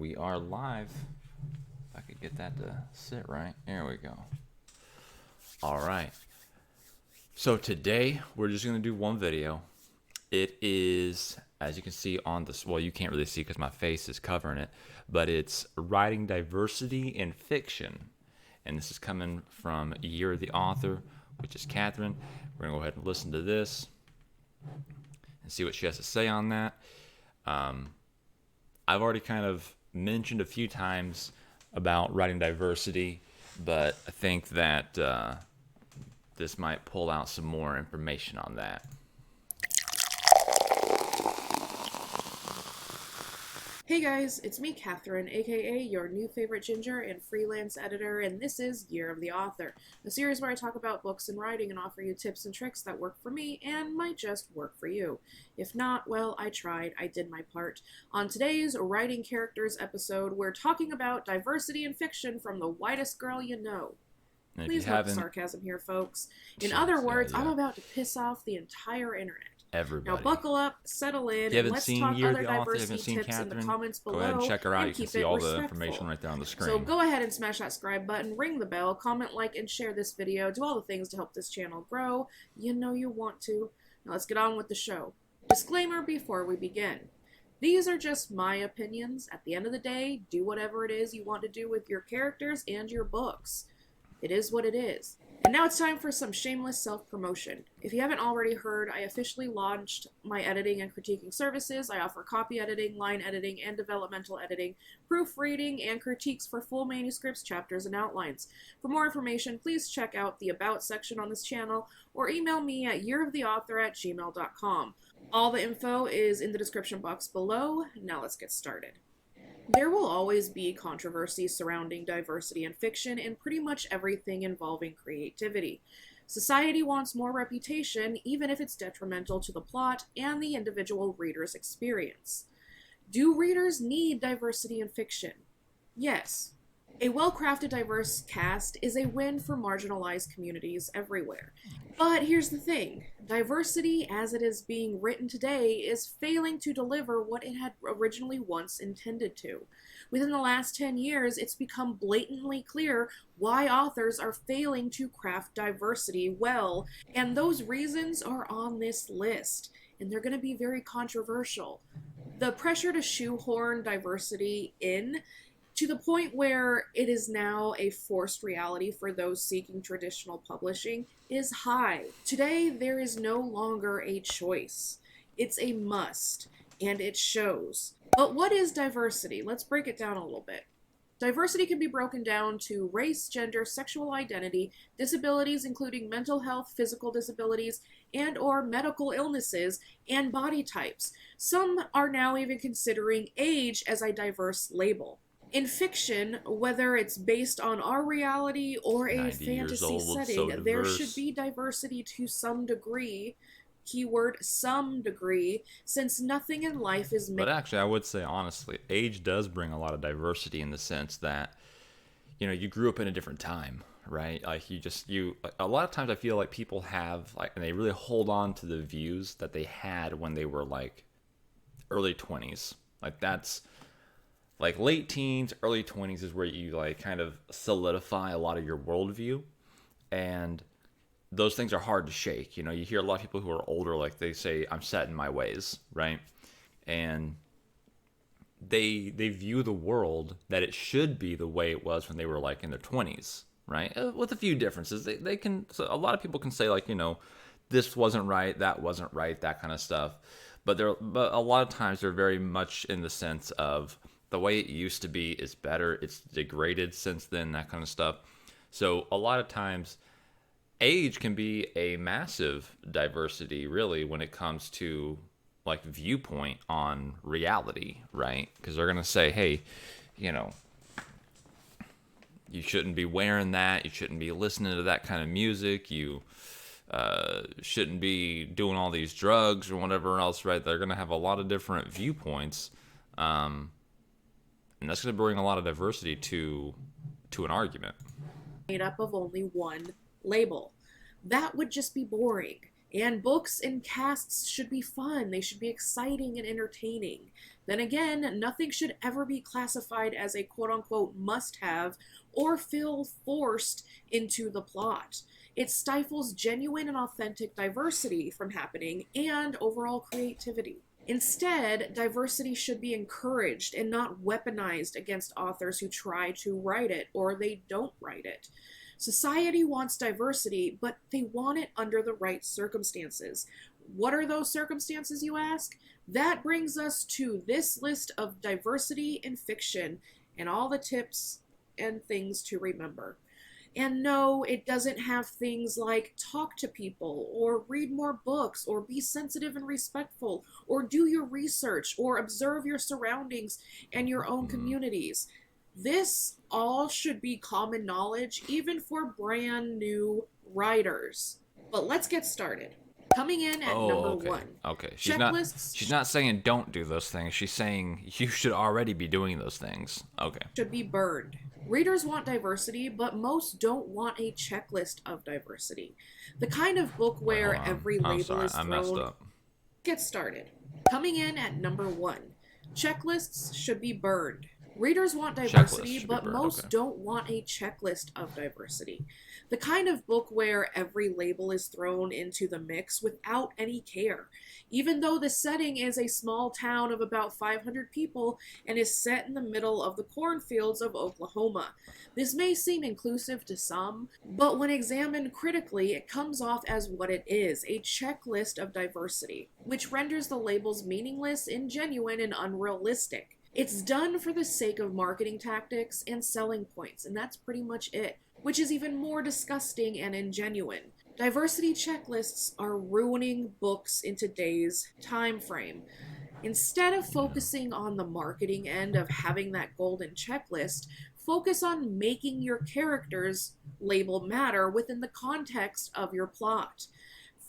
We are live. If I could get that to sit right. There we go. All right. So today we're just going to do one video. It is, as you can see on this, well, you can't really see because my face is covering it, but it's writing diversity in fiction. And this is coming from Year of the Author, which is Catherine. We're going to go ahead and listen to this and see what she has to say on that. I've already kind of mentioned a few times about writing diversity, but I think that this might pull out some more information on that. Hey guys, it's me, Catherine, aka your new favorite ginger and freelance editor, and this is Year of the Author, a series where I talk about books and writing and offer you tips and tricks that work for me and might just work for you. If not, well, I tried, I did my part. On today's Writing Characters episode, we're talking about diversity in fiction from the whitest girl you know. Please note the sarcasm here, folks. In other words, I'm about to piss off the entire internet. Everybody. Now buckle up, settle in, and let's talk other diversity tips in the comments below. Go ahead and check her out. You can see all the respectful. information right there on the screen. So go ahead and smash that subscribe button, ring the bell, comment, like, and share this video. Do all the things to help this channel grow. You know you want to. Now let's get on with the show. Disclaimer before we begin. These are just my opinions. At the end of the day, do whatever it is you want to do with your characters and your books. It is what it is. And now it's time for some shameless self-promotion. If you haven't already heard, I officially launched my editing and critiquing services. I offer copy editing, line editing, and developmental editing, proofreading, and critiques for full manuscripts, chapters, and outlines. For more information, please check out the About section on this channel or email me at yearoftheauthor@gmail.com. All the info is in the description box below. Now let's get started. There will always be controversy surrounding diversity in fiction and pretty much everything involving creativity. Society wants more reputation, even if it's detrimental to the plot and the individual reader's experience. Do readers need diversity in fiction? Yes. A well-crafted, diverse cast is a win for marginalized communities everywhere. But here's the thing. Diversity, as it is being written today, is failing to deliver what it had originally once intended to. Within the last 10 years, it's become blatantly clear why authors are failing to craft diversity well, and those reasons are on this list, and they're going to be very controversial. The pressure to shoehorn diversity in to the point where it is now a forced reality for those seeking traditional publishing is high. Today, there is no longer a choice. It's a must, and it shows. But what is diversity? Let's break it down a little bit. Diversity can be broken down to race, gender, sexual identity, disabilities including mental health, physical disabilities, and or medical illnesses, and body types. Some are now even considering age as a diverse label. In fiction, whether it's based on our reality or a fantasy setting, there should be diversity to some degree. Keyword, some degree, since nothing in life is made. But actually, I would say, honestly, age does bring a lot of diversity in the sense that, you know, you grew up in a different time, right? Like, a lot of times I feel like people have, like, and they really hold on to the views that they had when they were, like, early 20s. Like, that's... like late teens, early 20s is where you like kind of solidify a lot of your worldview, and those things are hard to shake. You know, you hear a lot of people who are older, like they say, "I'm set in my ways," right? And they view the world that it should be the way it was when they were like in their 20s, right? With a few differences. They can, so a lot of people can say like, you know, this wasn't right, that wasn't right, that kind of stuff. But a lot of times they're very much in the sense of the way it used to be is better. It's degraded since then, that kind of stuff. So a lot of times, age can be a massive diversity, really, when it comes to like viewpoint on reality, right? Because they're gonna say, hey, you know, you shouldn't be wearing that. You shouldn't be listening to that kind of music. You shouldn't be doing all these drugs or whatever else, right? They're gonna have a lot of different viewpoints. And that's going to bring a lot of diversity to an argument. Made up of only one label. That would just be boring. And books and casts should be fun. They should be exciting and entertaining. Then again, nothing should ever be classified as a quote unquote must have or feel forced into the plot. It stifles genuine and authentic diversity from happening and overall creativity. Instead, diversity should be encouraged and not weaponized against authors who try to write it or they don't write it. Society wants diversity, but they want it under the right circumstances. What are those circumstances, you ask? That brings us to this list of diversity in fiction and all the tips and things to remember. And no, it doesn't have things like talk to people, or read more books, or be sensitive and respectful, or do your research, or observe your surroundings and your own communities. This all should be common knowledge, even for brand new writers. But let's get started. Coming in at number one. Okay. Checklists She's not saying don't do those things. She's saying you should already be doing those things. Okay. Should be burned. Readers want diversity, but most don't want a checklist of diversity. The kind of book where every label is thrown. I messed up. Get started. Coming in at number one. Checklists should be burned. Readers want diversity, but most don't want a checklist of diversity. The kind of book where every label is thrown into the mix without any care. Even though the setting is a small town of about 500 people and is set in the middle of the cornfields of Oklahoma. This may seem inclusive to some, but when examined critically, it comes off as what it is, a checklist of diversity, which renders the labels meaningless, ingenuine, and unrealistic. It's done for the sake of marketing tactics and selling points, and that's pretty much it, which is even more disgusting and ingenuine. Diversity checklists are ruining books in today's time frame. Instead of focusing on the marketing end of having that golden checklist, focus on making your characters' label matter within the context of your plot.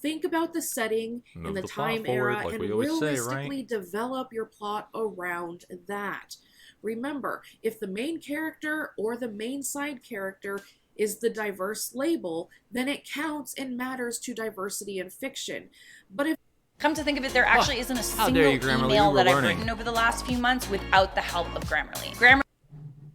Think about the setting and the time era and realistically develop your plot around that. Remember, if the main character or the main side character is the diverse label, then it counts and matters to diversity in fiction. But if come to think of it, there actually isn't a single email that I've written over the last few months without the help of Grammarly.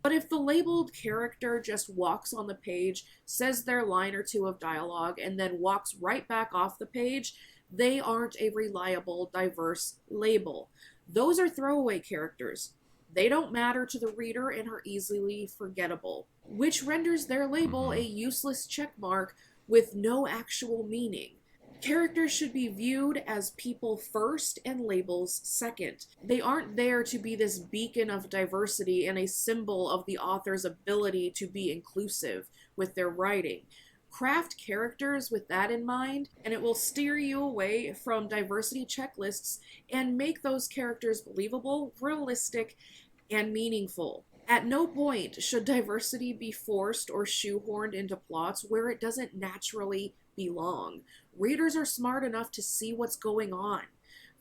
But if the labeled character just walks on the page, says their line or two of dialogue, and then walks right back off the page, they aren't a reliable, diverse label. Those are throwaway characters. They don't matter to the reader and are easily forgettable, which renders their label a useless checkmark with no actual meaning. Characters should be viewed as people first and labels second. They aren't there to be this beacon of diversity and a symbol of the author's ability to be inclusive with their writing. Craft characters with that in mind, and it will steer you away from diversity checklists and make those characters believable, realistic, and meaningful. At no point should diversity be forced or shoehorned into plots where it doesn't naturally belong. Readers are smart enough to see what's going on.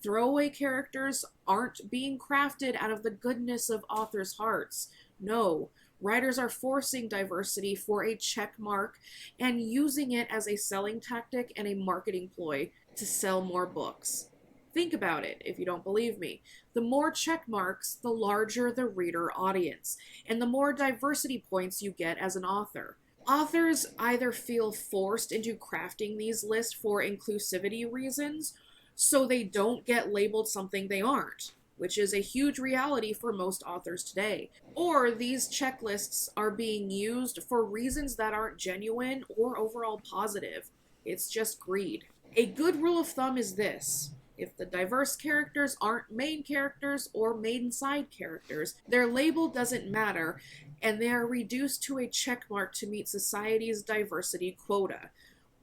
Throwaway characters aren't being crafted out of the goodness of authors' hearts. No, writers are forcing diversity for a check mark and using it as a selling tactic and a marketing ploy to sell more books. Think about it if you don't believe me. The more check marks, the larger the reader audience, and the more diversity points you get as an author. Authors either feel forced into crafting these lists for inclusivity reasons, so they don't get labeled something they aren't, which is a huge reality for most authors today. Or these checklists are being used for reasons that aren't genuine or overall positive. It's just greed. A good rule of thumb is this. If the diverse characters aren't main characters or main side characters, their label doesn't matter, and they are reduced to a checkmark to meet society's diversity quota.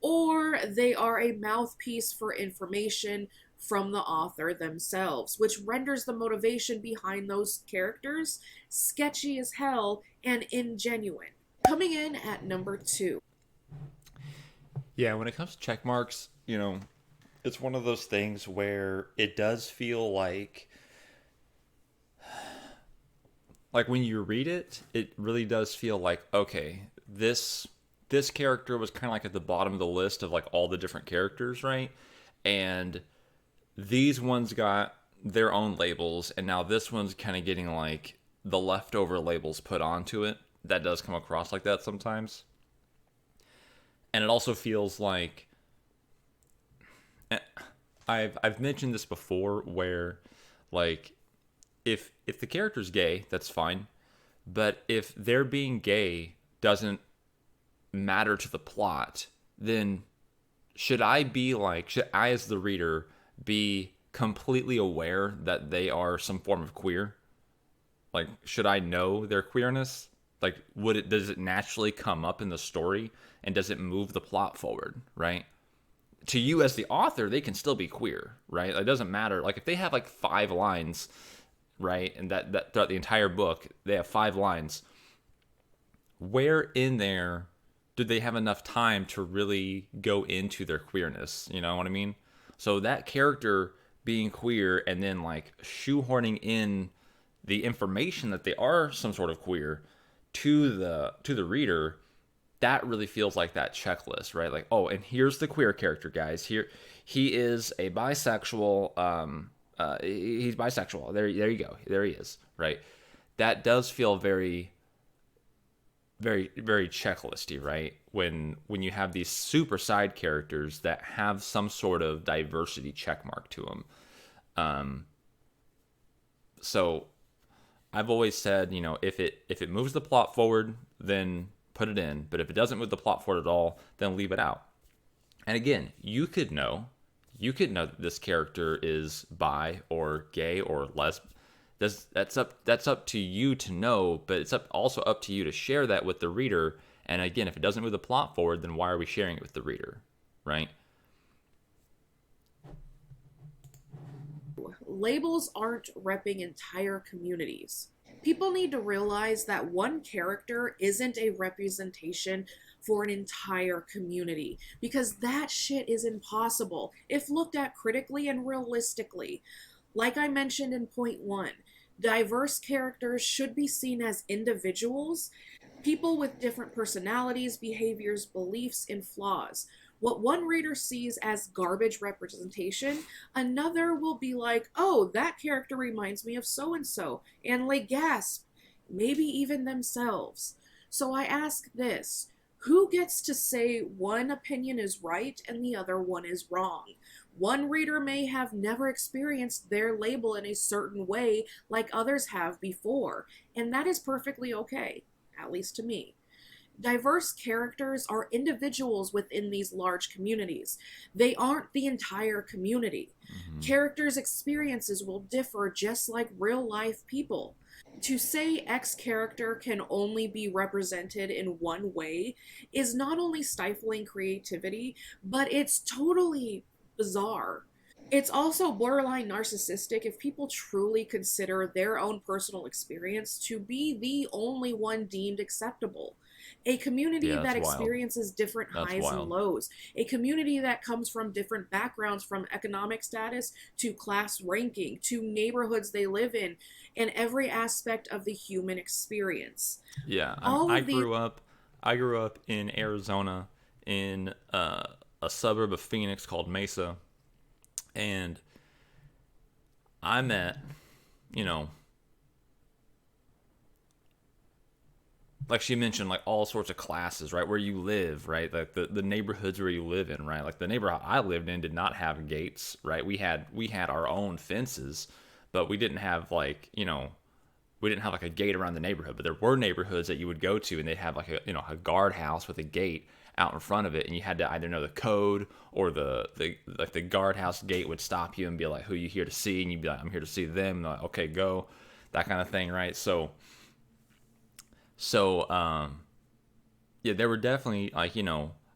Or they are a mouthpiece for information from the author themselves, which renders the motivation behind those characters sketchy as hell and ingenuine. Coming in at number 2. Yeah, when it comes to check marks, it's one of those things where it does feel like when you read it, it really does feel like, okay, this this character was kind of like at the bottom of the list of like all the different characters, right? And these ones got their own labels, and now this one's kind of getting like the leftover labels put onto it. That does come across like that sometimes. And it also feels like I've mentioned this before, where like if the character's gay, that's fine, but if their being gay doesn't matter to the plot, then should I as the reader be completely aware that they are some form of queer? Like, should I know their queerness? Like, does it naturally come up in the story, and does it move the plot forward, right? To you as the author, they can still be queer, right? It doesn't matter. Like, if they have like 5 lines, right, and that throughout the entire book they have 5 lines, where in there do they have enough time to really go into their queerness? You know what I mean? So that character being queer and then like shoehorning in the information that they are some sort of queer to the reader, that really feels like that checklist, right? Like, oh, and here's the queer character, guys. Here, he is a bisexual. He's bisexual. There you go. There he is. Right. That does feel very, very, very checklisty, right? When you have these super side characters that have some sort of diversity checkmark to them. So I've always said, if it moves the plot forward, then put it in. But if it doesn't move the plot forward at all, then leave it out. And again, you could know that this character is bi or gay or lesbian. That's up to you to know, but it's also up to you to share that with the reader. And again, if it doesn't move the plot forward, then why are we sharing it with the reader, right? Labels aren't repping entire communities. People need to realize that one character isn't a representation for an entire community, because that shit is impossible if looked at critically and realistically. Like I mentioned in point 1, diverse characters should be seen as individuals, people with different personalities, behaviors, beliefs, and flaws. What one reader sees as garbage representation, another will be like, oh, that character reminds me of so-and-so, and like gasp, maybe even themselves. So I ask this, who gets to say one opinion is right and the other one is wrong? One reader may have never experienced their label in a certain way like others have before, and that is perfectly okay, at least to me. Diverse characters are individuals within these large communities. They aren't the entire community. Mm-hmm. Characters' experiences will differ just like real-life people. To say X character can only be represented in one way is not only stifling creativity, but it's totally bizarre. It's also borderline narcissistic if people truly consider their own personal experience to be the only one deemed acceptable. A community that experiences different highs and lows. A community that comes from different backgrounds, from economic status to class ranking to neighborhoods they live in, and every aspect of the human experience. Yeah, I grew up in Arizona, in a suburb of Phoenix called Mesa, and I met, like she mentioned, like all sorts of classes, right? Where you live, right? Like the neighborhoods where you live in, right? Like the neighborhood I lived in did not have gates, right? We had our own fences, but we didn't have like, we didn't have like a gate around the neighborhood. But there were neighborhoods that you would go to, and they'd have like a guardhouse with a gate out in front of it, and you had to either know the code or the guardhouse gate would stop you and be like, "Who are you here to see?" And you'd be like, "I'm here to see them." And they're like, "Okay, go," that kind of thing, right? So, yeah, there were definitely like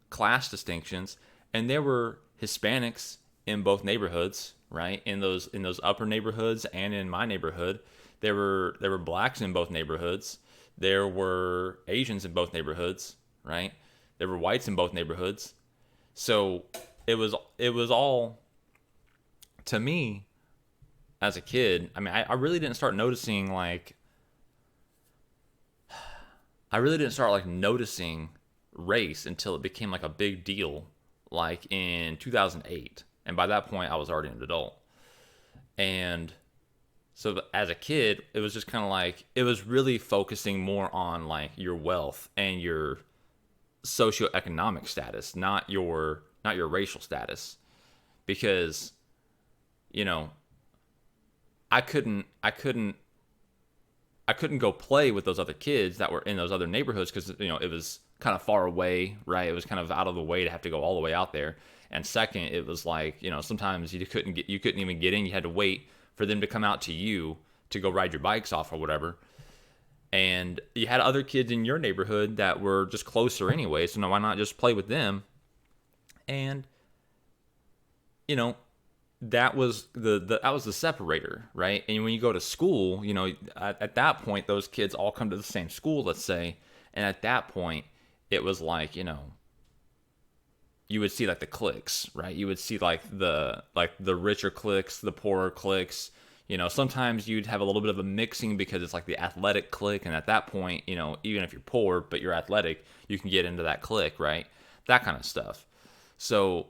class distinctions, and there were Hispanics in both neighborhoods, right? In those upper neighborhoods and in my neighborhood, there were blacks in both neighborhoods. There were Asians in both neighborhoods, right? There were whites in both neighborhoods. So it was all, to me, as a kid, I mean, I really didn't start noticing race until it became like a big deal, like in 2008. And by that point, I was already an adult. And so as a kid, it was just kind of like, it was really focusing more on like your wealth and your socioeconomic status, not your racial status. Because, you know, I couldn't go play with those other kids that were in those other neighborhoods because, you know, it was kind of far away, right? It was kind of out of the way to have to go all the way out there. And second, it was like, you know, sometimes you couldn't even get in. You had to wait for them to come out to you to go ride your bikes off or whatever. And you had other kids in your neighborhood that were just closer anyway, so why not just play with them? And, you know, that was the separator, right? And when you go to school, you know, at that point, those kids all come to the same school, let's say, and at that point, it was like, you know, you would see like the cliques, right? You would see like the richer cliques, the poorer cliques. You know, sometimes you'd have a little bit of a mixing because it's like the athletic clique, and at that point, you know, even if you're poor but you're athletic, you can get into that clique, right? That kind of stuff. So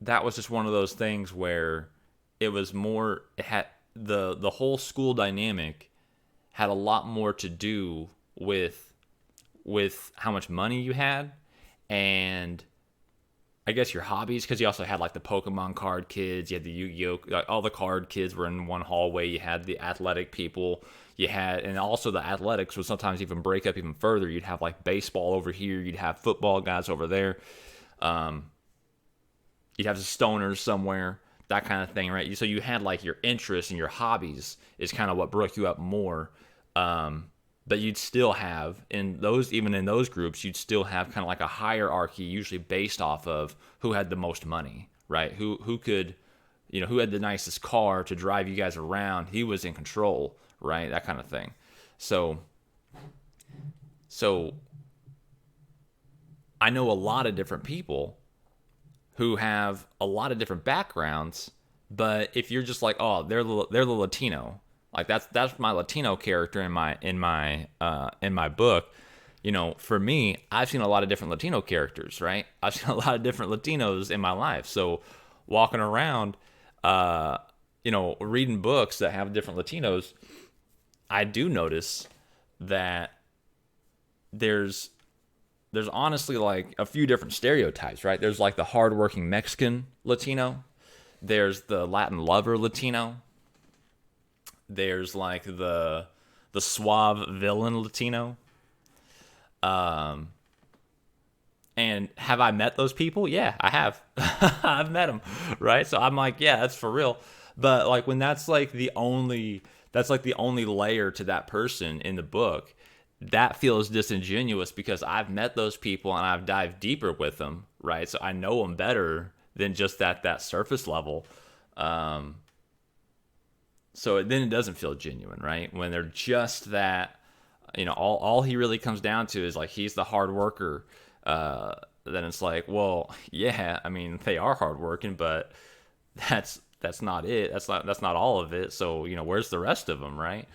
that was just one of those things where it was more, it had the whole school dynamic had a lot more to do with how much money you had, and I guess your hobbies, because you also had like the Pokemon card kids, you had the Yu-Gi-Oh, like all the card kids were in one hallway. You had the athletic people, and also the athletics would sometimes even break up even further. You'd have like baseball over here, you'd have football guys over there, you'd have the stoners somewhere, that kind of thing, right? So you had like your interests and your hobbies is kind of what broke you up more. But you'd still have even in those groups, you'd still have kind of like a hierarchy, usually based off of who had the most money, right? Who could, you know, who had the nicest car to drive you guys around. He was in control, right? That kind of thing. So I know a lot of different people who have a lot of different backgrounds, but if you're just like, oh, they're the Latino. Like that's my Latino character in my book. You know, for me, I've seen a lot of different Latino characters, right? I've seen a lot of different Latinos in my life. So walking around, you know, reading books that have different Latinos, I do notice that there's honestly like a few different stereotypes, right? There's like the hardworking Mexican Latino. There's the Latin lover Latino. There's like the suave villain Latino. And have I met those people? Yeah, I have. I've met them, right? So I'm like, yeah, that's for real. But like when that's like the only layer to that person in the book, that feels disingenuous because I've met those people and I've dived deeper with them, right? So I know them better than just that surface level. So then it doesn't feel genuine, right? When they're just that, you know, all he really comes down to is like he's the hard worker. Then it's like, well, yeah, I mean they are hardworking, but that's not it. That's not all of it. So you know, where's the rest of them, right?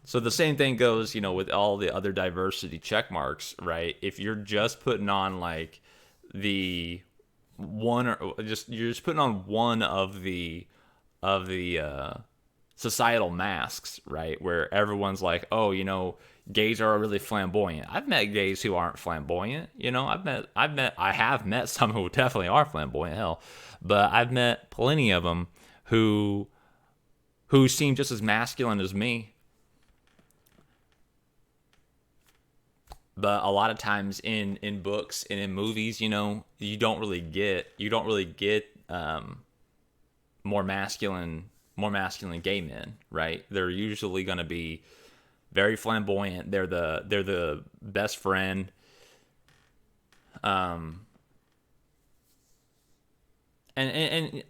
So the same thing goes, you know, with all the other diversity check marks, right? If you're just putting on like the one, or you're just putting on one of the societal masks, right? Where everyone's like, oh, you know, gays are really flamboyant. I've met gays who aren't flamboyant. You know, I have met some who definitely are flamboyant, hell, but I've met plenty of them who seem just as masculine as me. But a lot of times in books and in movies, you know, you don't really get more masculine gay men, right? They're usually going to be very flamboyant. They're the best friend. And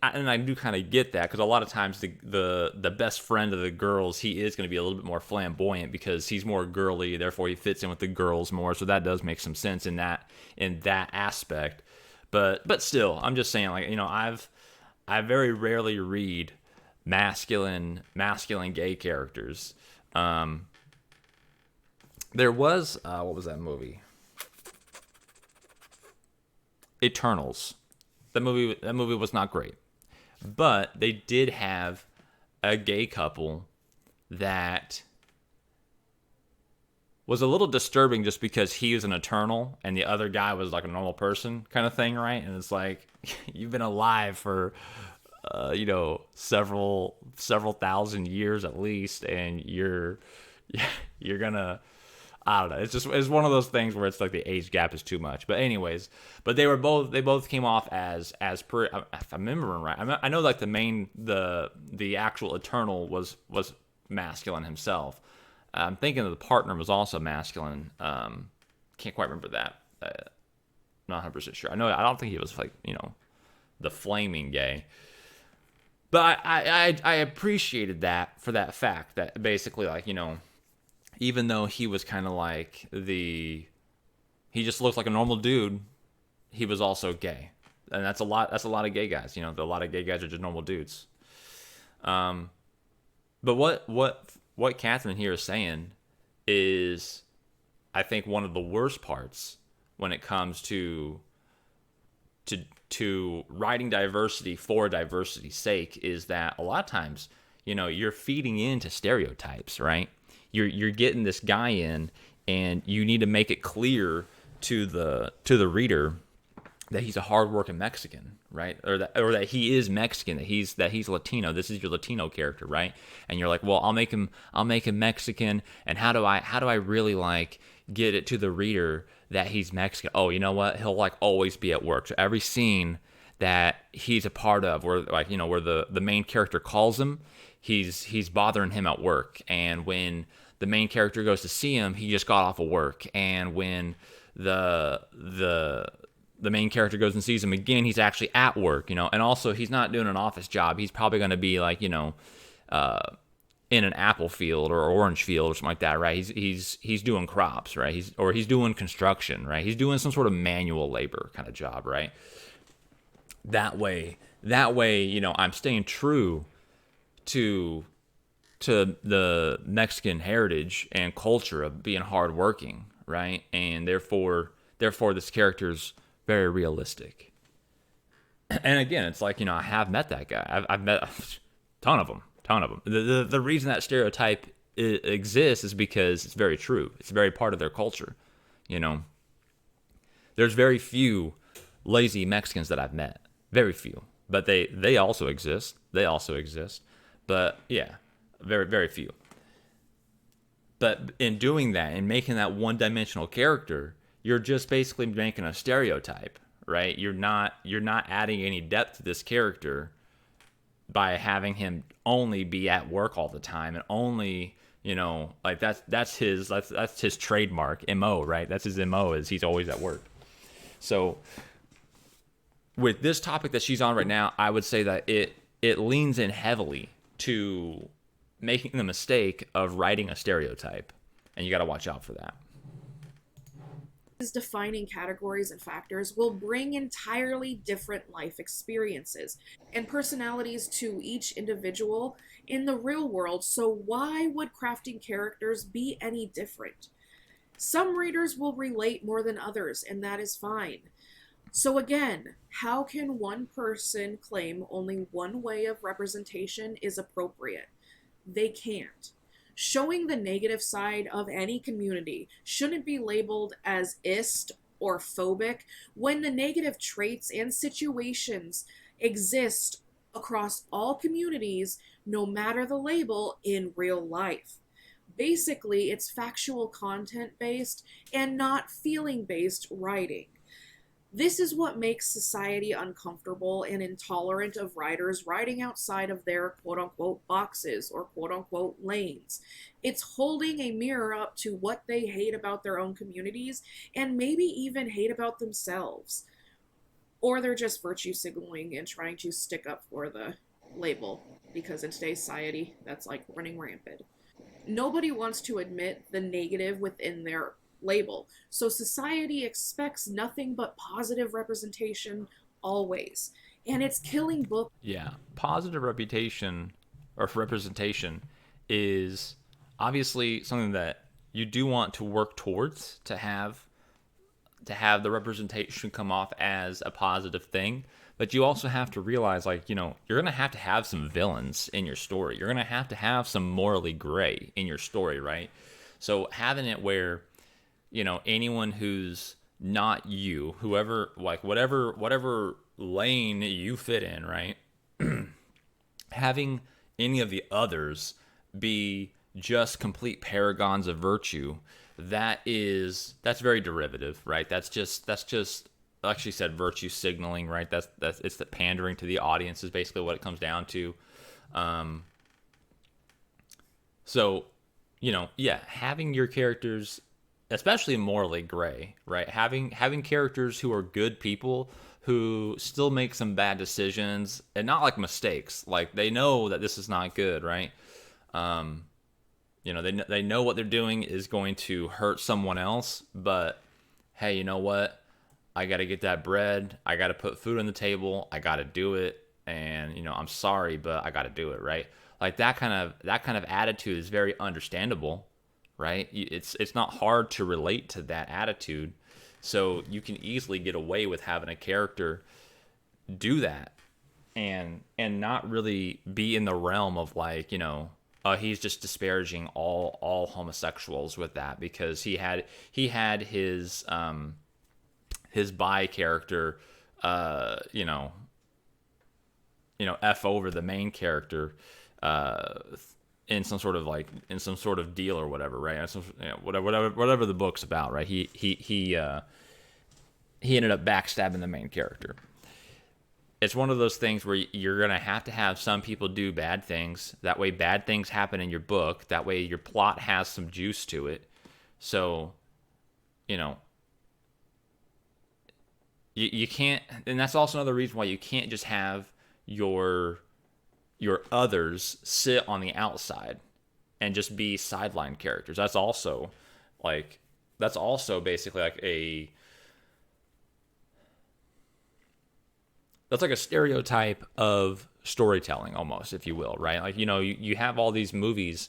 I do kind of get that because a lot of times the best friend of the girls, he is going to be a little bit more flamboyant because he's more girly, therefore he fits in with the girls more. So that does make some sense in that aspect. But still, I'm just saying, like, you know, I very rarely read masculine gay characters. There was what was that movie? Eternals. That movie was not great, but they did have a gay couple that was a little disturbing just because he was an eternal and the other guy was like a normal person kind of thing, right? And it's like, you've been alive for several thousand years at least, and you're gonna, I don't know. It's one of those things where it's like the age gap is too much. But anyways, they both came off as if I'm remembering right. I know like the actual eternal was masculine himself. I'm thinking that the partner was also masculine. Can't quite remember that. Not 100% sure. I don't think he was like the flaming gay. But I appreciated that for that fact that basically like even though he was kind of like he just looked like a normal dude, he was also gay, and that's a lot of gay guys. A lot of gay guys are just normal dudes. But what Catherine here is saying is, I think, one of the worst parts when it comes to writing diversity for diversity's sake is that a lot of times, you're feeding into stereotypes, right? You're getting this guy in, and you need to make it clear to the reader that he's a hardworking Mexican, right? Or that he is Mexican, that he's Latino. This is your Latino character, right? And you're like, well, I'll make him Mexican. And how do I really like get it to the reader that he's Mexican? Oh, you know what? He'll like always be at work. So every scene that he's a part of, where like where the main character calls him, he's bothering him at work. And when the main character goes to see him, he just got off of work. And when the main character goes and sees him again, he's actually at work, and also he's not doing an office job. He's probably going to be like, in an apple field or orange field or something like that, right? He's doing crops, right? He's doing construction, right? He's doing some sort of manual labor kind of job, right? That way, I'm staying true to the Mexican heritage and culture of being hardworking, right? And therefore this character's very realistic. And again, it's like, I have met that guy. I've met a ton of them. The reason that stereotype exists is because it's very true. It's very part of their culture. There's very few lazy Mexicans that I've met. Very few. But they also exist. But yeah, very, very few. But in doing that and making that one-dimensional character, you're just basically making a stereotype, right? You're not adding any depth to this character by having him only be at work all the time and only, like that's his trademark MO, right? That's his MO, is he's always at work. So with this topic that she's on right now, I would say that it leans in heavily to making the mistake of writing a stereotype, and you got to watch out for that. These defining categories and factors will bring entirely different life experiences and personalities to each individual in the real world, so why would crafting characters be any different? Some readers will relate more than others, and that is fine. So again, how can one person claim only one way of representation is appropriate? They can't. Showing the negative side of any community shouldn't be labeled as ist or phobic when the negative traits and situations exist across all communities, no matter the label, in real life. Basically, it's factual content-based and not feeling-based writing. This is what makes society uncomfortable and intolerant of writers writing outside of their quote-unquote boxes or quote-unquote lanes. It's holding a mirror up to what they hate about their own communities and maybe even hate about themselves. Or they're just virtue signaling and trying to stick up for the label, because in today's society, that's like running rampant. Nobody wants to admit the negative within their label. So society expects nothing but positive representation always. And it's killing books. Yeah. Positive reputation or representation is obviously something that you do want to work towards to have the representation come off as a positive thing, but you also have to realize, like, you're gonna have to have some villains in your story. You're gonna have to have some morally gray in your story, right? So having it where, anyone who's not you, whoever, like, whatever lane you fit in, right? Having any of the others be just complete paragons of virtue, that's very derivative, right? That's just like she said, virtue signaling, right? That's it's the pandering to the audience is basically what it comes down to. So, having your characters, especially morally gray, right? Having characters who are good people who still make some bad decisions, and not like mistakes, like they know that this is not good, right? They know what they're doing is going to hurt someone else, but hey, you know what? I got to get that bread. I got to put food on the table. I got to do it, and I'm sorry, but I got to do it, right? Like that kind of attitude is very understandable, right? It's not hard to relate to that attitude, so you can easily get away with having a character do that, and not really be in the realm of like, he's just disparaging all homosexuals with that, because he had his bi character, f over the main character, in some sort of deal or whatever, right? Whatever the book's about, right? He ended up backstabbing the main character. It's one of those things where you're going to have some people do bad things. That way bad things happen in your book. That way your plot has some juice to it. So, you can't, and that's also another reason why you can't just have your others sit on the outside and just be sideline characters. That's also basically like that's like a stereotype of storytelling almost, if you will, right? Like, you have all these movies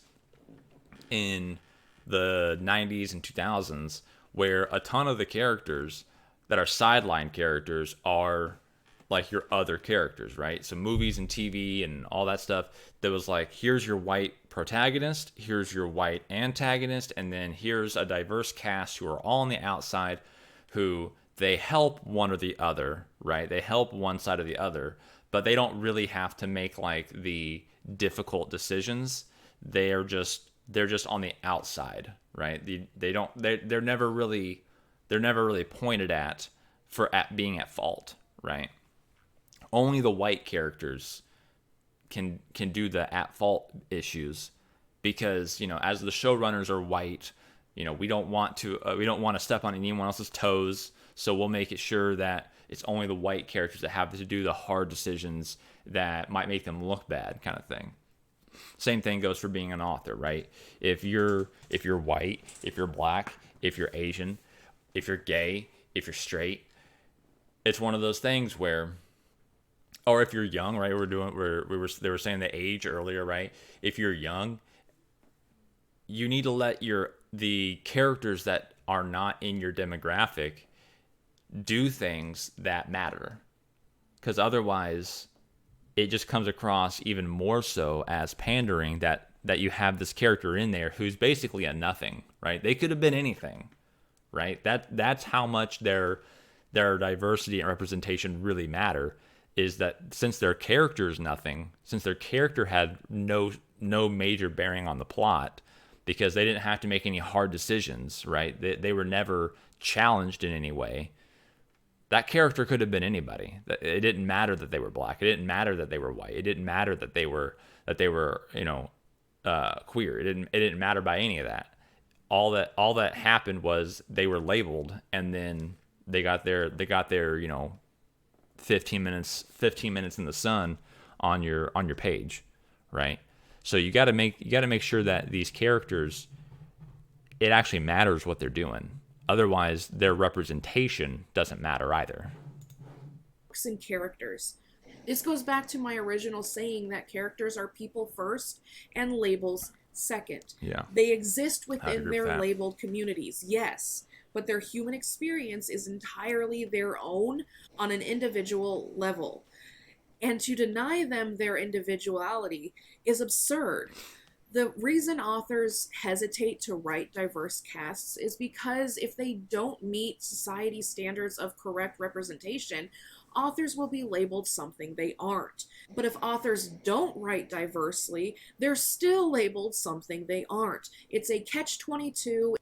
in the 90s and 2000s where a ton of the characters that are sideline characters are like your other characters, right? So movies and TV and all that stuff, that was like, here's your white protagonist, here's your white antagonist, and then here's a diverse cast who are all on the outside, who they help one or the other, right? They help one side or the other, but they don't really have to make like the difficult decisions. They're just on the outside, right? They're never really pointed at being at fault, right? Only the white characters can do the at fault issues, because as the showrunners are white, we don't want to step on anyone else's toes, so we'll make it sure that it's only the white characters that have to do the hard decisions that might make them look bad, kind of thing. Same thing goes for being an author, right? If you're white, if you're black, if you're Asian, if you're gay, if you're straight, it's one of those things where, or if you're young, right? They were saying the age earlier, right? If you're young, you need to let the characters that are not in your demographic do things that matter, because otherwise it just comes across even more so as pandering, that you have this character in there who's basically a nothing, right? They could have been anything, right? That's how much their diversity and representation really matter, is that since their character is nothing, since their character had no major bearing on the plot, because they didn't have to make any hard decisions, right? They were never challenged in any way. That character could have been anybody. It didn't matter that they were black. It didn't matter that they were white. It didn't matter that they were queer. It didn't matter by any of that. All that happened was they were labeled, and then they got their 15 minutes in the sun on your page, right? So you got to make sure that these characters, it actually matters what they're doing. Otherwise, their representation doesn't matter either. And characters. This goes back to my original saying that characters are people first and labels Second, Yeah. they exist I within agree with their that. labeled communities, yes, but their human experience is entirely their own on an individual level. And to deny them their individuality is absurd. The reason authors hesitate to write diverse casts is because if they don't meet society's standards of correct representation, authors will be labeled something they aren't. But if authors don't write diversely, they're still labeled something they aren't. It's a catch-22.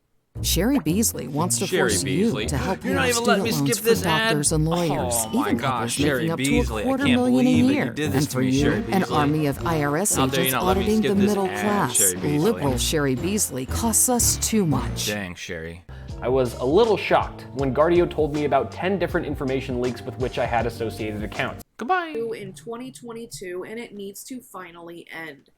Sherry Beasley wants to Sherry force Beasley. you to help You're pay not off even letting me student loans skip for this ad? doctors and lawyers, Oh my even gosh, couples Sherry making up Beasley, I to can't $250,000 a believe that you year. did this And to for me, you, Sherry an Beasley. army of IRS How dare you agents not let me auditing skip the this middle ad, class. Sherry Beasley. Liberal Sherry Beasley costs us too much. Dang, Sherry. I was a little shocked when Guardio told me about 10 different information leaks with which I had associated accounts. Goodbye. In 2022, and it needs to finally end.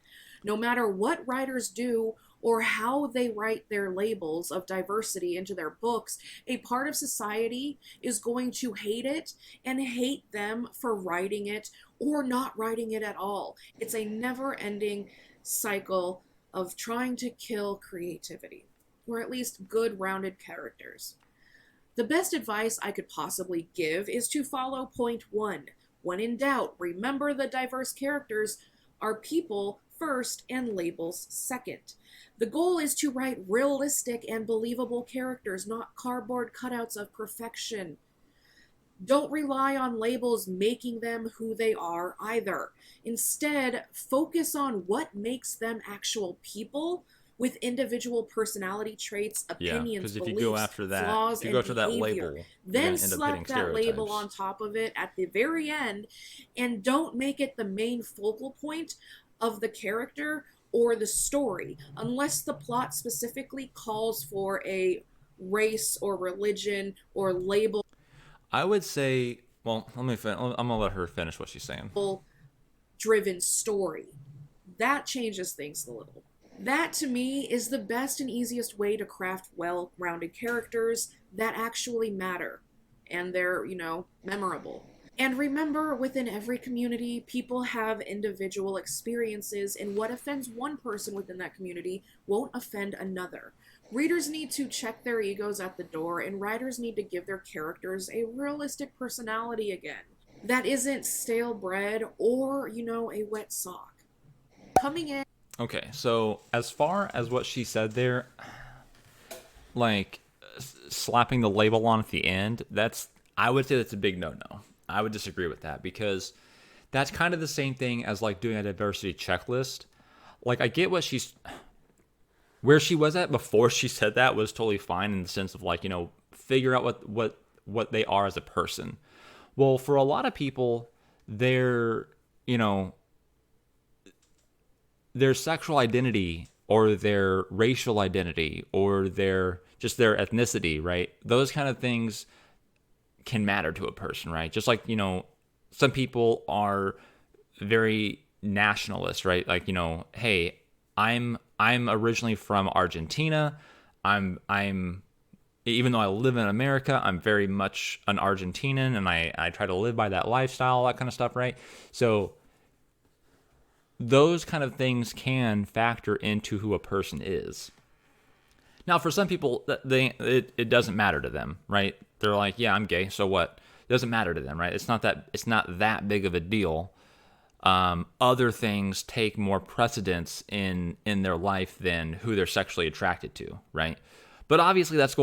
No matter what writers do or how they write their labels of diversity into their books, a part of society is going to hate it and hate them for writing it or not writing it at all. It's a never-ending cycle of trying to kill creativity, or at least good rounded characters. The best advice I could possibly give is to follow point 1. When in doubt, remember the diverse characters are people first and labels second. The goal is to write realistic and believable characters, not cardboard cutouts of perfection. Don't rely on labels making them who they are either. Instead, focus on what makes them actual people with individual personality traits, opinions, because if beliefs, you go after that, flaws, if you and go after that behavior. label, you're Then gonna end up slap hitting that label stereotypes. on top of it at the very end, and don't make it the main focal point of the character or the story, unless the plot specifically calls for a race or religion or label I would say, well, I'm gonna let her finish what she's saying. driven story. That changes things a little. That, to me, is the best and easiest way to craft well-rounded characters that actually matter. And they're, memorable. And remember, within every community, people have individual experiences, and what offends one person within that community won't offend another. Readers need to check their egos at the door, and writers need to give their characters a realistic personality again. That isn't stale bread or, a wet sock. Coming in. Okay, so as far as what she said there, like slapping the label on at the end, I would say that's a big no-no. I would disagree with that because that's kind of the same thing as like doing a diversity checklist. Like I get where she was at before she said that was totally fine in the sense of like, figure out what they are as a person. Well, for a lot of people, their sexual identity or their racial identity or their ethnicity, right? Those kind of things can matter to a person, right? Just like, some people are very nationalist, right? Like, hey, I'm originally from Argentina. I'm even though I live in America, I'm very much an Argentinian and I try to live by that lifestyle, all that kind of stuff, right? So those kind of things can factor into who a person is. Now, for some people, it doesn't matter to them, right? They're like, yeah, I'm gay, so what? It doesn't matter to them, right? It's not that big of a deal. Other things take more precedence in their life than who they're sexually attracted to, right? But obviously, that's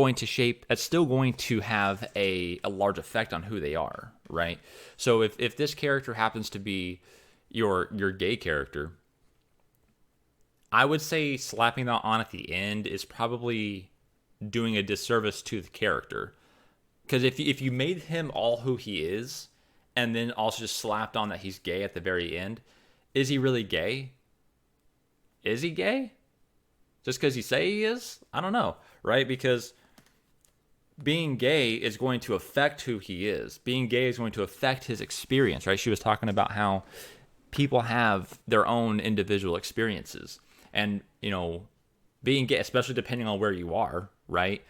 still going to have a large effect on who they are, right? So if this character happens to be your gay character, I would say slapping that on at the end is probably doing a disservice to the character. Because if you made him all who he is, and then also just slapped on that he's gay at the very end, is he really gay? Is he gay? Just because you say he is? I don't know, right? Because being gay is going to affect who he is. Being gay is going to affect his experience, right? She was talking about how people have their own individual experiences. And, being gay, especially depending on where you are, right?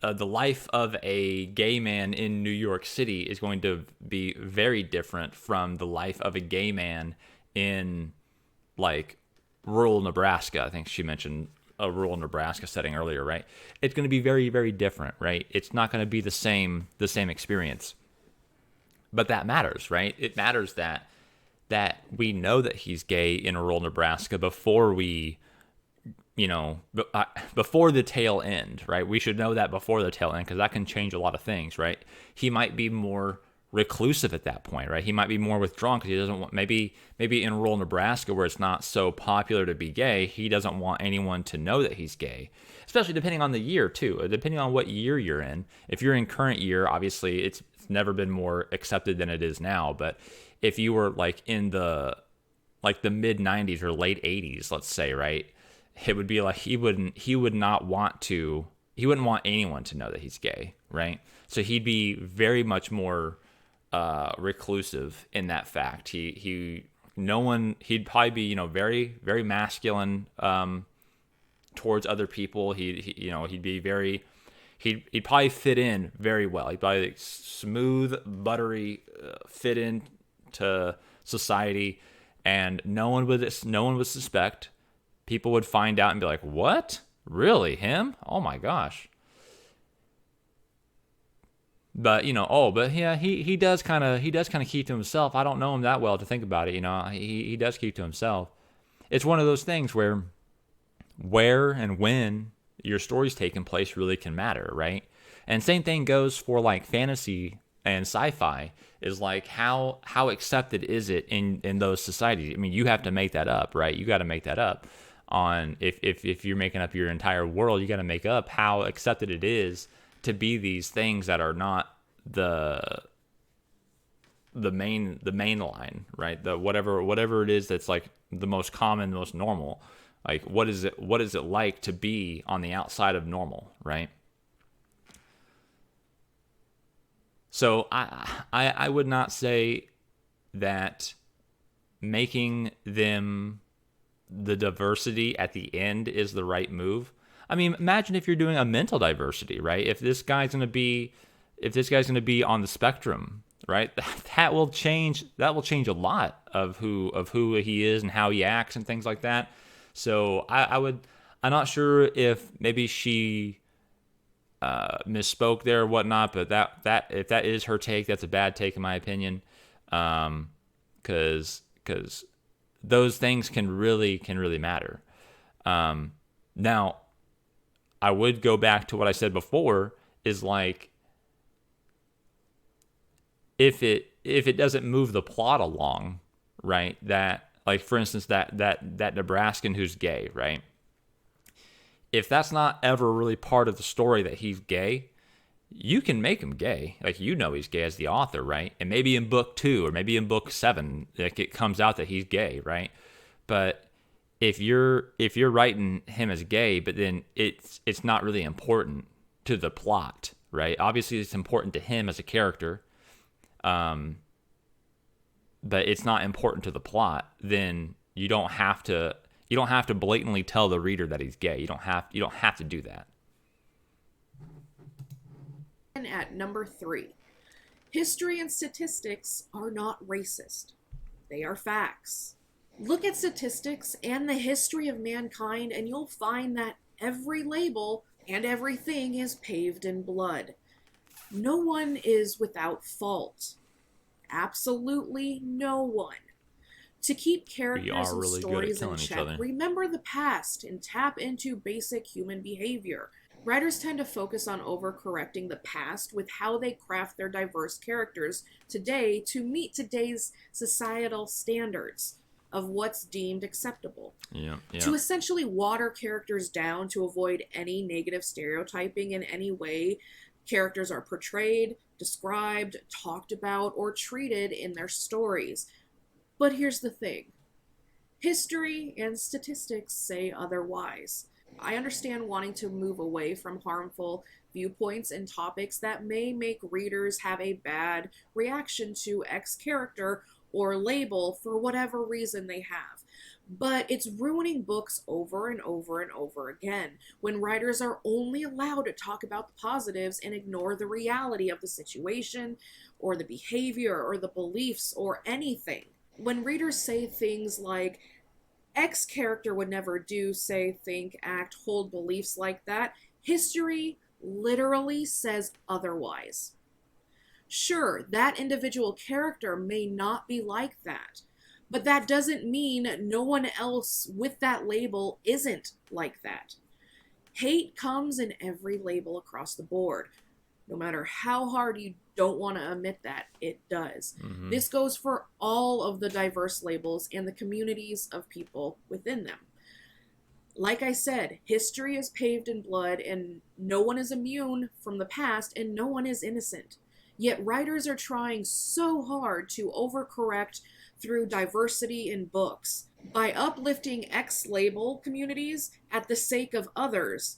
The life of a gay man in New York City is going to be very different from the life of a gay man in, like, rural Nebraska. I think she mentioned a rural Nebraska setting earlier, right? It's going to be very, very different, right? It's not going to be the same experience. But that matters, right? It matters that we know that he's gay in rural Nebraska before we, before the tail end, right? We should know that before the tail end, because that can change a lot of things, right? He might be more reclusive at that point, right? He might be more withdrawn because he doesn't want, maybe in rural Nebraska where it's not so popular to be gay, he doesn't want anyone to know that he's gay, especially depending on the year too, depending on what year you're in. If you're in current year, obviously it's never been more accepted than it is now, but if you were like in the mid 90s or late 80s, let's say, right, it would be like he wouldn't want anyone to know that he's gay, right? So he'd be very much more reclusive in that fact. He'd probably be, very, very masculine towards other people. He'd probably fit in very well. He'd probably like smooth, buttery, fit in to society, and no one would suspect. People would find out and be like, "What? Really? Him? Oh my gosh!" But yeah, he does kind of keep to himself. I don't know him that well to think about it. He does keep to himself. It's one of those things where and when your story's taking place really can matter, right? And same thing goes for like fantasy and sci-fi, is like how accepted is it in those societies? I mean, you have to make that up, right? You got to make that up on if you're making up your entire world, you got to make up how accepted it is to be these things that are not the main line, right? The whatever it is that's like the most common, the most normal. Like what is it like to be on the outside of normal, right? So I would not say that making them the diversity at the end is the right move. I mean, imagine if you're doing a mental diversity, right? If this guy's going to be on the spectrum, right? That will change a lot of who he is and how he acts and things like that. So I'm not sure if maybe she misspoke there or whatnot, but that if that is her take, that's a bad take in my opinion. Because those things can really matter. Now, I would go back to what I said before, is like if it doesn't move the plot along, right? That, like, for instance, that Nebraskan who's gay, right? If that's not ever really part of the story that he's gay, you can make him gay. Like, he's gay as the author, right? And maybe in book 2 or maybe in book 7, like, it comes out that he's gay, right? But if you're writing him as gay, but then it's not really important to the plot, right? Obviously, it's important to him as a character, but it's not important to the plot. Then you don't have to blatantly tell the reader that he's gay. You don't have to do that. And at number 3, history and statistics are not racist. They are facts. Look at statistics and the history of mankind, and you'll find that every label and everything is paved in blood. No one is without fault. Absolutely no one. To keep characters and stories in check, remember the past and tap into basic human behavior. Writers tend to focus on overcorrecting the past with how they craft their diverse characters today to meet today's societal standards of what's deemed acceptable. Yeah. To essentially water characters down to avoid any negative stereotyping in any way characters are portrayed, described, talked about, or treated in their stories. But here's the thing. History and statistics say otherwise. I understand wanting to move away from harmful viewpoints and topics that may make readers have a bad reaction to X character or label for whatever reason they have. But it's ruining books over and over and over again when writers are only allowed to talk about the positives and ignore the reality of the situation or the behavior or the beliefs or anything. When readers say things like, X character would never do, say, think, act, hold beliefs like that. History literally says otherwise. Sure, that individual character may not be like that, but that doesn't mean no one else with that label isn't like that. Hate comes in every label across the board. No matter how hard you don't want to admit that, it does. Mm-hmm. This goes for all of the diverse labels and the communities of people within them. Like I said, history is paved in blood, and no one is immune from the past, and no one is innocent. Yet writers are trying so hard to overcorrect through diversity in books by uplifting X-label communities at the sake of others.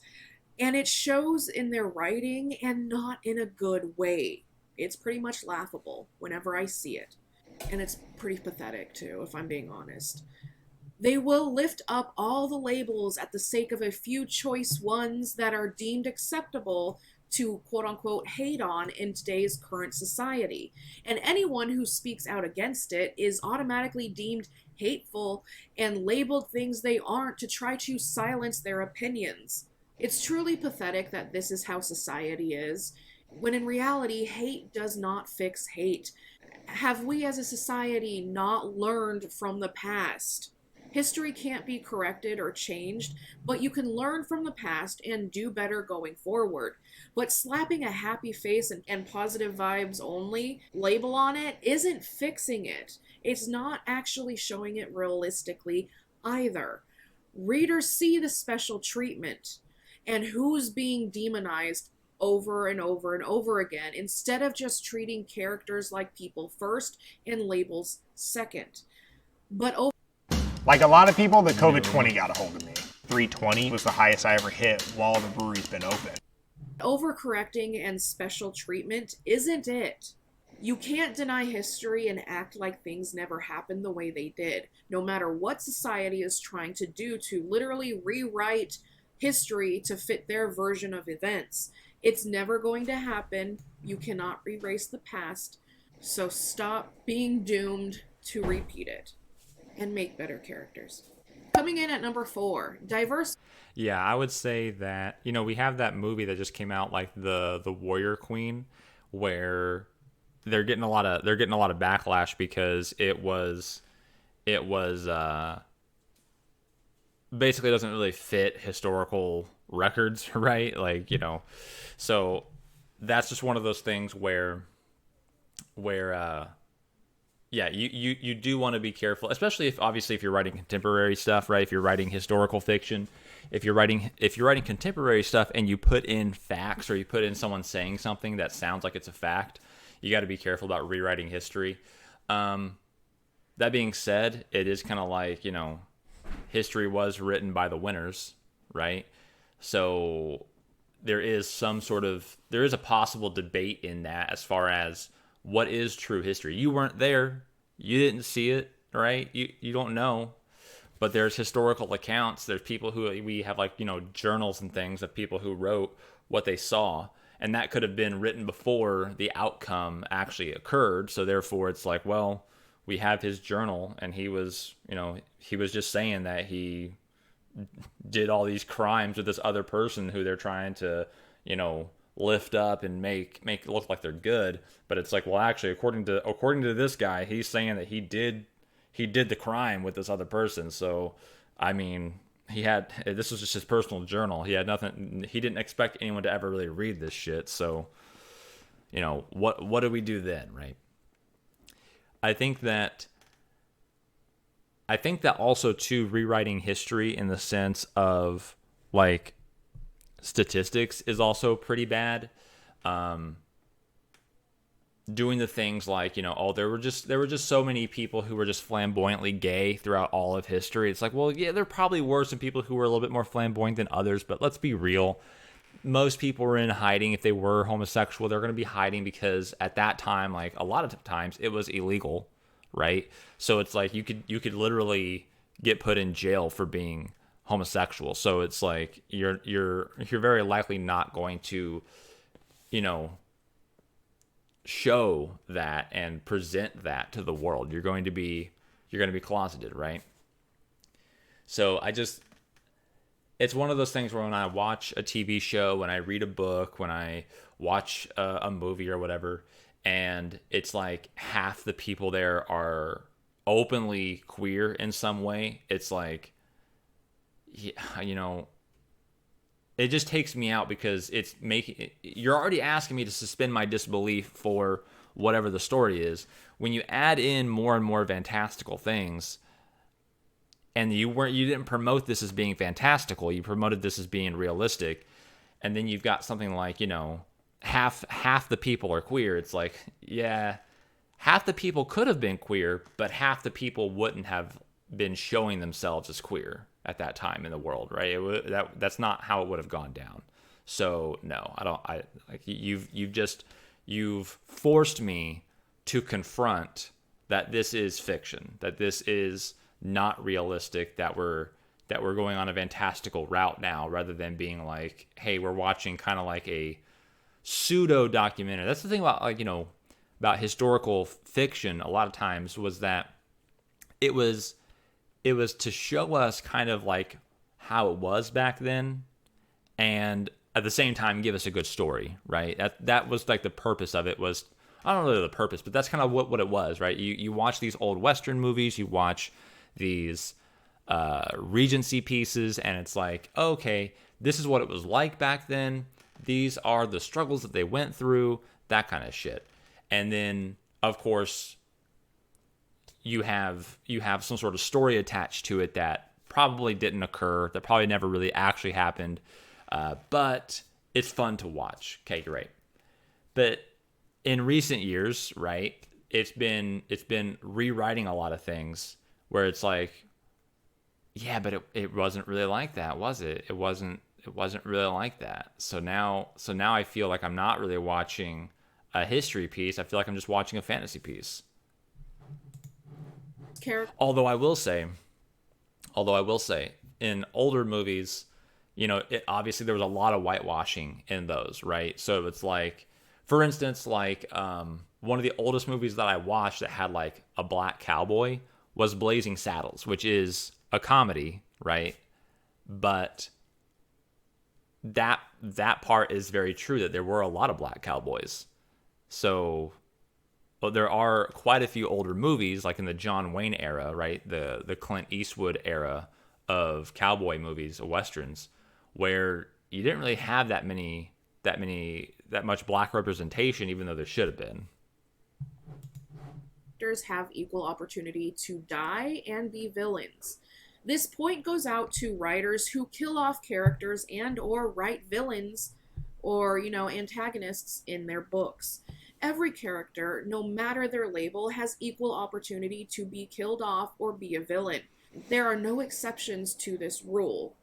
And it shows in their writing, and not in a good way. It's pretty much laughable whenever I see it. And it's pretty pathetic too, if I'm being honest. They will lift up all the labels at the sake of a few choice ones that are deemed acceptable to quote-unquote hate on in today's current society. And anyone who speaks out against it is automatically deemed hateful and labeled things they aren't to try to silence their opinions. It's truly pathetic that this is how society is, when in reality, hate does not fix hate. Have we as a society not learned from the past? History can't be corrected or changed, but you can learn from the past and do better going forward. But slapping a happy face and positive vibes only label on it isn't fixing it. It's not actually showing it realistically either. Readers see the special treatment and who's being demonized over and over and over again, instead of just treating characters like people first and labels second. But like a lot of people, the COVID-20 got a hold of me. 320 was the highest I ever hit while the brewery's been open. Overcorrecting and special treatment isn't it. You can't deny history and act like things never happened the way they did, no matter what society is trying to do to literally rewrite history to fit their version of events. It's never going to happen. You cannot erase the past, so stop being doomed to repeat it and make better characters. Coming in at number 4, diverse. Yeah, I would say that, we have that movie that just came out, like the Warrior Queen, where they're getting a lot of backlash because it was basically doesn't really fit historical records, right? So that's just one of those things where yeah, you do want to be careful, especially if you're writing contemporary stuff, right? If you're writing historical fiction, if you're writing contemporary stuff and you put in facts, or you put in someone saying something that sounds like it's a fact, you got to be careful about rewriting history. That being said, it is kind of like, history was written by the winners, right? So there is a possible debate in that as far as what is true history. You weren't there. You didn't see it, right? You don't know. But there's historical accounts. There's people who we have, journals and things of people who wrote what they saw. And that could have been written before the outcome actually occurred. So therefore it's like, well, we have his journal, and he was just saying that he did all these crimes with this other person who they're trying to, lift up and make it look like they're good. But it's like, well, actually, according to this guy, he's saying that he did the crime with this other person. So, I mean, this was just his personal journal. He had nothing. He didn't expect anyone to ever really read this shit. So, what do we do then, right? I think that also too, rewriting history in the sense of statistics is also pretty bad. Doing the things like, there were just so many people who were just flamboyantly gay throughout all of history. It's like, well, yeah, there probably were some people who were a little bit more flamboyant than others, but let's be real. Most people were in hiding. If they were homosexual, they're going to be hiding because at that time, a lot of times, it was illegal, right? So it's like you could literally get put in jail for being homosexual. So it's like you're very likely not going to, show that and present that to the world. You're going to be closeted, right? So it's one of those things where when I watch a TV show, when I read a book, when I watch a movie or whatever, and it's like half the people there are openly queer in some way, it's like, you know, it just takes me out, because you're already asking me to suspend my disbelief for whatever the story is. When you add in more and more fantastical things, and you didn't promote this as being fantastical, you promoted this as being realistic, and then you've got something like, you know, half the people are queer. It's like, yeah, half the people could have been queer, but half the people wouldn't have been showing themselves as queer at that time in the world, right? That's not how it would have gone down. So no, you've forced me to confront that this is fiction, that this is not realistic, that we're going on a fantastical route now, rather than being like, hey, we're watching kind of like a pseudo documentary. That's the thing about, like, you know, about historical fiction a lot of times, was that it was to show us kind of like how it was back then, and at the same time give us a good story, right? That was like the purpose of it. Was, I don't know the purpose, but that's kind of what it was, right? You watch these old Western movies, you watch these Regency pieces, and it's like, okay, this is what it was like back then. These are the struggles that they went through, that kind of shit. And then, of course, you have some sort of story attached to it that probably didn't occur, that probably never really actually happened, but it's fun to watch. Okay, great. But in recent years, right, it's been rewriting a lot of things where it's like, yeah, but it wasn't really like that, was it? It wasn't really like that. So now I feel like I'm not really watching a history piece. I feel like I'm just watching a fantasy piece. Although I will say, in older movies, you know, obviously there was a lot of whitewashing in those, right? So it's like, for instance, like one of the oldest movies that I watched that had like a black cowboy was Blazing Saddles, which is a comedy, right? But that part is very true, that there were a lot of black cowboys. So there are quite a few older movies, like in the John Wayne era, right? The Clint Eastwood era of cowboy movies, westerns, where you didn't really have that much black representation, even though there should have been. Characters have equal opportunity to die and be villains. This point goes out to writers who kill off characters and or write villains or, you know, antagonists in their books. Every character, no matter their label, has equal opportunity to be killed off or be a villain. There are no exceptions to this rule.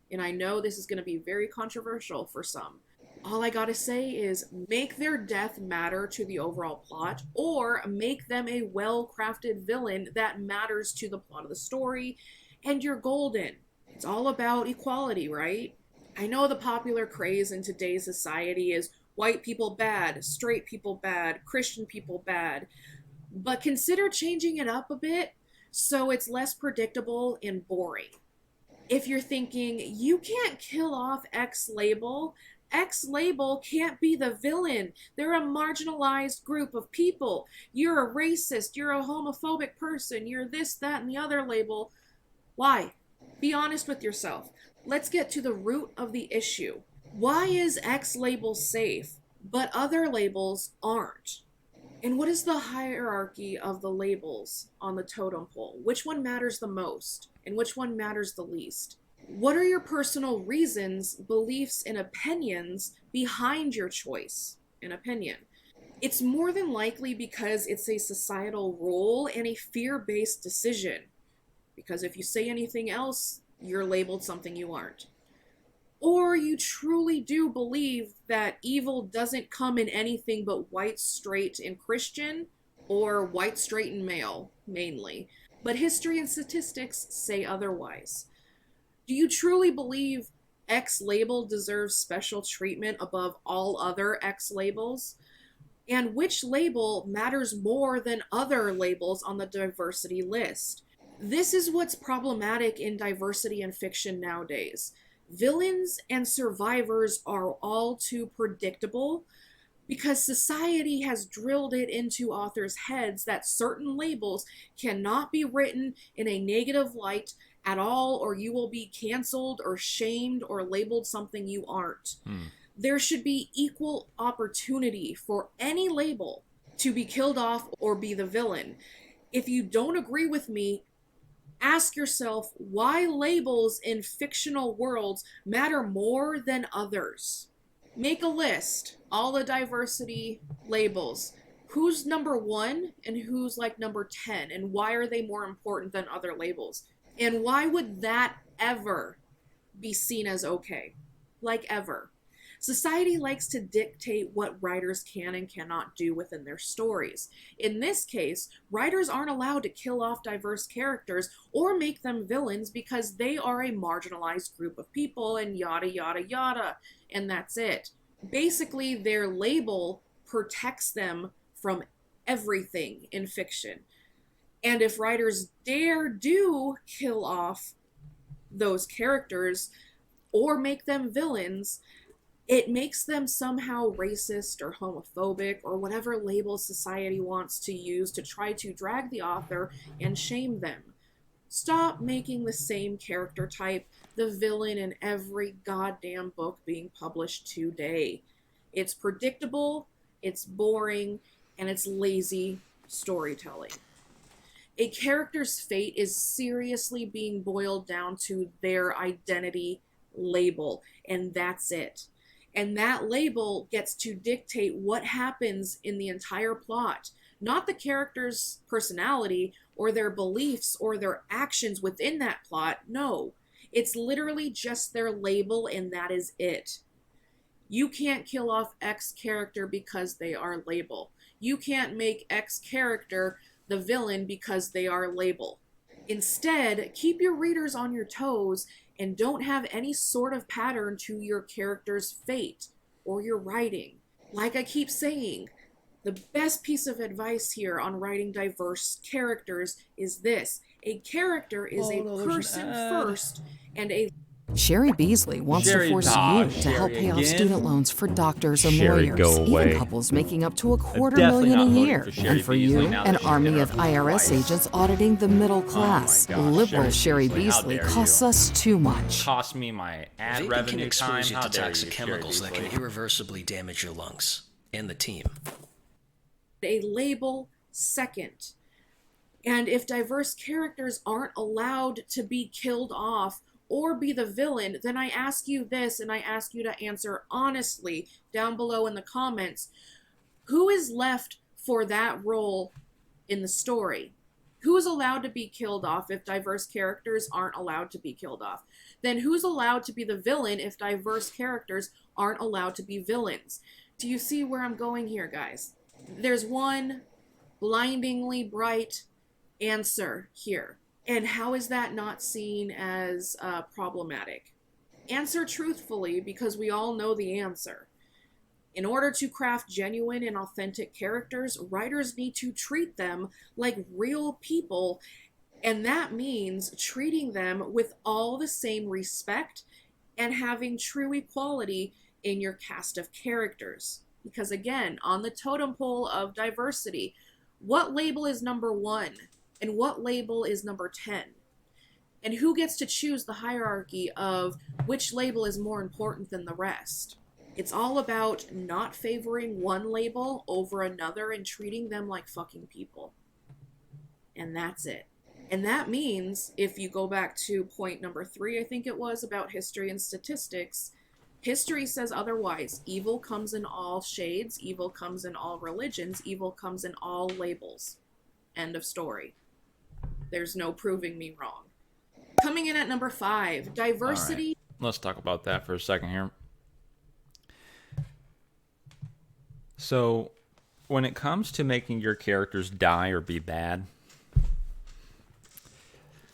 And I know this is going to be very controversial for some. All I gotta say is make their death matter to the overall plot, or make them a well-crafted villain that matters to the plot of the story, and you're golden. It's all about equality, right? I know the popular craze in today's society is white people bad, straight people bad, Christian people bad, but consider changing it up a bit so it's less predictable and boring. If you're thinking, you can't kill off X label can't be the villain. They're a marginalized group of people. You're a racist, you're a homophobic person, you're this, that, and the other label. Why? Be honest with yourself. Let's get to the root of the issue. Why is X label safe, but other labels aren't? And what is the hierarchy of the labels on the totem pole? Which one matters the most, and which one matters the least? What are your personal reasons, beliefs, and opinions behind your choice and opinion? It's more than likely because it's a societal rule and a fear-based decision. Because if you say anything else, you're labeled something you aren't. Or you truly do believe that evil doesn't come in anything but white, straight, and Christian, or white, straight, and male, mainly. But history and statistics say otherwise. Do you truly believe X label deserves special treatment above all other X labels? And which label matters more than other labels on the diversity list? This is what's problematic in diversity in fiction nowadays. Villains and survivors are all too predictable because society has drilled it into authors' heads that certain labels cannot be written in a negative light at all, or you will be canceled or shamed or labeled something you aren't. There should be equal opportunity for any label to be killed off or be the villain. If you don't agree with me, ask yourself why labels in fictional worlds matter more than others. Make a list, all the diversity labels. Who's number 1 and who's like number 10, and why are they more important than other labels? And why would that ever be seen as okay? Like ever. Society likes to dictate what writers can and cannot do within their stories. In this case, writers aren't allowed to kill off diverse characters or make them villains because they are a marginalized group of people and yada yada yada, and that's it. Basically, their label protects them from everything in fiction. And if writers do kill off those characters or make them villains, it makes them somehow racist or homophobic or whatever label society wants to use to try to drag the author and shame them. Stop making the same character type the villain in every goddamn book being published today. It's predictable, it's boring, and it's lazy storytelling. A character's fate is seriously being boiled down to their identity label, and that's it. And that label gets to dictate what happens in the entire plot, not the character's personality or their beliefs or their actions within that plot. No, it's literally just their label, and that is it. You can't kill off X character because they are label. You can't make X character the villain because they are label. Instead, keep your readers on your toes and don't have any sort of pattern to your character's fate or your writing. Like I keep saying, the best piece of advice here on writing diverse characters is this. A character is a person first, and a Sherry Beasley wants to force you to help pay off student loans for doctors and lawyers, even couples making up to $250,000 a year. And for you, an army of IRS agents auditing the middle class. Liberal Sherry Beasley costs us too much. Cost me my ad Vaping revenue can expose time. you How to dare toxic you, chemicals Sherry that can Beasley. irreversibly damage your lungs and the team. a label second. And if diverse characters aren't allowed to be killed off or be the villain, then I ask you this, and I ask you to answer honestly down below in the comments. Who is left for that role in the story? Who is allowed to be killed off if diverse characters aren't allowed to be killed off? Then who's allowed to be the villain if diverse characters aren't allowed to be villains? Do you see where I'm going here, guys? There's one blindingly bright answer here. And how is that not seen as problematic? Answer truthfully, because we all know the answer. In order to craft genuine and authentic characters, writers need to treat them like real people, and that means treating them with all the same respect and having true equality in your cast of characters. Because again, on the totem pole of diversity, what label is number 1? And what label is number 10? And who gets to choose the hierarchy of which label is more important than the rest? It's all about not favoring one label over another and treating them like fucking people. And that's it. And that means, if you go back to point number 3, I think it was, about history and statistics, history says otherwise. Evil comes in all shades, evil comes in all religions, evil comes in all labels. End of story. There's no proving me wrong. Coming in at number 5, diversity. Right. Let's talk about that for a second here. So, when it comes to making your characters die or be bad,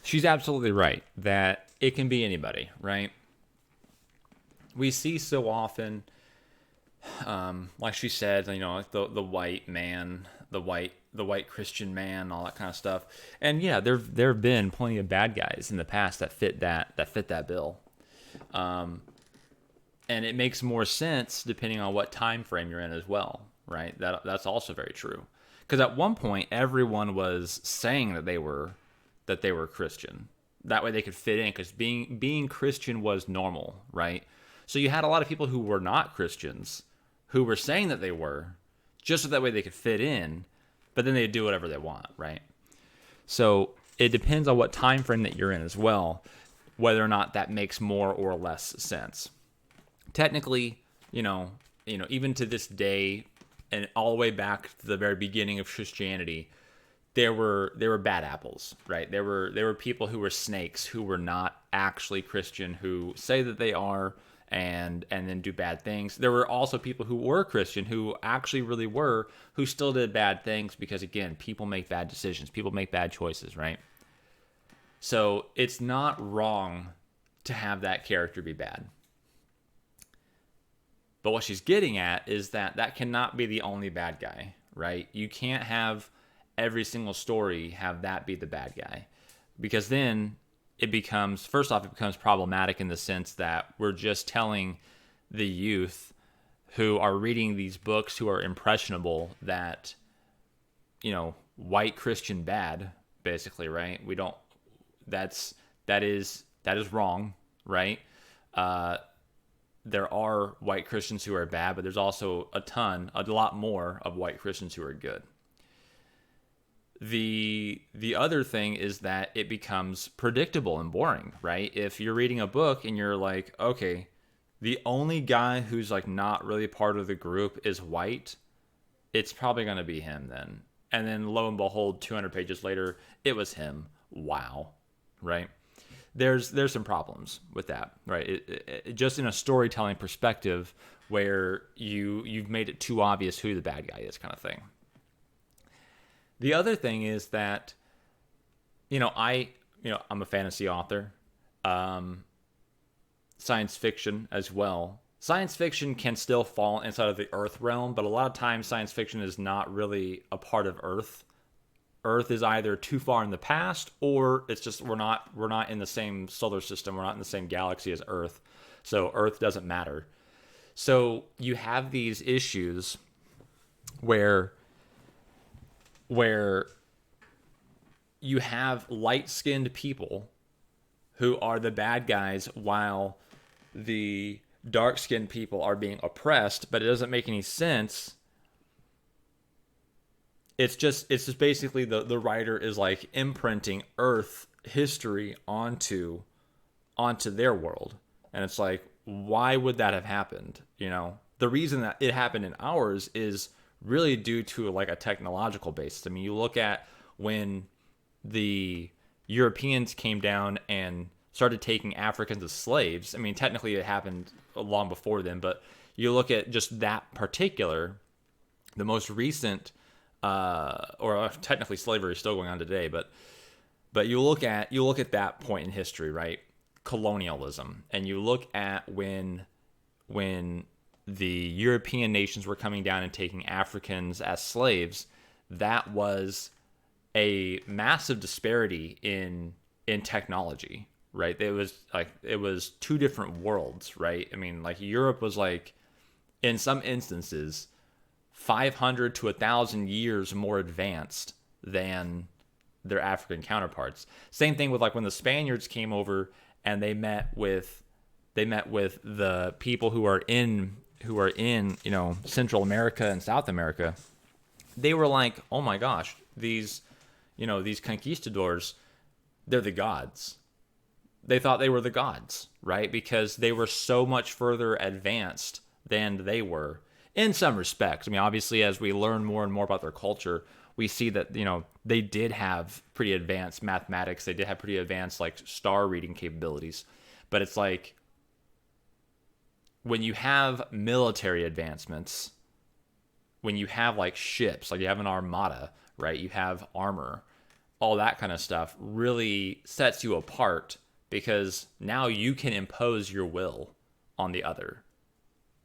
she's absolutely right that it can be anybody, right? We see so often, like she said, you know, like the white man, the the white Christian man, all that kind of stuff. And yeah, there have been plenty of bad guys in the past that fit that bill. And it makes more sense depending on what time frame you're in as well, right? That's also very true. Because at one point, everyone was saying that they were Christian. That way they could fit in, because being Christian was normal, right? So you had a lot of people who were not Christians who were saying that they were, just so that way they could fit in, but then they'd do whatever they want, right? So it depends on what time frame that you're in as well, whether or not that makes more or less sense. Technically, even to this day, and all the way back to the very beginning of Christianity, there were bad apples, right? There were people who were snakes, who were not actually Christian, who say that they are, and then do bad things. There were also people who were Christian, who actually really were, who still did bad things, because again, people make bad decisions, people make bad choices, right? So it's not wrong to have that character be bad. But what she's getting at is that cannot be the only bad guy, right? You can't have every single story have that be the bad guy, because then it becomes problematic in the sense that we're just telling the youth who are reading these books, who are impressionable, that, white Christian bad, basically, right? That is wrong, right? There are white Christians who are bad, but there's also a lot more of white Christians who are good. The other thing is that it becomes predictable and boring, right? If you're reading a book and you're like, okay, the only guy who's like not really part of the group is white, it's probably going to be him then. And then lo and behold, 200 pages later, it was him. Wow, right? There's some problems with that, right? It just in a storytelling perspective, where you've made it too obvious who the bad guy is, kind of thing. The other thing is that, I'm a fantasy author, science fiction as well. Science fiction can still fall inside of the Earth realm, but a lot of times science fiction is not really a part of Earth. Earth is either too far in the past, or it's just we're not in the same solar system, we're not in the same galaxy as Earth, so Earth doesn't matter. So you have these issues where you have light-skinned people who are the bad guys, while the dark-skinned people are being oppressed, but it doesn't make any sense. It's just basically the writer is like imprinting Earth history onto their world. And it's like, why would that have happened? The reason that it happened in ours is really due to like a technological basis. I mean, you look at when the Europeans came down and started taking Africans as slaves. I mean, technically it happened long before then, but you look at just that particular, the most recent, or technically slavery is still going on today, but you look at that point in history, right? Colonialism, and you look at when the European nations were coming down and taking Africans as slaves, that was a massive disparity in technology, right? It was two different worlds, right? I mean, like Europe was like, in some instances, 500 to 1,000 years more advanced than their African counterparts. Same thing with like when the Spaniards came over and they met with the people who are in Central America and South America. They were like, oh my gosh, these conquistadors, they're the gods. They thought they were the gods, right? Because they were so much further advanced than they were in some respects. I mean, obviously, as we learn more and more about their culture, we see that, they did have pretty advanced mathematics. They did have pretty advanced like star reading capabilities. But it's like, when you have military advancements, when you have like ships, like you have an armada, right? You have armor, all that kind of stuff really sets you apart, because now you can impose your will on the other.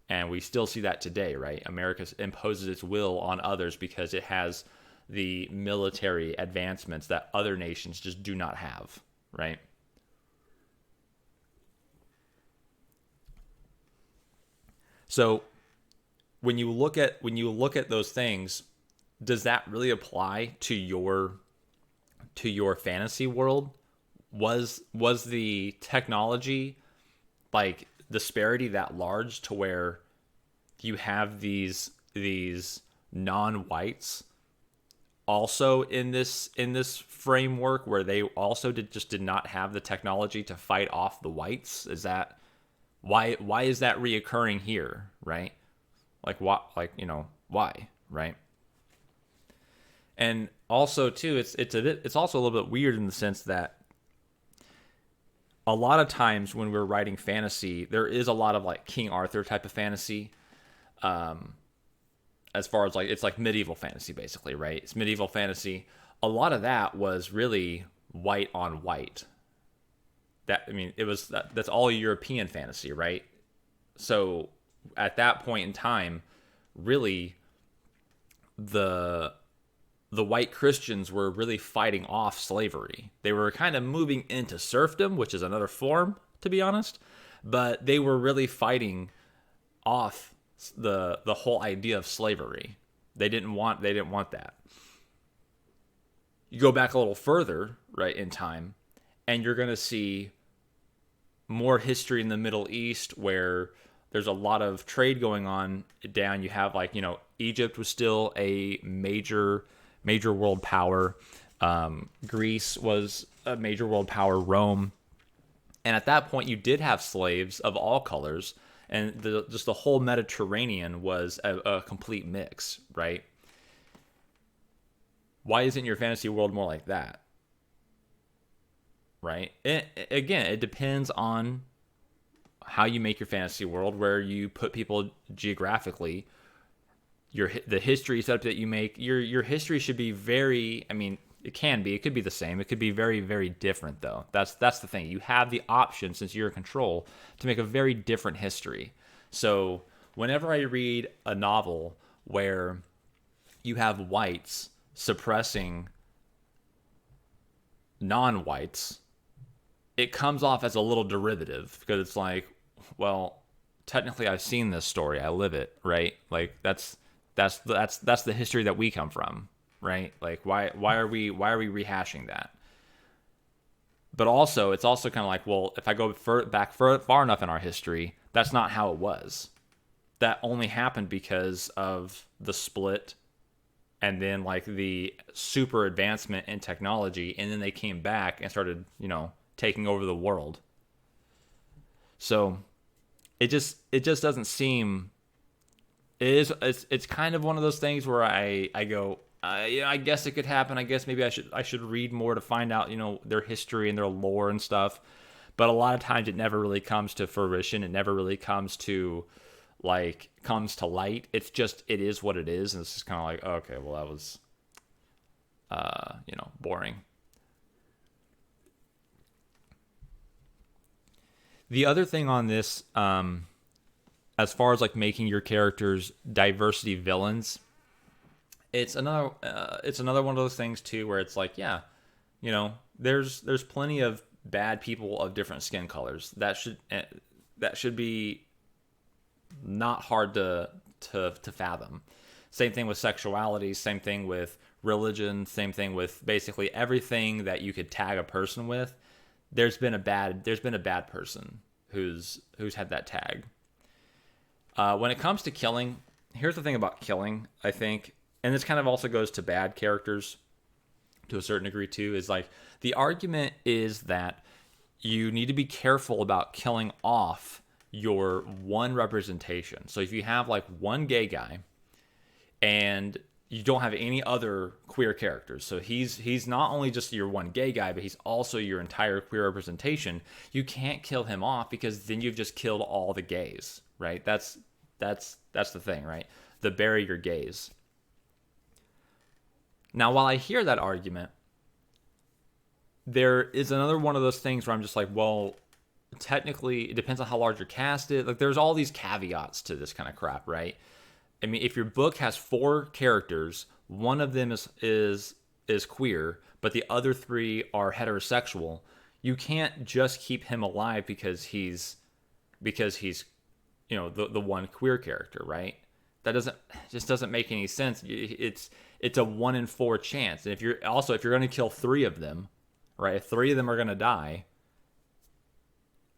And we still see that today, right? America imposes its will on others because it has the military advancements that other nations just do not have, right? So when you look at those things, does that really apply to your fantasy world? Was the technology like disparity that large to where you have these non-whites also in this framework where they also did not have the technology to fight off the whites? Is that why is that reoccurring here, right? Like what, like, you know, why, right? And also too, it's also a little bit weird in the sense that a lot of times when we're writing fantasy, there is a lot of like King Arthur type of fantasy. As far as like, it's like medieval fantasy basically, right? It's medieval fantasy. A lot of that was really white on white. That's all European fantasy, right? So at that point in time, really the white Christians were really fighting off slavery. They were kind of moving into serfdom, which is another form, to be honest, but they were really fighting off the whole idea of slavery. They didn't want that. You go back a little further, right, in time, and you're going to see more history in the Middle East where there's a lot of trade going on down. You have, like, you know, Egypt was still a major world power. Greece was a major world power. Rome. And at that point, you did have slaves of all colors. And just the whole Mediterranean was a complete mix, right? Why isn't your fantasy world more like that? Right? Again, it depends on how you make your fantasy world, where you put people geographically. The history setup that you make, your history should be very, I mean, it could be the same. It could be very, very different though. That's the thing. You have the option, since you're in control, to make a very different history. So whenever I read a novel where you have whites suppressing non-whites, it comes off as a little derivative, because it's like, well, technically I've seen this story. I live it, right? Like that's the history that we come from, right? Like why are we rehashing that? But also, it's also kind of like, well, if I go back far enough in our history, that's not how it was. That only happened because of the split, and then like the super advancement in technology, and then they came back and started, you know, taking over the world. So it just doesn't seem. It's kind of one of those things where I go, yeah, I guess it could happen. I guess maybe I should read more to find out, you know, their history and their lore and stuff. But a lot of times it never really comes to fruition. It never really comes to light. It's just, it is what it is. And it's just kind of like, okay, well, that was, you know, boring. The other thing on this, as far as like making your characters diversity villains, it's another one of those things too, where it's like, yeah, you know, there's plenty of bad people of different skin colors. That should be not hard to fathom. Same thing with sexuality. Same thing with religion. Same thing with basically everything that you could tag a person with. There's been a bad person who's had that tag. When it comes to killing, here's the thing about killing, I think, and this kind of also goes to bad characters to a certain degree too, is like the argument is that you need to be careful about killing off your one representation. So if you have like one gay guy and you don't have any other queer characters, so he's not only just your one gay guy, but he's also your entire queer representation, you can't kill him off, because then you've just killed all the gays, right? That's the thing, right? The bury your gays. Now, while I hear that argument, there is another one of those things where I'm just like, well, technically, it depends on how large your cast is. Like, there's all these caveats to this kind of crap, right? I mean, if your book has 4 characters, one of them is queer, but the other 3 are heterosexual, you can't just keep him alive because he's the one queer character, right? That doesn't make any sense. It's a 1 in 4 chance. And if you're going to kill 3 of them, right? If 3 of them are going to die,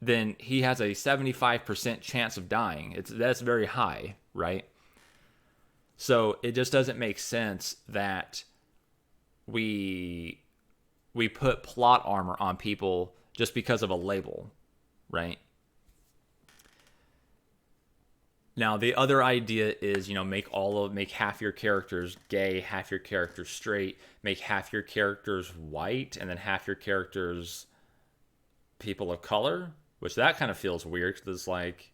then he has a 75% chance of dying. That's very high, right? So it just doesn't make sense that we put plot armor on people just because of a label, right? Now, the other idea is, make half your characters gay, half your characters straight, make half your characters white, and then half your characters people of color, which that kind of feels weird because it's like,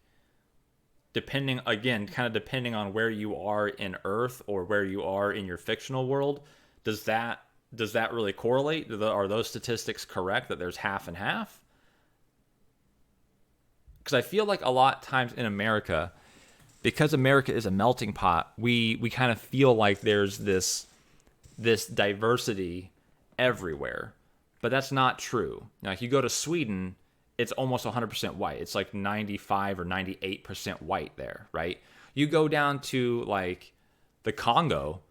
depending on where you are in Earth or where you are in your fictional world, does that really correlate? Are those statistics correct that there's half and half? Because I feel like a lot of times in America, because America is a melting pot, we kind of feel like there's this diversity everywhere. But that's not true. Now, if you go to Sweden, it's almost 100% white. It's like 95 or 98% white there, right? You go down to like the Congo,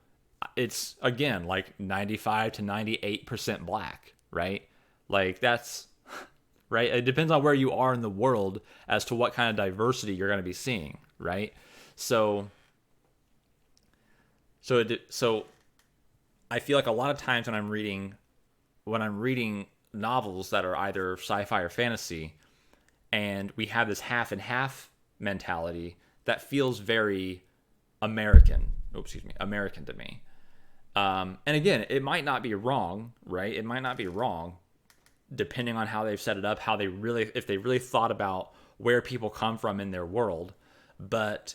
it's again like 95 to 98% black, right? Like that's right. It depends on where you are in the world as to what kind of diversity you're going to be seeing, right? So I feel like a lot of times when I'm reading novels that are either sci-fi or fantasy, and we have this half and half mentality that feels very American to me. And again, it might not be wrong, right? It might not be wrong, depending on how they've set it up, if they really thought about where people come from in their world. But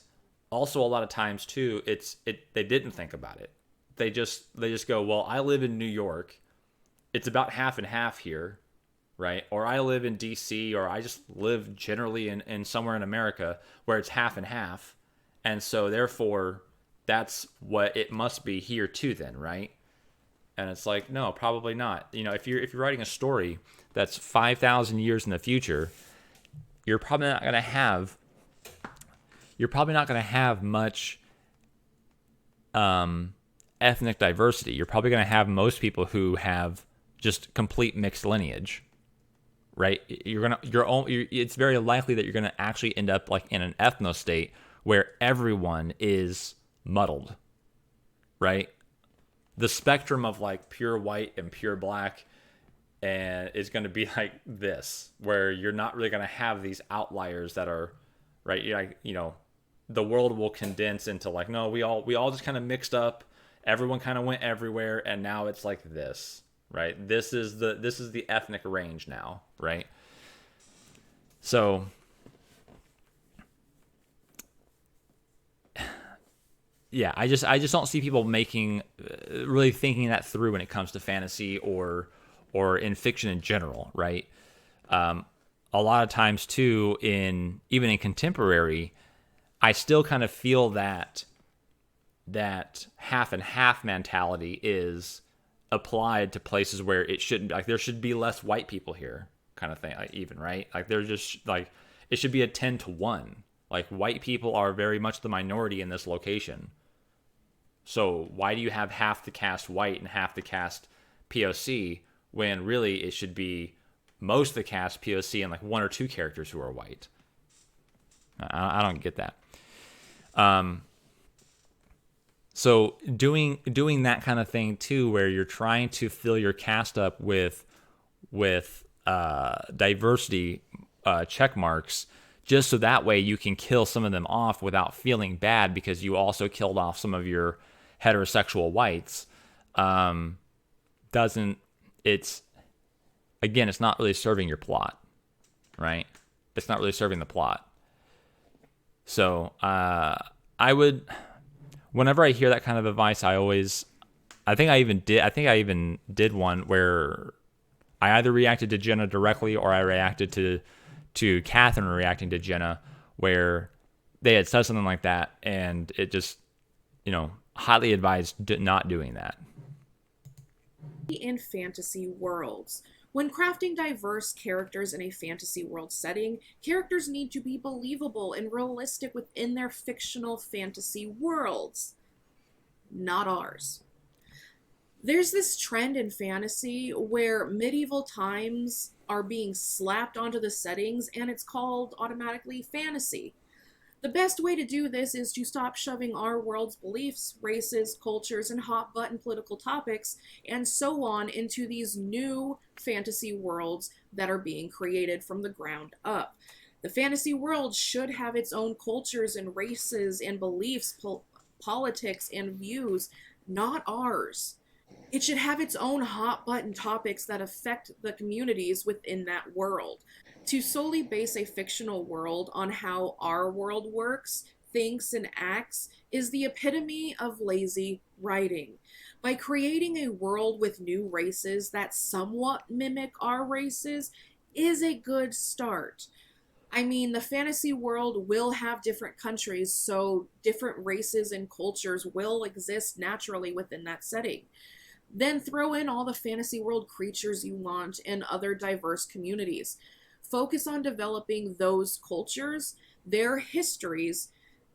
also a lot of times too, they didn't think about it. They just go, well, I live in New York. It's about half and half here, right? Or I live in DC, or I just live generally in somewhere in America where it's half and half. And so therefore that's what it must be here too then, right? And it's like, no, probably not. If you're writing a story that's 5,000 years in the future, you're probably not going to have much ethnic diversity. You're probably going to have most people who have just complete mixed lineage, right? It's very likely that you're going to actually end up like in an ethno state where everyone is muddled, right? The spectrum of like pure white and pure black and is going to be like this, where you're not really going to have these outliers that are, right? The world will condense into like, no, we all just kind of mixed up. Everyone kind of went everywhere, and now it's like this, right? This is the ethnic range now, right? So yeah, I just don't see people really thinking that through when it comes to fantasy or in fiction in general, right? A lot of times too, even in contemporary, I still kind of feel that half and half mentality is applied to places where it shouldn't. Like there should be less white people here, kind of thing. Like even right, like they're just like it should be a 10-1. Like white people are very much the minority in this location. So why do you have half the cast white and half the cast POC when really it should be most of the cast POC and like 1 or 2 characters who are white? I don't get that. So doing that kind of thing too, where you're trying to fill your cast up with diversity check marks, just so that way you can kill some of them off without feeling bad because you also killed off some of your heterosexual whites. It's not really serving your plot, right? It's not really serving the plot. So I would, whenever I hear that kind of advice, I think I even did one where I either reacted to Jenna directly or I reacted to Catherine reacting to Jenna, where they had said something like that, and it just, highly advise not doing that. In fantasy worlds. When crafting diverse characters in a fantasy world setting, characters need to be believable and realistic within their fictional fantasy worlds. Not ours. There's this trend in fantasy where medieval times are being slapped onto the settings and it's called automatically fantasy. The best way to do this is to stop shoving our world's beliefs, races, cultures, and hot-button political topics, and so on into these new fantasy worlds that are being created from the ground up. The fantasy world should have its own cultures and races and beliefs, politics and views, not ours. It should have its own hot-button topics that affect the communities within that world. To solely base a fictional world on how our world works, thinks, and acts is the epitome of lazy writing. By creating a world with new races that somewhat mimic our races is a good start. I mean, the fantasy world will have different countries, so different races and cultures will exist naturally within that setting. Then throw in all the fantasy world creatures you want and other diverse communities. Focus on developing those cultures, their histories,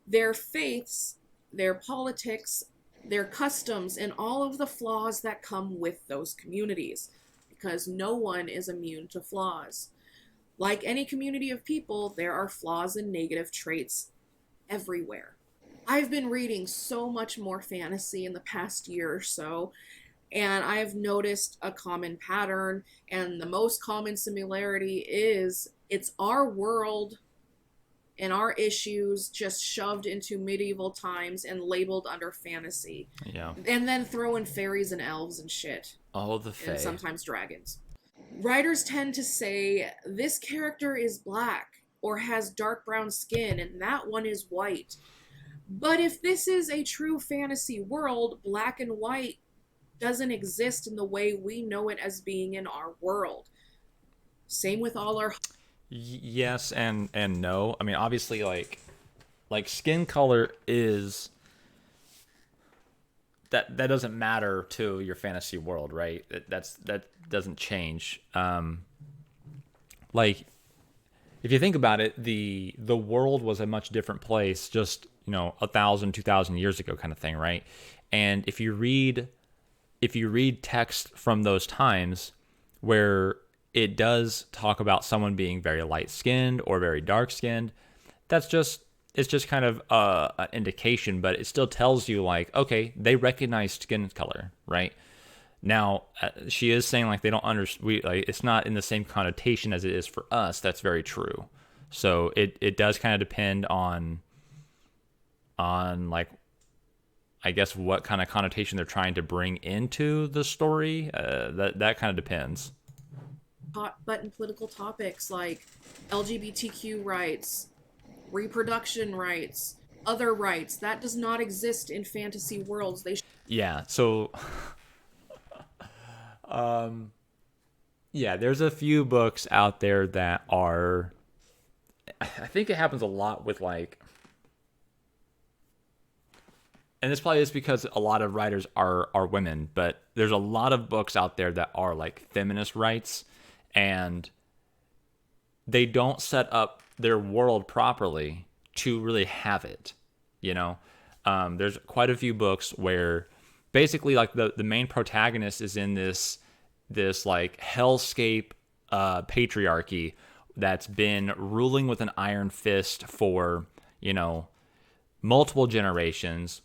their faiths, their politics, their customs, and all of the flaws that come with those communities, because no one is immune to flaws. Like any community of people, there are flaws and negative traits everywhere. I've been reading so much more fantasy in the past year or so, and I've noticed a common pattern, and the most common similarity is it's our world and our issues just shoved into medieval times and labeled under fantasy. Yeah. And then throw in fairies and elves and shit. Oh, the fae. And sometimes dragons. Writers tend to say, this character is black or has dark brown skin and that one is white. But if this is a true fantasy world, black and white doesn't exist in the way we know it as being in our world. Same with all our... Yes and no. I mean, obviously, like skin color is... That doesn't matter to your fantasy world, right? That doesn't change. Like, if you think about it, the world was a much different place just, 1,000, 2,000 years ago kind of thing, right? And if you read text from those times where it does talk about someone being very light-skinned or very dark-skinned, it's just kind of an indication, but it still tells you, like, okay, they recognize skin color, right? Now, she is saying, like, they don't understand, it's not in the same connotation as it is for us. That's very true. So it does kind of depend on like, I guess what kind of connotation they're trying to bring into the story. That kind of depends. Hot button political topics like LGBTQ rights, reproduction rights, other rights, that does not exist in fantasy worlds. Yeah, so yeah, there's a few books out there that are, I think it happens a lot with, like, and this probably is because a lot of writers are women, but there's a lot of books out there that are like feminist rights, and they don't set up their world properly to really have it, There's quite a few books where basically, like, the main protagonist is in this like hellscape patriarchy that's been ruling with an iron fist for, multiple generations.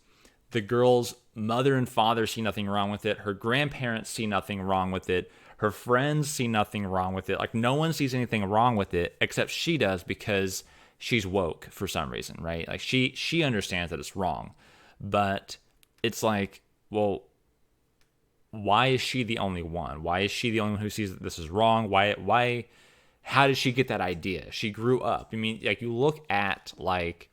The girl's mother and father see nothing wrong with it. Her grandparents see nothing wrong with it. Her friends see nothing wrong with it. Like, no one sees anything wrong with it except she does, because she's woke for some reason, right? Like, she understands that it's wrong. But it's like, well, why is she the only one? Why is she the only one who sees that this is wrong? Why how did she get that idea? She grew up. I mean, like, you look at, like,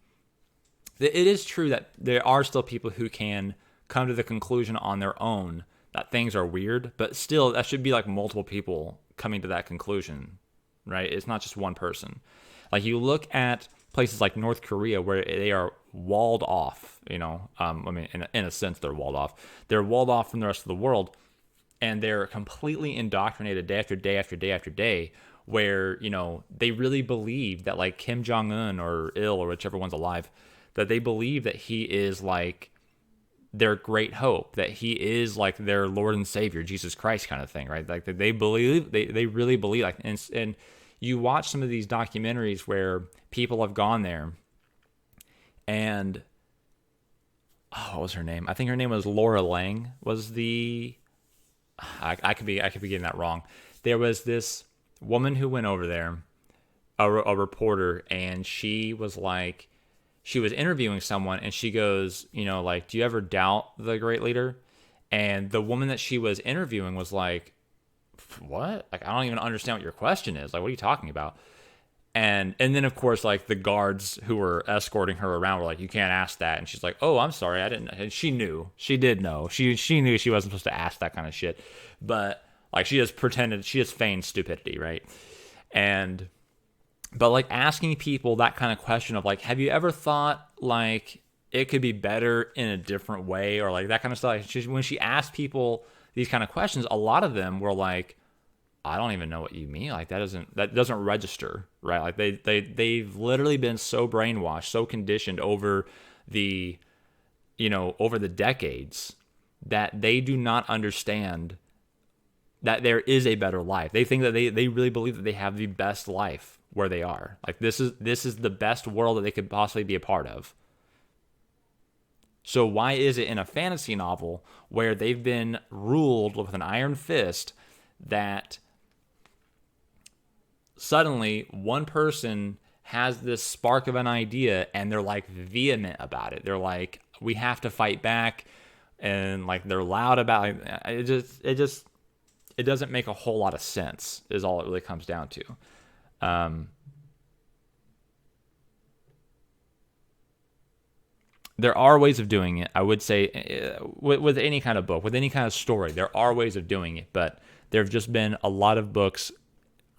it is true that there are still people who can come to the conclusion on their own that things are weird, but still, that should be like multiple people coming to that conclusion, right? It's not just one person. Like, you look at places like North Korea where they are walled off, you know, I mean, in a sense, they're walled off. They're walled off from the rest of the world, and they're completely indoctrinated day after day after day after day, where, you know, they really believe that, like, Kim Jong-un or Il or whichever one's alive, that they believe that he is, like, their great hope, that he is, like, their Lord and Savior, Jesus Christ kind of thing, right? Like, they believe, they really believe, like, and you watch some of these documentaries where people have gone there, and what was her name? I think her name was Laura Lang. Was the I could be getting that wrong. There was this woman who went over there, a reporter, and she was interviewing someone, and she goes, you know, like, do you ever doubt the great leader? And the woman that she was interviewing was like, what? Like, I don't even understand what your question is. Like, what are you talking about? And then, of course, like, the guards who were escorting her around were like, you can't ask that. And she's like, oh, I'm sorry, I didn't. And she knew. She did know. She knew she wasn't supposed to ask that kind of shit. But, like, she just feigned stupidity, right? But, like, asking people that kind of question of, like, have you ever thought, like, it could be better in a different way, or, like, that kind of stuff? Like, when she asked people these kind of questions, a lot of them were like, I don't even know what you mean. Like, that doesn't register, right? Like, they've literally been so brainwashed, so conditioned over the decades, that they do not understand that there is a better life. They think that they really believe that they have the best life where they are. Like, this is the best world that they could possibly be a part of. So why is it in a fantasy novel where they've been ruled with an iron fist that suddenly one person has this spark of an idea and they're, like, vehement about it? They're like, we have to fight back, and, like, they're loud about it. It doesn't make a whole lot of sense, is all it really comes down to. There are ways of doing it. I would say with any kind of book, with any kind of story, there are ways of doing it, but there have just been a lot of books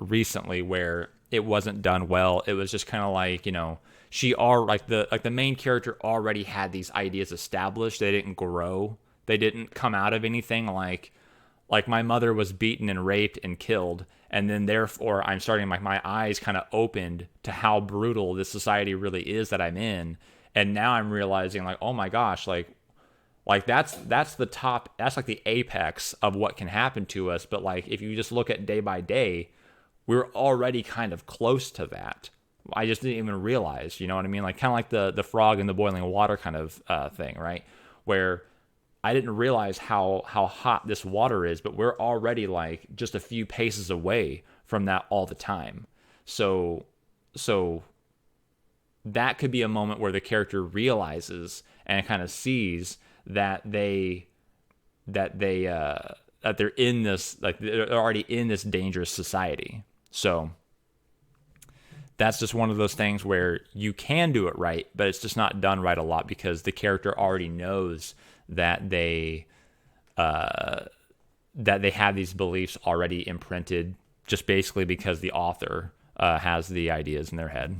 recently where it wasn't done well. It was just kind of like, you know, the main character already had these ideas established. They didn't grow. They didn't come out of anything like my mother was beaten and raped and killed, and then therefore I'm starting, like, my eyes kind of opened to how brutal this society really is that I'm in. And now I'm realizing, like, oh my gosh, like that's the top, that's like the apex of what can happen to us. But, like, if you just look at day by day, we're already kind of close to that. I just didn't even realize, you know what I mean? Like, kind of like the frog in the boiling water kind of thing, right? Where I didn't realize how hot this water is, but we're already, like, just a few paces away from that all the time. So that could be a moment where the character realizes and kind of sees that they're in this, like, they're already in this dangerous society. So that's just one of those things where you can do it right, but it's just not done right a lot because the character already knows that they have these beliefs already imprinted, just basically because the author has the ideas in their head.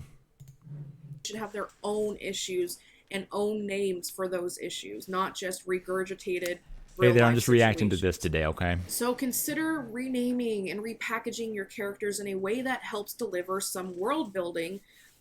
Should have their own issues and own names for those issues, not just regurgitated. Hey there, I'm just reacting to this today, okay? So consider renaming and repackaging your characters in a way that helps deliver some world building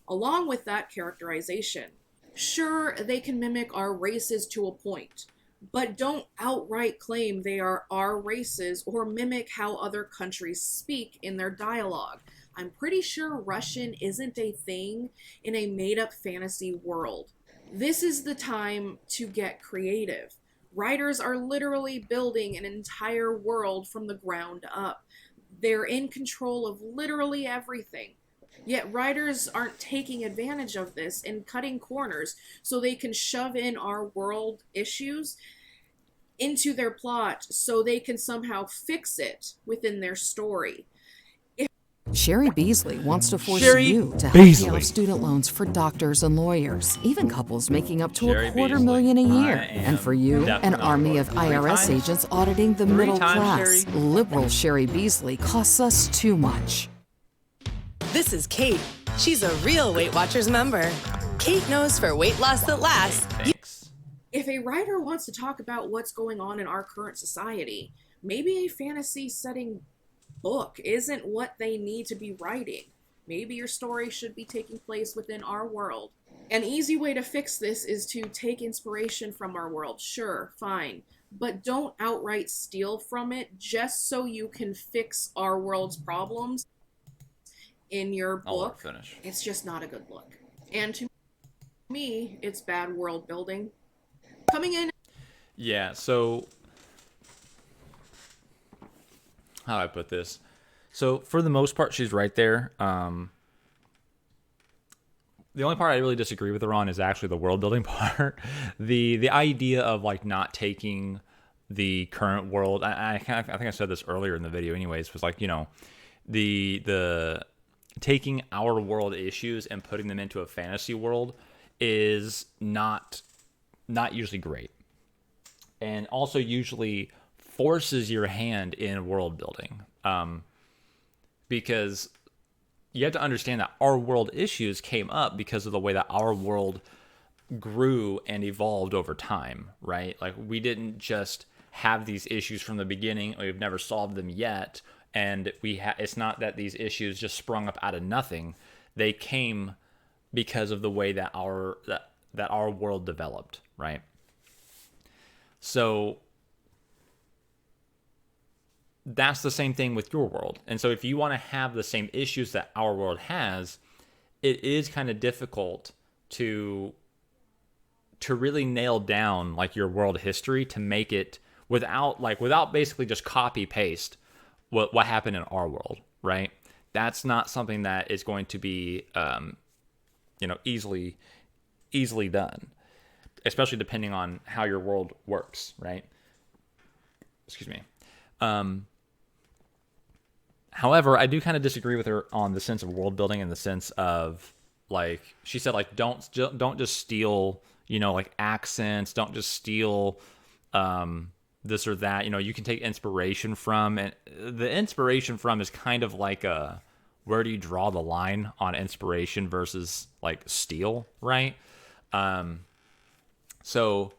along with that characterization. Sure, they can mimic our races to a point, but don't outright claim they are our races or mimic how other countries speak in their dialogue. I'm pretty sure Russian isn't a thing in a made-up fantasy world. This is the time to get creative. Writers are literally building an entire world from the ground up. They're in control of literally everything. Yet writers aren't taking advantage of this and cutting corners so they can shove in our world issues into their plot so they can somehow fix it within their story. Sherry Beasley wants to force you to help pay off student loans for doctors and lawyers, even couples making up to $250,000 a year. And for you, an army of IRS agents auditing the middle class. Liberal Sherry Beasley costs us too much. This is Kate. She's a real Weight Watchers member. Kate knows for weight loss that lasts. Thanks. If a writer wants to talk about what's going on in our current society, maybe a fantasy setting book isn't what they need to be writing. Maybe your story should be taking place within our world. An easy way to fix this is to take inspiration from our world. Sure, fine. But don't outright steal from it just so you can fix our world's problems in your book. Finish. It's just not a good look. And to me, it's bad world building. Coming in. Yeah, so how do I put this? So for the most part, she's right there. The only part I really disagree with her on is actually the world building part. The idea of like not taking the current world. I think I said this earlier in the video. Anyways, was like, you know, the taking our world issues and putting them into a fantasy world is not usually great, and also usually forces your hand in world building, because you have to understand that our world issues came up because of the way that our world grew and evolved over time, right? Like we didn't just have these issues from the beginning, we've never solved them yet, and it's not that these issues just sprung up out of nothing. They came because of the way that our world developed, right? So that's the same thing with your world. And so if you want to have the same issues that our world has, it is kind of difficult to really nail down like your world history to make it without basically just copy paste what happened in our world, right? That's not something that is going to be easily done, especially depending on how your world works, right? Excuse me. However, I do kind of disagree with her on the sense of world building, in the sense of, like, she said, like, don't just steal, like accents, don't just steal this or that. You can take inspiration from, and the inspiration from is kind of like where do you draw the line on inspiration versus like steal, right? So,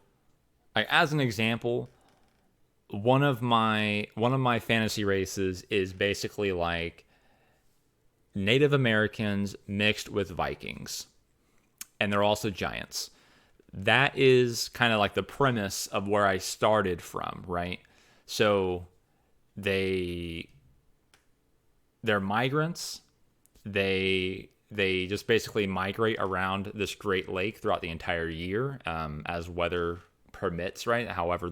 like, as an example, one of my fantasy races is basically like Native Americans mixed with Vikings, and they're also giants. That is kind of like the premise of where I started from, right? So they're migrants. They just basically migrate around this Great Lake throughout the entire year, as weather permits, right? However,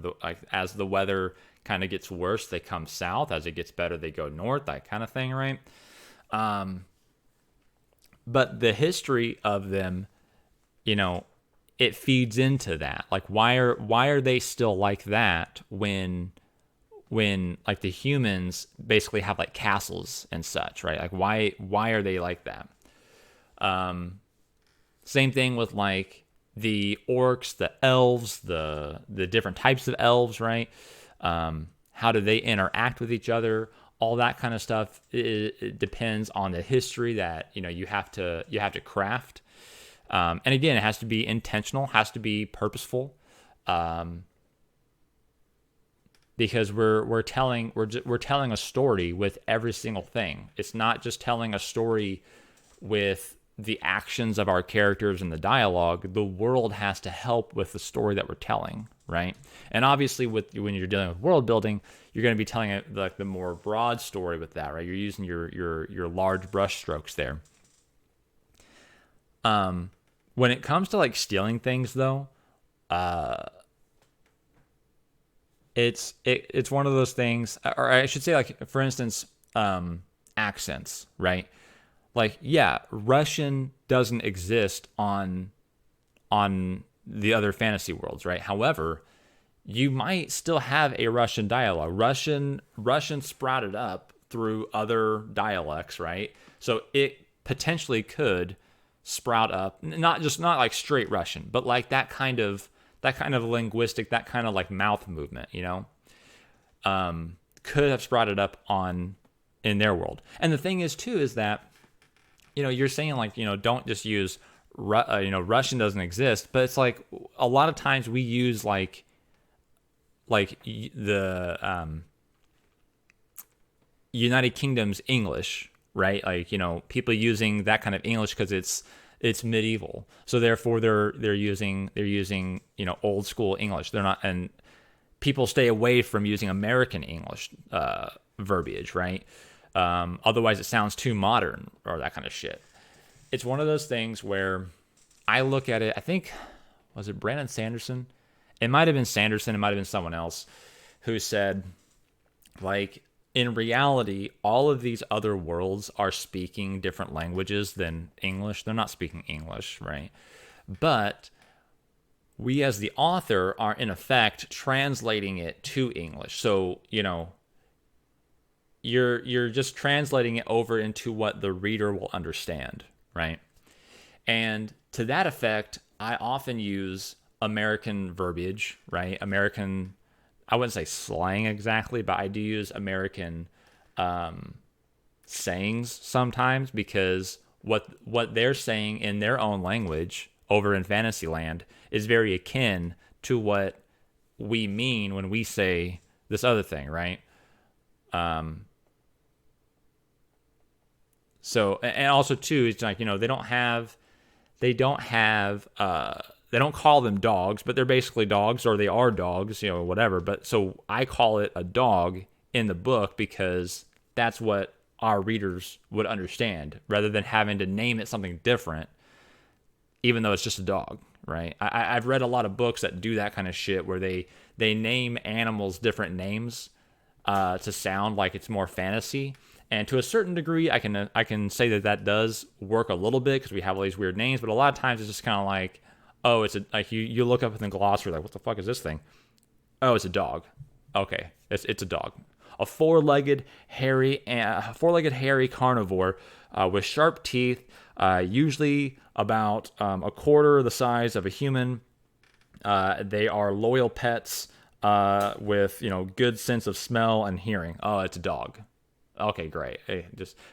as the weather kind of gets worse, they come south. As it gets better, they go north, that kind of thing, right? But the history of them, it feeds into that. Like, why are they still like that when like the humans basically have like castles and such, right? Like, why are they like that? Same thing with like the orcs, the elves, the different types of elves, right? How do they interact with each other? All that kind of stuff. It depends on the history that you have to craft. And again, it has to be intentional, has to be purposeful, because we're telling a story with every single thing. It's not just telling a story with the actions of our characters and the dialogue. The world has to help with the story that we're telling, right? And obviously, when you're dealing with world building, you're going to be telling it like the more broad story with that, right? You're using your large brush strokes there. When it comes to like stealing things, though, it's one of those things, or I should say, like, for instance, accents, right? Like, yeah, Russian doesn't exist on the other fantasy worlds, right? However, you might still have a Russian dialogue. Russian sprouted up through other dialects, right? So it potentially could sprout up, not like straight Russian, but like that kind of linguistic, that kind of like mouth movement, could have sprouted up in their world. And the thing is too, is that you're saying like, don't just use, Russian doesn't exist, but it's like a lot of times we use like the United Kingdom's English, right? Like, people using that kind of English because it's medieval. So therefore they're using old school English. They're not, and people stay away from using American English verbiage, right? Otherwise it sounds too modern or that kind of shit. It's one of those things where I look at it, I think, was it Brandon Sanderson? It might have been Sanderson, it might have been someone else who said, like, in reality, all of these other worlds are speaking different languages than English. They're not speaking English, right? But we as the author are, in effect, translating it to English. So, you're just translating it over into what the reader will understand, right? And to that effect, I often use American verbiage, right? American, I wouldn't say slang exactly, but I do use American sayings sometimes, because what they're saying in their own language over in Fantasyland is very akin to what we mean when we say this other thing, right? So, and also too, it's like, they don't call them dogs, but they're basically dogs, or they are dogs, whatever. But so I call it a dog in the book because that's what our readers would understand, rather than having to name it something different, even though it's just a dog, right? I've read a lot of books that do that kind of shit where they name animals different names to sound like it's more fantasy. And to a certain degree, I can say that does work a little bit because we have all these weird names. But a lot of times it's just kind of like, oh, it's you look up in the glossary, like, what the fuck is this thing? Oh, it's a dog. Okay, it's a dog. A four-legged hairy carnivore with sharp teeth, usually about a quarter the size of a human. They are loyal pets with good sense of smell and hearing. Oh, it's a dog. Okay, great.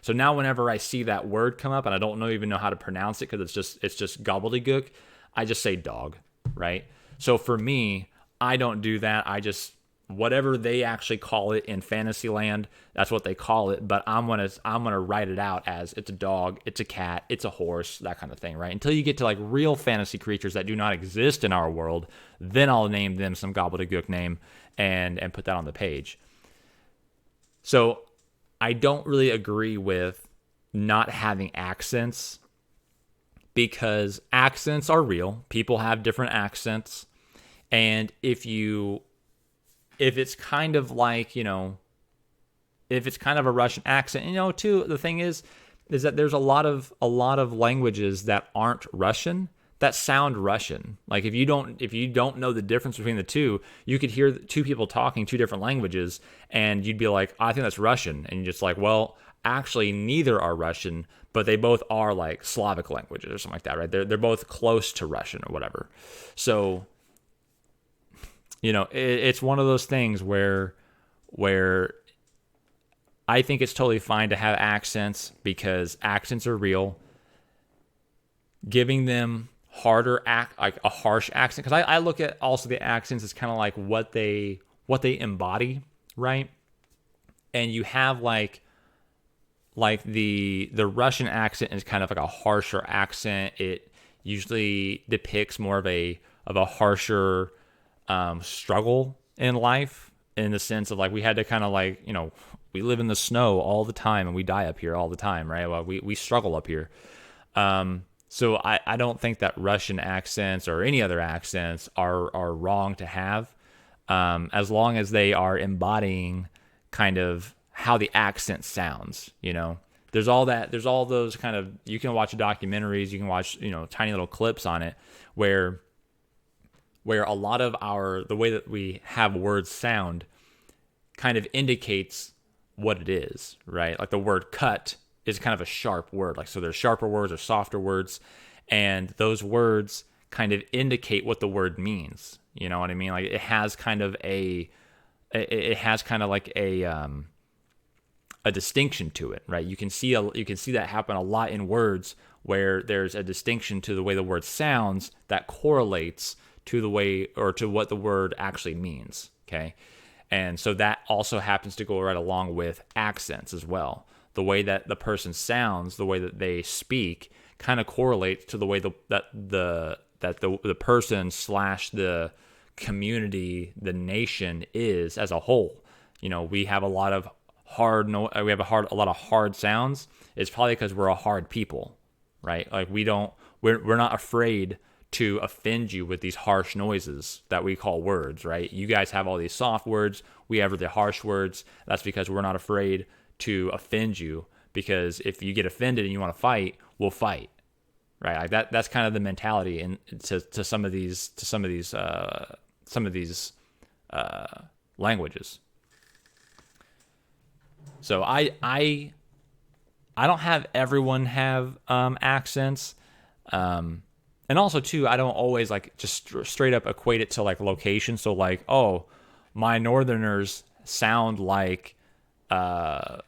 So now whenever I see that word come up and I don't even know how to pronounce it because it's just gobbledygook, I just say dog, right? So for me, I don't do that. I just, whatever they actually call it in Fantasyland, that's what they call it. But I'm gonna write it out as it's a dog, it's a cat, it's a horse, that kind of thing, right? Until you get to like real fantasy creatures that do not exist in our world, then I'll name them some gobbledygook name and put that on the page. So I don't really agree with not having accents, because accents are real. People have different accents. And if it's kind of like, if it's kind of a Russian accent, too, the thing is that there's a lot of languages that aren't Russian that sound Russian. Like if you don't know the difference between the two, you could hear two people talking two different languages and you'd be like, I think that's Russian. And you're just like, well, actually neither are Russian, but they both are like Slavic languages or something like that, right? They're both close to Russian or whatever. So, it's one of those things where I think it's totally fine to have accents because accents are real. Giving them like a harsh accent, because I look at also the accents as kind of like what they embody, right? And you have like the Russian accent is kind of like a harsher accent. It usually depicts more of a harsher struggle in life, in the sense of like we had to kind of like, we live in the snow all the time and we die up here all the time, right? Well, we struggle up here. So I don't think that Russian accents or any other accents are wrong to have, as long as they are embodying kind of how the accent sounds. There's all those kind of, you can watch documentaries, you can watch tiny little clips on it where a lot of the way that we have words sound kind of indicates what it is, right? Like the word cut is kind of a sharp word. Like, so there's sharper words or softer words, and those words kind of indicate what the word means. You know what I mean? Like it has kind of like a a distinction to it, right? You can see that happen a lot in words where there's a distinction to the way the word sounds that correlates to the way or to what the word actually means, okay? And so that also happens to go right along with accents as well. The way that the person sounds, the way that they speak, kind of correlates to the way that the person / the community, the nation is as a whole. We have a lot of a lot of hard sounds. It's probably because we're a hard people, right? Like we're not afraid to offend you with these harsh noises that we call words, right? You guys have all these soft words. We have the harsh words. That's because we're not afraid to offend you, because if you get offended and you want to fight, we'll fight, right? Like that's kind of the mentality to some of these languages. So I don't have everyone have accents. And also, too, I don't always like just straight up equate it to like location. So like, oh, my Northerners sound like Vikings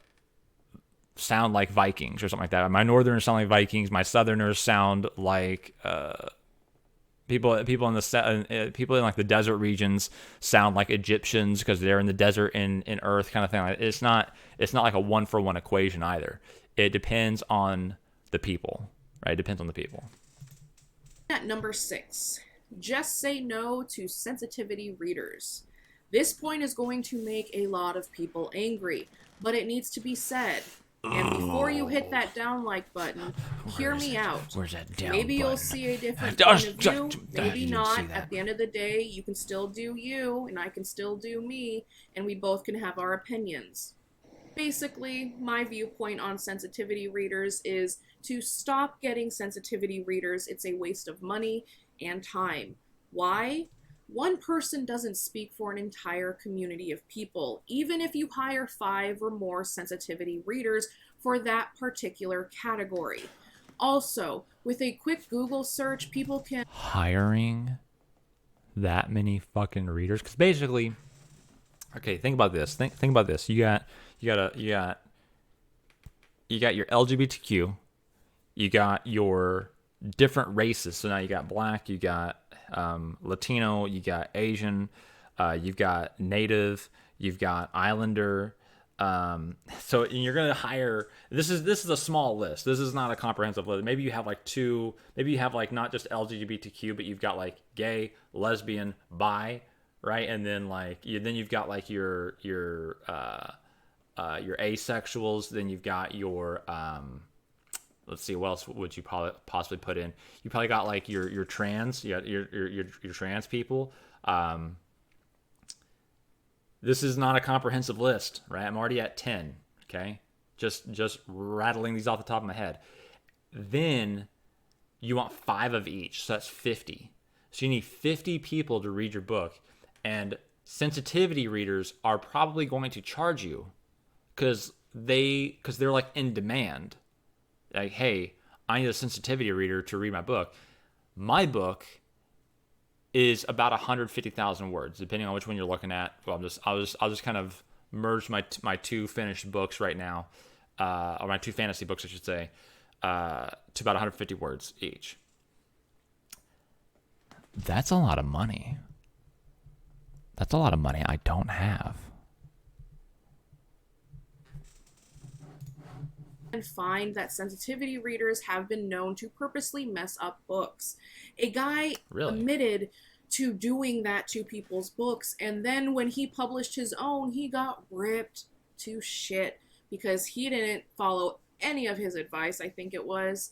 or something like that. My Northerners sound like Vikings. My Southerners sound like people in like the desert regions sound like Egyptians because they're in the desert in Earth kind of thing. Like, it's not like a 1-for-1 equation either. It depends on the people, right? It depends on the people. At number 6, just say no to sensitivity readers. This point is going to make a lot of people angry, but it needs to be said. And before you hit that down like button, hear me out. Where's that down Maybe button? You'll see a different point of view, maybe not. At the end of the day, you can still do you, and I can still do me, and we both can have our opinions. Basically, my viewpoint on sensitivity readers is to stop getting sensitivity readers. It's a waste of money and time. Why? One person doesn't speak for an entire community of people, even if you hire 5 or more sensitivity readers for that particular category. Also, with a quick Google search, people can... Hiring that many fucking readers? Because basically... Okay, think about this. Think about this. You got your LGBTQ, you got your different races. So now you got Black, you got Latino, you got Asian, you've got Native, you've got Islander. So you're gonna hire. This is a small list. This is not a comprehensive list. Maybe you have like 2. Maybe you have like not just LGBTQ, but you've got like gay, lesbian, bi. Right, and then you've got like your asexuals. Then you've got your let's see, what else would you possibly put in? You probably got like your trans, you got your trans people. This is not a comprehensive list, right? I'm already at 10. Okay, just rattling these off the top of my head. Then you want 5 of each, so that's 50. So you need 50 people to read your book. And sensitivity readers are probably going to charge you because they're like in demand. Like, hey, I need a sensitivity reader to read my book. My book is about 150,000 words, depending on which one you're looking at. Well, I'll just kind of merge my 2 finished books right now, or my 2 fantasy books, I should say, to about 150 words each. That's a lot of money. That's a lot of money I don't have. And find that sensitivity readers have been known to purposely mess up books. A guy admitted to doing that to people's books, and then when he published his own, he got ripped to shit because he didn't follow any of his advice, I think it was.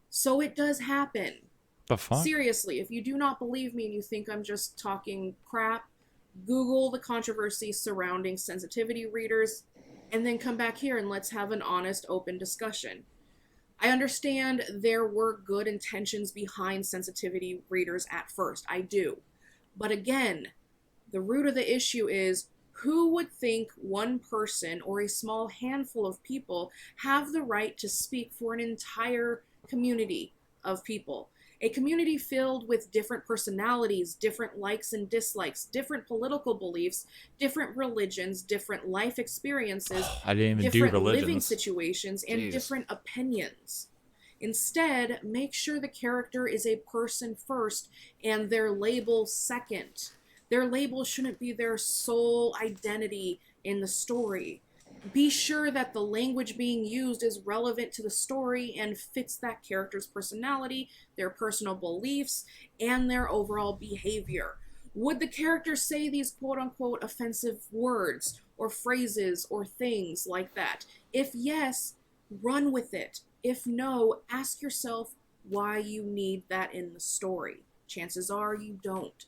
So it does happen. The fuck? Seriously, if you do not believe me and you think I'm just talking crap, Google the controversy surrounding sensitivity readers and then come back here and let's have an honest, open discussion. I understand there were good intentions behind sensitivity readers at first. I do. But again, the root of the issue is who would think one person or a small handful of people have the right to speak for an entire community of people? A community filled with different personalities, different likes and dislikes, different political beliefs, different religions, different life experiences, I didn't even different do religions. living situations, and different opinions. Instead, make sure the character is a person first and their label second. Their label shouldn't be their sole identity in the story. Be sure that the language being used is relevant to the story and fits that character's personality, their personal beliefs, and their overall behavior. Would the character say these quote-unquote offensive words or phrases or things like that? If yes, run with it. If no, ask yourself why you need that in the story. Chances are you don't.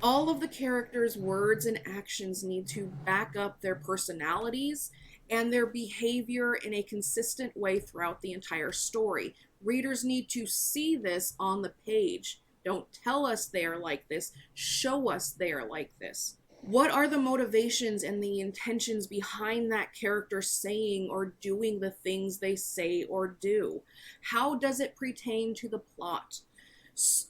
All of the characters' words and actions need to back up their personalities and their behavior in a consistent way throughout the entire story. Readers need to see this on the page. Don't tell us they are like this. Show us they are like this. What are the motivations and the intentions behind that character saying or doing the things they say or do? How does it pertain to the plot?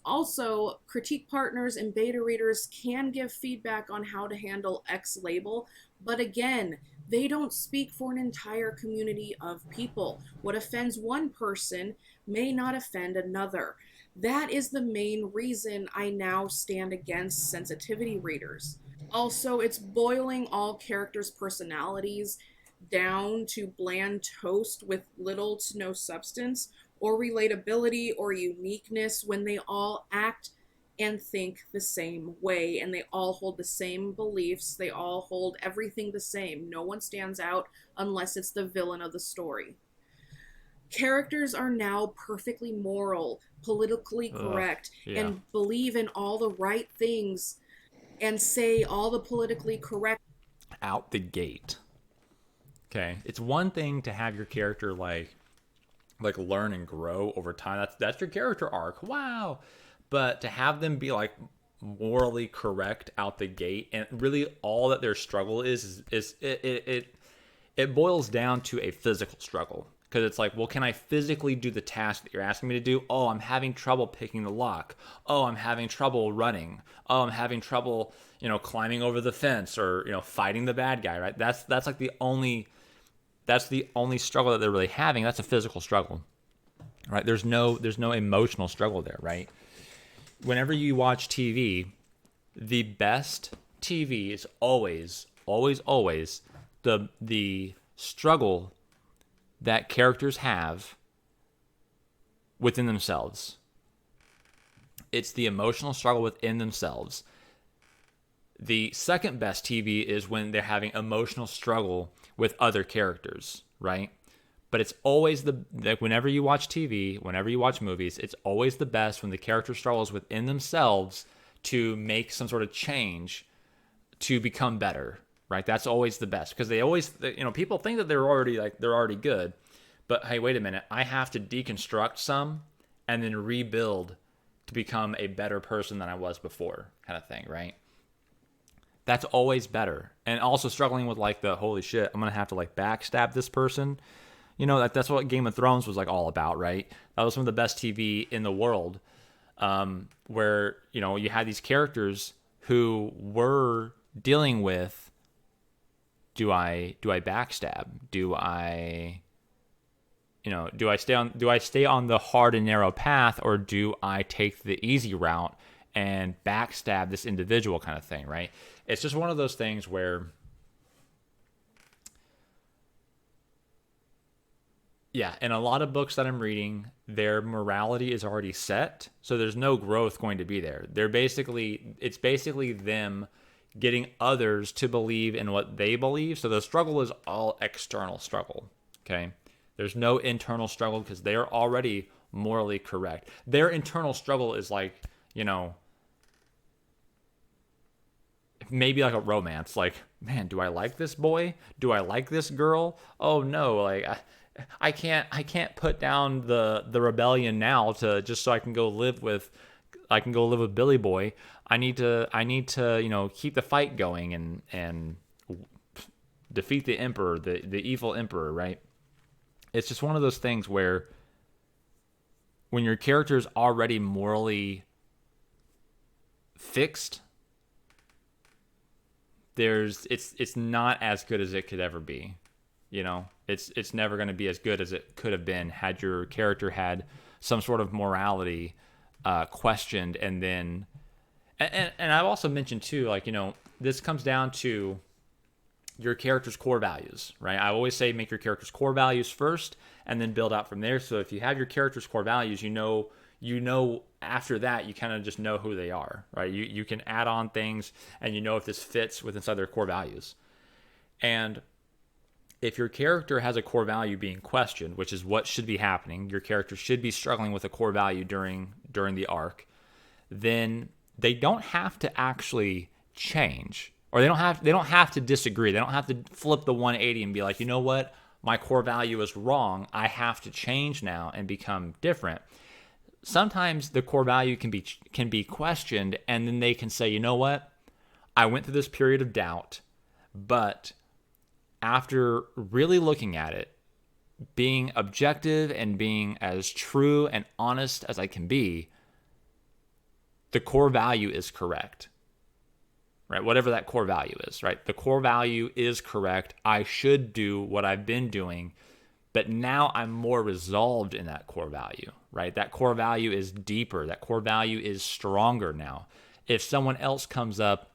Also, critique partners and beta readers can give feedback on how to handle X label, but again, they don't speak for an entire community of people. What offends one person may not offend another. That is the main reason I now stand against sensitivity readers. Also, it's boiling all characters' personalities down to bland toast with little to no substance or relatability or uniqueness when they all act and think the same way and they all hold the same beliefs. They all hold everything the same. No one stands out unless it's the villain of the story. Characters are now perfectly moral, politically correct, and believe in all the right things and say all the politically correct out the gate. Okay, it's one thing to have your character like learn and grow over time. That's your character arc. Wow. But to have them be like morally correct out the gate, and really all that their struggle is it boils down to a physical struggle. Because it's like, well, can I physically do the task that you're asking me to do? Oh, I'm having trouble picking the lock. Oh, I'm having trouble running. Oh, I'm having trouble, climbing over the fence or, fighting the bad guy, right? That's like the only struggle that they're really having. That's a physical struggle, right? There's no emotional struggle there, right? Whenever you watch TV, the best TV is always the struggle that characters have within themselves. It's the emotional struggle within themselves. The second best TV is when they're having emotional struggle with other characters, right? But it's always whenever you watch TV, whenever you watch movies, it's always the best when the character struggles within themselves to make some sort of change to become better, right? That's always the best, because people think that they're already good, but hey, wait a minute, I have to deconstruct some and then rebuild to become a better person than I was before, kind of thing, right? That's always better. And also struggling with the holy shit, I'm gonna have to backstab this person. That's what Game of Thrones was all about, right? That was some of the best TV in the world, where you had these characters who were dealing with, do I backstab? Do I stay on the hard and narrow path, or do I take the easy route and backstab this individual, kind of thing, right? It's just one of those things where, in a lot of books that I'm reading, their morality is already set, so there's no growth going to be there. It's basically them getting others to believe in what they believe. So the struggle is all external struggle, okay? There's no internal struggle because they're already morally correct. Their internal struggle is maybe a romance. Man, do I like this boy? Do I like this girl? Oh no, I can't put down the rebellion now just so I can go live with Billy Boy. I need to keep the fight going and defeat the emperor, the evil emperor, right? It's just one of those things where when your character is already morally fixed, it's not as good as it could ever be. You know, it's never going to be as good as it could have been had your character had some sort of morality questioned, and then and I've also mentioned too, like, you know, this comes down to your character's core values, right? I always say make your character's core values first and then build out from there. So if you have your character's core values, you know after that you kind of just know who they are, right? You can add on things and you know if this fits with inside their core values. And if your character has a core value being questioned, which is what should be happening, your character should be struggling with a core value during the arc, then they don't have to actually change, or they don't have to disagree. They don't have to flip the 180 and be like, you know what, my core value is wrong. I have to change now and become different. Sometimes the core value can be questioned, and then they can say, you know what, I went through this period of doubt, but after really looking at it, being objective and being as true and honest as I can be, the core value is correct, right? Whatever that core value is, right? The core value is correct. I should do what I've been doing, but now I'm more resolved in that core value, right? That core value is deeper. That core value is stronger now. If someone else comes up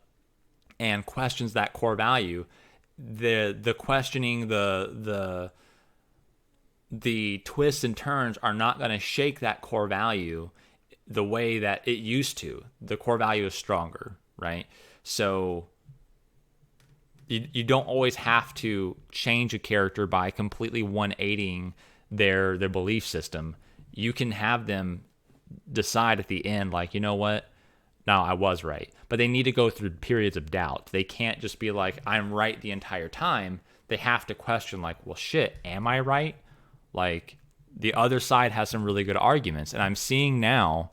and questions that core value, the questioning, the twists and turns are not going to shake that core value the way that it used to. The core value is stronger, right? So you don't always have to change a character by completely 180ing their belief system. You can have them decide at the end, like, you know what, no, I was right. But they need to go through periods of doubt. They can't just be like, I'm right the entire time. They have to question, like, well, shit, am I right? Like, the other side has some really good arguments. And I'm seeing now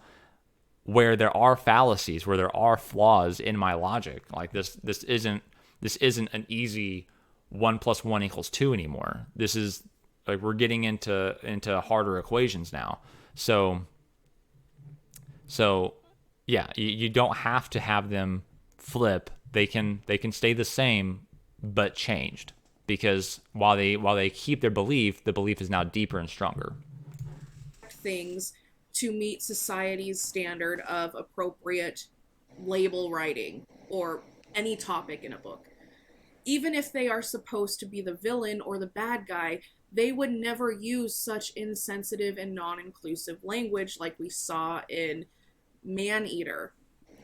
where there are fallacies, where there are flaws in my logic. Like, this isn't an easy 1 + 1 = 2 anymore. This is, like, we're getting into harder equations now. So yeah, you don't have to have them flip. They can stay the same but changed, because while they keep their belief, the belief is now deeper and stronger. Things to meet society's standard of appropriate label writing or any topic in a book. Even if they are supposed to be the villain or the bad guy, they would never use such insensitive and non-inclusive language like we saw in Maneater.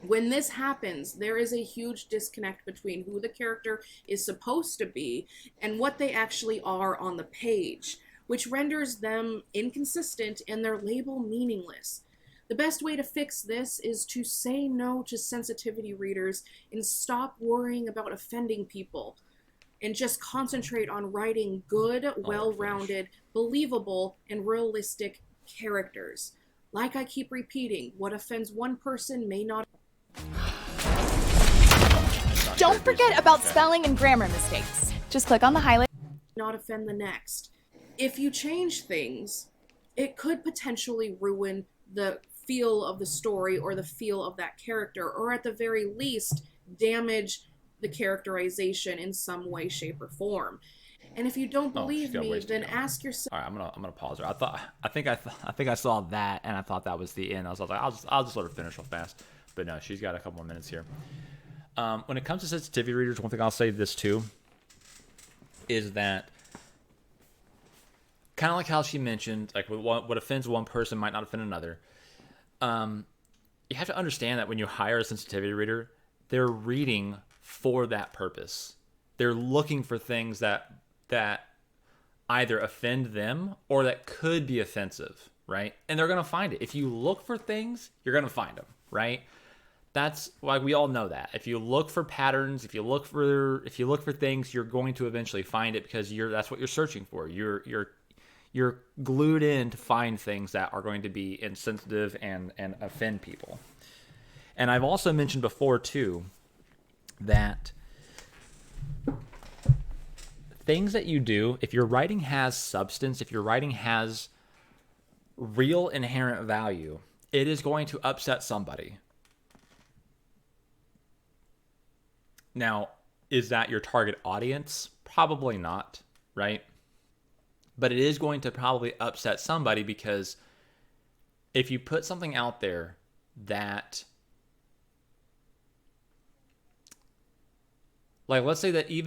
When this happens, there is a huge disconnect between who the character is supposed to be and what they actually are on the page, which renders them inconsistent and their label meaningless. The best way to fix this is to say no to sensitivity readers and stop worrying about offending people, and just concentrate on writing good, well-rounded, believable, and realistic characters. Like I keep repeating, what offends one person may not... Don't forget about spelling and grammar mistakes. Just click on the highlight. ...not offend the next. If you change things, it could potentially ruin the feel of the story or the feel of that character, or at the very least, damage the characterization in some way, shape, or form. And if you don't believe me, then ask yourself. All right, I'm gonna pause her. I think I saw that, and I thought that was the end. I was like, I'll just let her finish real fast. But no, she's got a couple more minutes here. When it comes to sensitivity readers, one thing I'll say this too is that, kind of like how she mentioned, like what offends one person might not offend another. You have to understand that when you hire a sensitivity reader, they're reading for that purpose. They're looking for things that either offend them or that could be offensive, right? And they're going to find it. If you look for things, you're going to find them, right? That's like, we all know that. If you look for patterns, if you look for things, you're going to eventually find it, because that's what you're searching for. You're glued in to find things that are going to be insensitive and offend people. And I've also mentioned before too that things that you do, if your writing has substance, if your writing has real inherent value, it is going to upset somebody. Now, is that your target audience? Probably not, right? But it is going to probably upset somebody, because if you put something out there that, like, let's say that your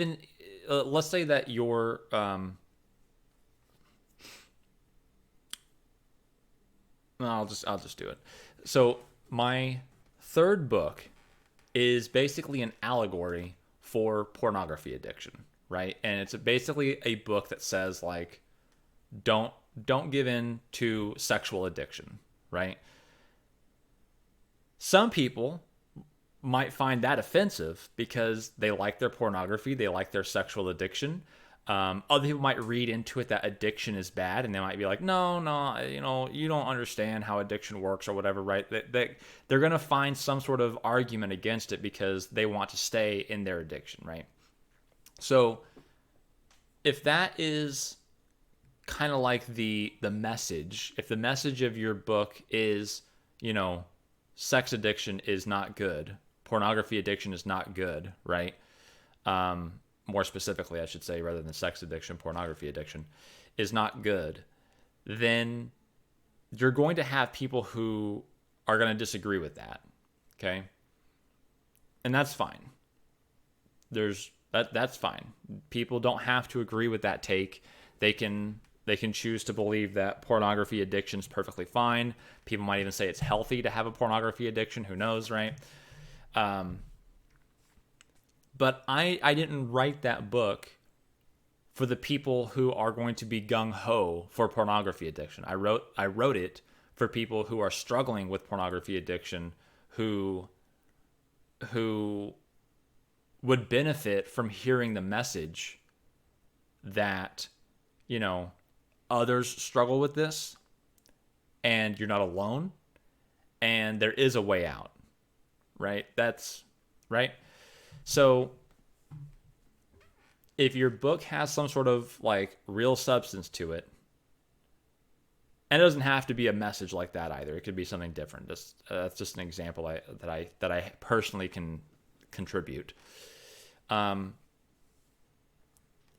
I'll just do it. So my third book is basically an allegory for pornography addiction, right? And it's basically a book that says, like, don't give in to sexual addiction, right? Some people might find that offensive because they like their pornography, they like their sexual addiction. Other people might read into it that addiction is bad, and they might be like, no, you don't understand how addiction works or whatever, right? They're going to find some sort of argument against it because they want to stay in their addiction, right? So if that is kind of like the message, if the message of your book is, sex addiction is not good, pornography addiction is not good, right? More specifically, I should say, rather than sex addiction, pornography addiction is not good, then you're going to have people who are going to disagree with that, okay? And that's fine. That's fine. People don't have to agree with that take. They can choose to believe that pornography addiction is perfectly fine. People might even say it's healthy to have a pornography addiction. Who knows, right? But I didn't write that book for the people who are going to be gung-ho for pornography addiction. I wrote it for people who are struggling with pornography addiction, who would benefit from hearing the message that, others struggle with this, and you're not alone, and there is a way out, right? That's right. So if your book has some sort of, like, real substance to it, and it doesn't have to be a message like that either. It could be something different. That's just an example that I personally can contribute.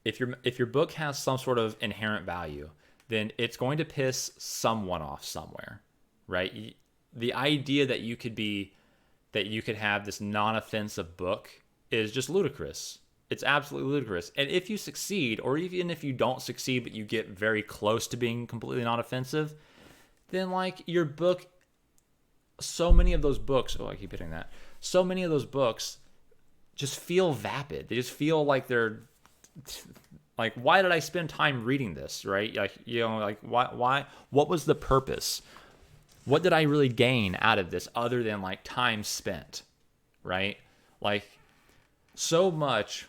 If your book has some sort of inherent value, then it's going to piss someone off somewhere, right? The idea that you could have this non-offensive book is just ludicrous. It's absolutely ludicrous. And if you succeed, or even if you don't succeed, but you get very close to being completely non-offensive, then, like, your book, so many of those books, I keep hitting that. So many of those books just feel vapid. They just feel like they're, like, why did I spend time reading this, right? Like, why, what was the purpose? What did I really gain out of this other than, like, time spent, right? Like, so much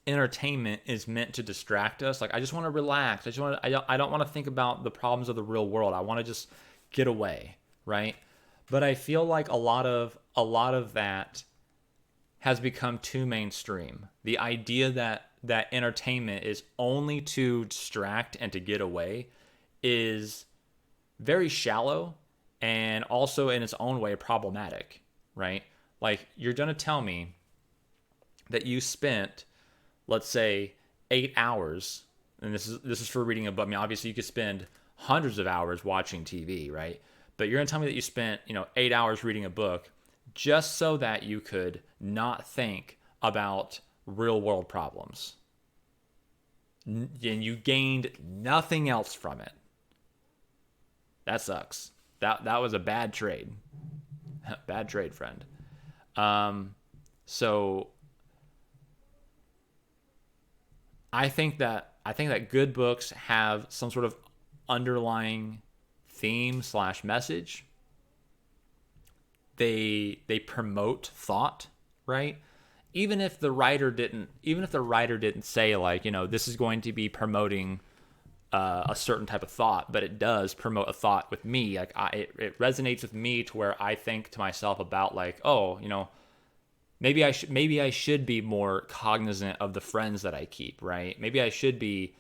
entertainment is meant to distract us. Like, I just want to relax. I don't want to think about the problems of the real world. I want to just get away, right? But I feel like a lot of that has become too mainstream. The idea that entertainment is only to distract and to get away is very shallow, and also in its own way problematic, right? Like, you're going to tell me that you spent, let's say, 8 hours, and this is for reading a book. I mean, obviously you could spend hundreds of hours watching TV, right? But you're going to tell me that you spent, 8 hours reading a book just so that you could not think about real world problems. And you gained nothing else from it. That sucks. That was a bad trade. Bad trade, friend. So I think that good books have some sort of underlying theme / message. They promote thought, right? Even if the writer didn't say, like, this is going to be promoting a certain type of thought, but it does promote a thought with me. Like, it resonates with me to where I think to myself about, like, oh, maybe I should be more cognizant of the friends that I keep, right? Maybe I should be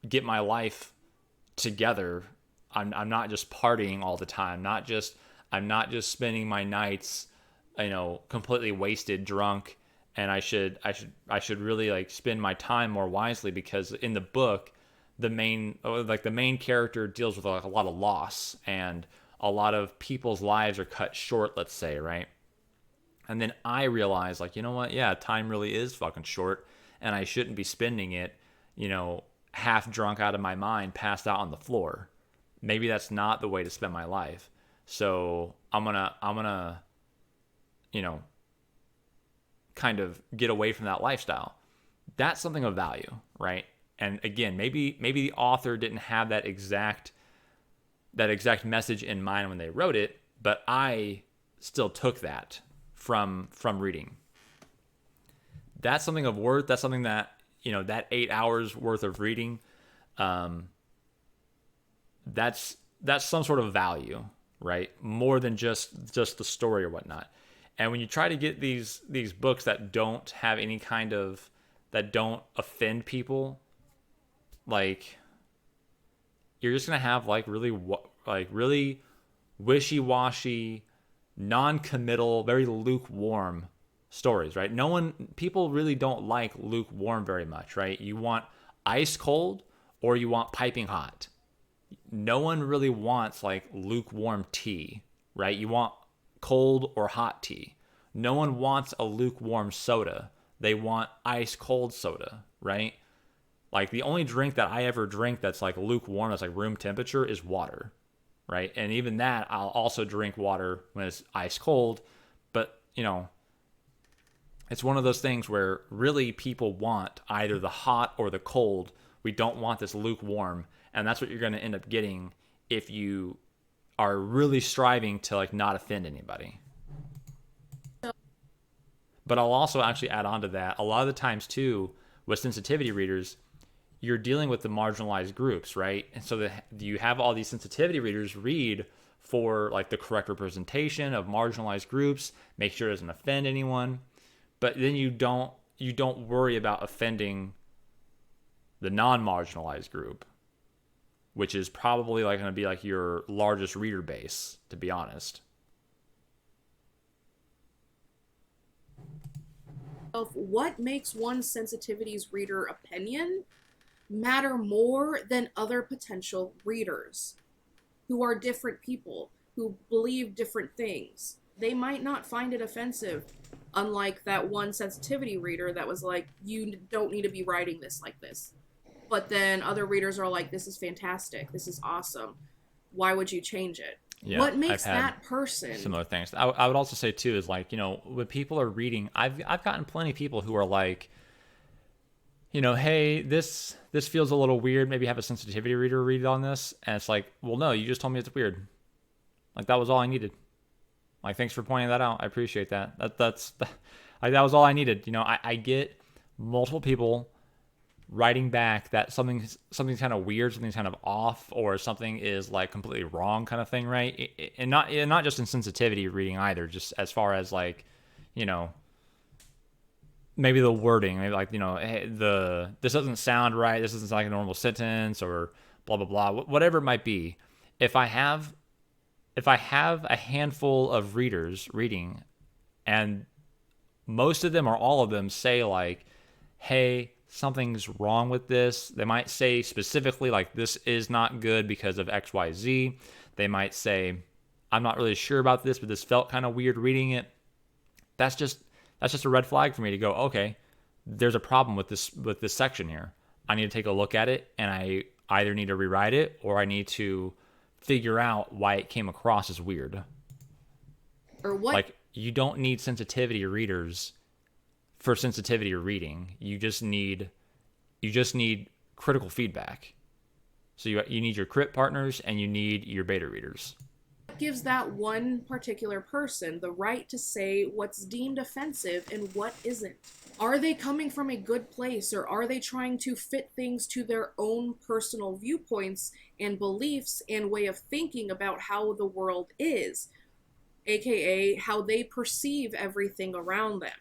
get my life together. I'm not just partying all the time. I'm not just spending my nights, completely wasted, drunk. And I should really like spend my time more wisely, because in the book, the main character deals with like a lot of loss, and a lot of people's lives are cut short, let's say, right? And then I realized, like, you know what? Yeah, time really is fucking short, and I shouldn't be spending it, half drunk out of my mind, passed out on the floor. Maybe that's not the way to spend my life. So I'm gonna, kind of get away from that lifestyle. That's something of value, right? And again, maybe the author didn't have that exact message in mind when they wrote it, but I still took that from reading. That's something of worth. That's something that, that 8 hours worth of reading, that's some sort of value, right? More than just the story or whatnot. And when you try to get these books that don't have any kind of, that don't offend people, like, you're just gonna have like really wishy-washy, non-committal, very lukewarm stories, right? People really don't like lukewarm very much, right? You want ice cold or you want piping hot. No one really wants like lukewarm tea, right? You want cold or hot tea. No one wants a lukewarm soda. They want ice cold soda, right? Like, the only drink that I ever drink that's like lukewarm, that's like room temperature, is water, right? And even that, I'll also drink water when it's ice cold. But, it's one of those things where really people want either the hot or the cold. We don't want this lukewarm. And that's what you're going to end up getting if you are really striving to like not offend anybody. But I'll also actually add on to that. A lot of the times too, with sensitivity readers, you're dealing with the marginalized groups, right? And so you have all these sensitivity readers read for like the correct representation of marginalized groups, make sure it doesn't offend anyone. But then you don't worry about offending the non-marginalized group, which is probably like going to be like your largest reader base, to be honest. Of what makes one sensitivity's reader opinion matter more than other potential readers who are different people, who believe different things. They might not find it offensive, unlike that one sensitivity reader that was like, you don't need to be writing this like this. But then other readers are like, this is fantastic, this is awesome, why would you change it? Yeah, what makes that person? Similar things. I would also say too is like, when people are reading, I've gotten plenty of people who are like, hey, this feels a little weird. Maybe have a sensitivity reader read on this, and it's like, well, no, you just told me it's weird. Like, that was all I needed. Like, thanks for pointing that out. I appreciate that. That was all I needed. I get multiple people writing back that something's kind of weird, something's kind of off, or something is like completely wrong, kind of thing, right? And not just in sensitivity reading either, just as far as like, maybe the wording, maybe like, hey, this doesn't sound right, this isn't like a normal sentence, or blah blah blah, whatever it might be. If I have a handful of readers reading, and most of them or all of them say like, hey, something's wrong with this. They might say specifically like, this is not good because of XYZ. They might say, I'm not really sure about this, but this felt kind of weird reading it. That's just a red flag for me to go, okay, there's a problem with this section here. I need to take a look at it, and I either need to rewrite it or I need to figure out why it came across as weird. Or what? Like, you don't need sensitivity readers for sensitivity reading. You just need critical feedback. So you need your crit partners and you need your beta readers. What gives that one particular person the right to say what's deemed offensive and what isn't? Are they coming from a good place, or are they trying to fit things to their own personal viewpoints and beliefs and way of thinking about how the world is, aka how they perceive everything around them?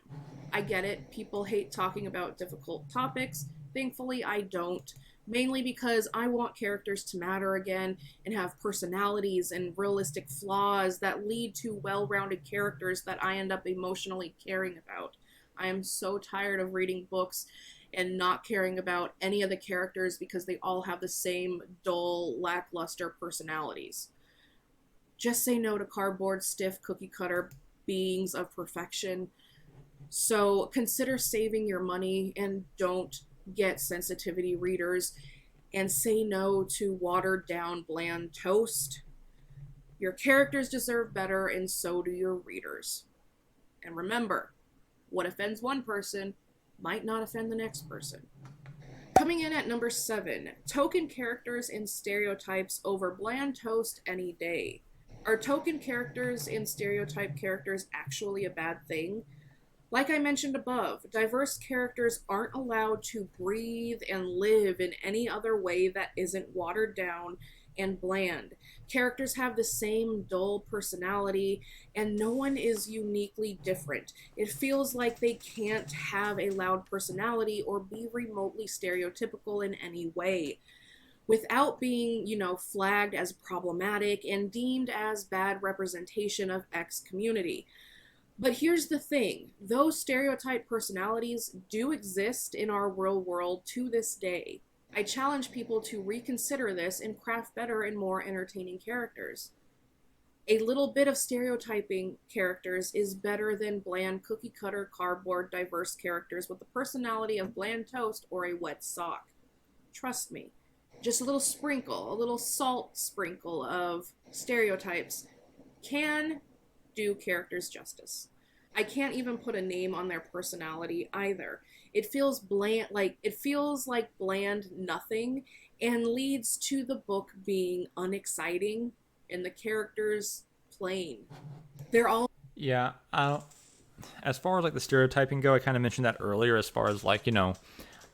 I get it. People hate talking about difficult topics. Thankfully, I don't. mainly because I want characters to matter again and have personalities and realistic flaws that lead to well-rounded characters that I end up emotionally caring about. I am so tired of reading books and not caring about any of the characters because they all have the same dull, lackluster personalities. Just say no to cardboard, stiff, cookie-cutter beings of perfection. So consider saving your money and don't get sensitivity readers, and say no to watered down bland toast. Your characters deserve better, and so do your readers. And remember, what offends one person might not offend the next person. Coming in at number 7, token characters and stereotypes over bland toast any day. Are token characters and stereotype characters actually a bad thing? Like I mentioned above, diverse characters aren't allowed to breathe and live in any other way that isn't watered down and bland. Characters have the same dull personality, and no one is uniquely different. It feels like they can't have a loud personality or be remotely stereotypical in any way, without being, flagged as problematic and deemed as bad representation of X community. But here's the thing, those stereotype personalities do exist in our real world to this day. I challenge people to reconsider this and craft better and more entertaining characters. A little bit of stereotyping characters is better than bland cookie-cutter cardboard diverse characters with the personality of bland toast or a wet sock. Trust me, just a little sprinkle, a little salt sprinkle of stereotypes can do characters justice. I can't even put a name on their personality either. It feels bland, like bland nothing, and leads to the book being unexciting and the characters plain. They're all as far as like the stereotyping go, I kind of mentioned that earlier. As far as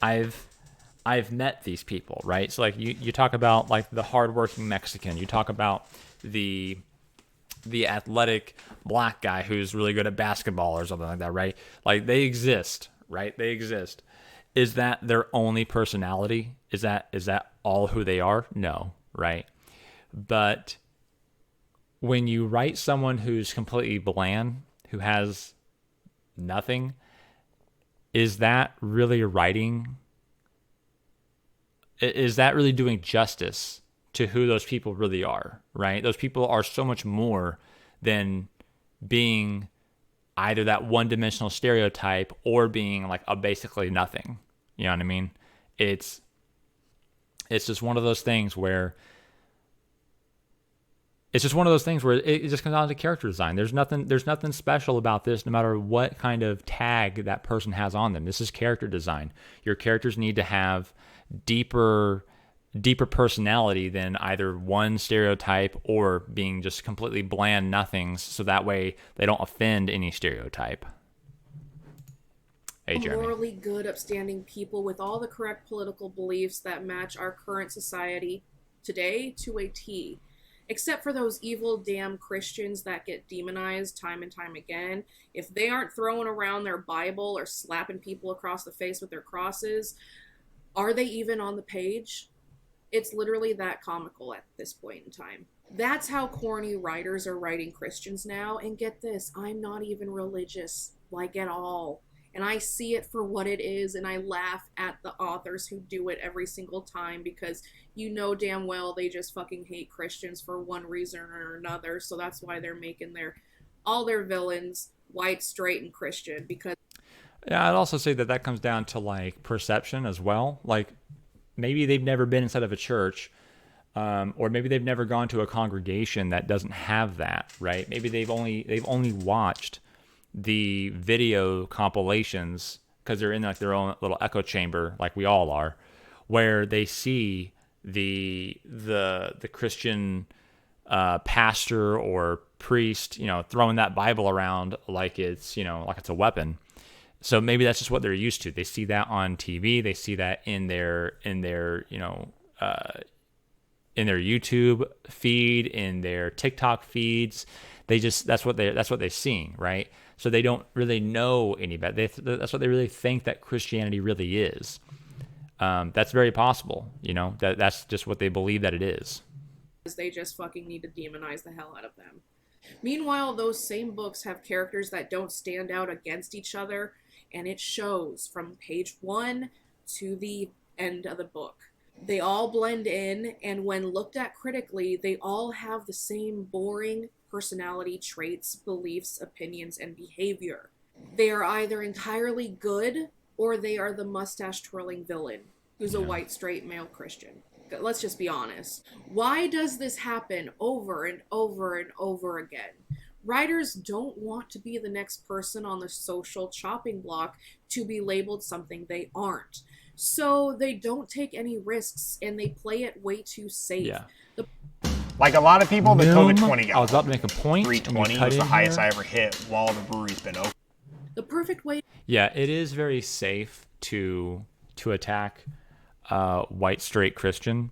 I've met these people, right? So like you talk about like the hardworking Mexican, you talk about the athletic black guy who's really good at basketball or something like that, right? Like they exist, right? They exist. Is that their only personality? Is that all who they are? No, right? But when you write someone who's completely bland, who has nothing, is that really writing? Is that really doing justice to who those people really are, right? Those people are so much more than being either that one-dimensional stereotype or being like a basically nothing. You know what I mean? It's just one of those things where it just comes down to character design. There's nothing special about this, no matter what kind of tag that person has on them. This is character design. Your characters need to have deeper personality than either one stereotype or being just completely bland nothings, so that way they don't offend any stereotype. Hey, Jeremy. Morally good, upstanding people with all the correct political beliefs that match our current society today to a T. Except for those evil damn Christians that get demonized time and time again. If they aren't throwing around their Bible or slapping people across the face with their crosses, are they even on the page? It's literally that comical at this point in time. That's how corny writers are writing Christians now. And get this, I'm not even religious, like at all. And I see it for what it is, and I laugh at the authors who do it every single time because you know damn well they just fucking hate Christians for one reason or another. So that's why they're making all their villains white, straight, and Christian. Because yeah, I'd also say that comes down to like perception as well. Like maybe they've never been inside of a church, or maybe they've never gone to a congregation that doesn't have that, right? Maybe they've only watched the video compilations because they're in like their own little echo chamber, like we all are, where they see the Christian pastor or priest, throwing that Bible around like it's a weapon. So maybe that's just what they're used to. They see that on TV. They see that in their YouTube feed, in their TikTok feeds. That's what they're seeing, right? So they don't really know any better. That's what they really think that Christianity really is. That's very possible. That's just what they believe that it is. They just fucking need to demonize the hell out of them. Meanwhile, those same books have characters that don't stand out against each other, and it shows from page 1 to the end of the book. They all blend in, and when looked at critically, they all have the same boring personality traits, beliefs, opinions, and behavior. They are either entirely good, or they are the mustache-twirling villain, who's a white, straight, male Christian. Let's just be honest. Why does this happen over and over and over again? Writers don't want to be the next person on the social chopping block to be labeled something they aren't. So they don't take any risks, and they play it way too safe. Yeah. Like a lot of people, the COVID-20 got I was about to make a point. 320 was the highest I ever hit while the brewery's been open. The perfect way. Yeah, it is very safe to attack white straight Christian.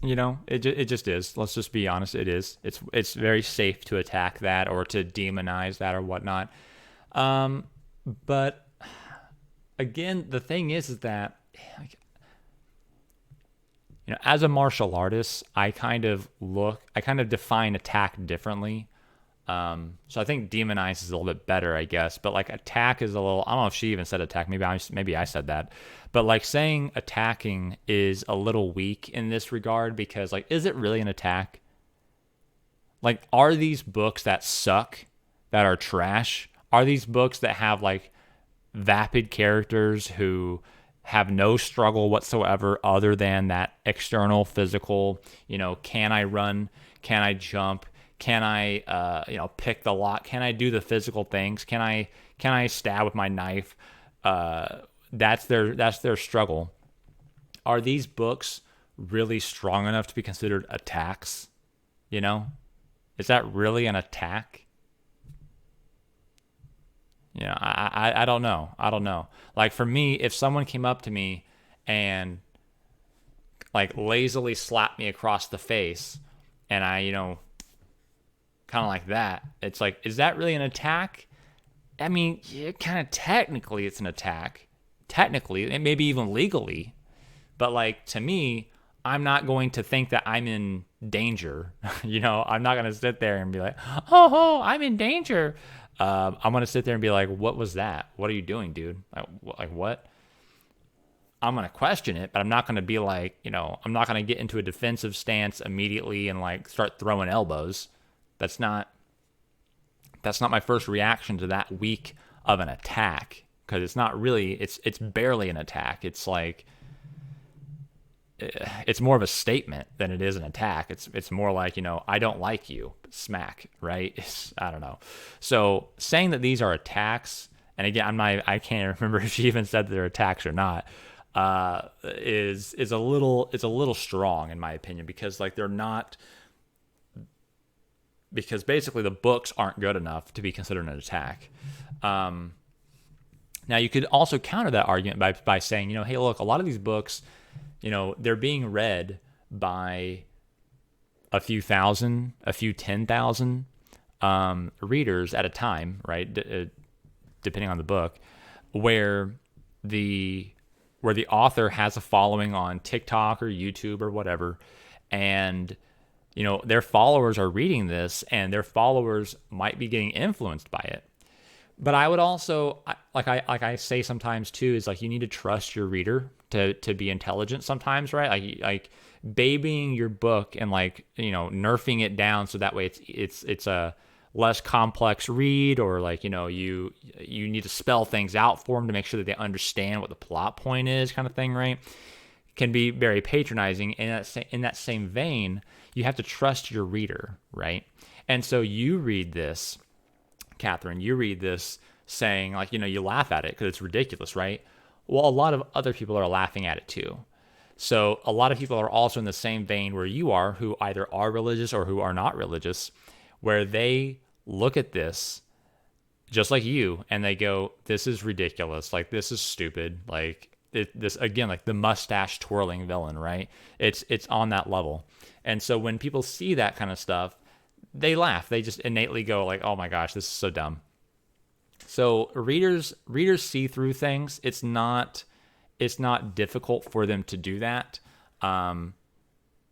It just is. Let's just be honest. It is. It's very safe to attack that or to demonize that or whatnot. But again, the thing is that, as a martial artist, I kind of define attack differently. So I think demonize is a little bit better, I guess. But like attack is a little, I don't know if she even said attack. Maybe I said that. But like saying attacking is a little weak in this regard, because like, is it really an attack? Like, are these books that suck, that are trash? Are these books that have like vapid characters who have no struggle whatsoever other than that external physical, can I run? Can I jump? Can I, pick the lock? Can I do the physical things? Can I stab with my knife? That's their struggle. Are these books really strong enough to be considered attacks? Is that really an attack? I don't know. I don't know. Like for me, if someone came up to me and like lazily slapped me across the face, and I, kind of like that, it's like, is that really an attack? I mean, yeah, kind of technically it's an attack. Technically, and maybe even legally. But like, to me, I'm not going to think that I'm in danger. I'm not going to sit there and be like, oh, I'm in danger. I'm going to sit there and be like, what was that? What are you doing, dude? Like what? I'm going to question it, but I'm not going to be like, I'm not going to get into a defensive stance immediately and like start throwing elbows. That's not my first reaction to that weak of an attack, because it's not really, it's barely an attack. It's like, it's more of a statement than it is an attack. It's more like, I don't like you, smack, right? I don't know. So saying that these are attacks, and again, I can't remember if she even said that they're attacks or not, is a little strong in my opinion, because like they're not, because basically the books aren't good enough to be considered an attack. Now you could also counter that argument by saying, hey, look, a lot of these books, they're being read by a few thousand, a few 10,000 readers at a time, right? Depending on the book, where the author has a following on TikTok or YouTube or whatever, and their followers are reading this, and their followers might be getting influenced by it. But I would also, like I say sometimes too, is like you need to trust your reader to be intelligent sometimes, right? Like babying your book and like, nerfing it down so that way it's a less complex read, or like, you need to spell things out for them to make sure that they understand what the plot point is, kind of thing, right? Can be very patronizing. And in that same vein, you have to trust your reader, right? And so you read this, Catherine, you read this saying like, you laugh at it because it's ridiculous, right? Well, a lot of other people are laughing at it too. So a lot of people are also in the same vein where you are, who either are religious or who are not religious, where they look at this just like you and they go, this is ridiculous. Like, this is stupid. Like this again, like the mustache twirling villain, right? It's on that level. And so when people see that kind of stuff, they laugh. They just innately go like, oh my gosh, this is so dumb. So readers see through things. It's not difficult for them to do that.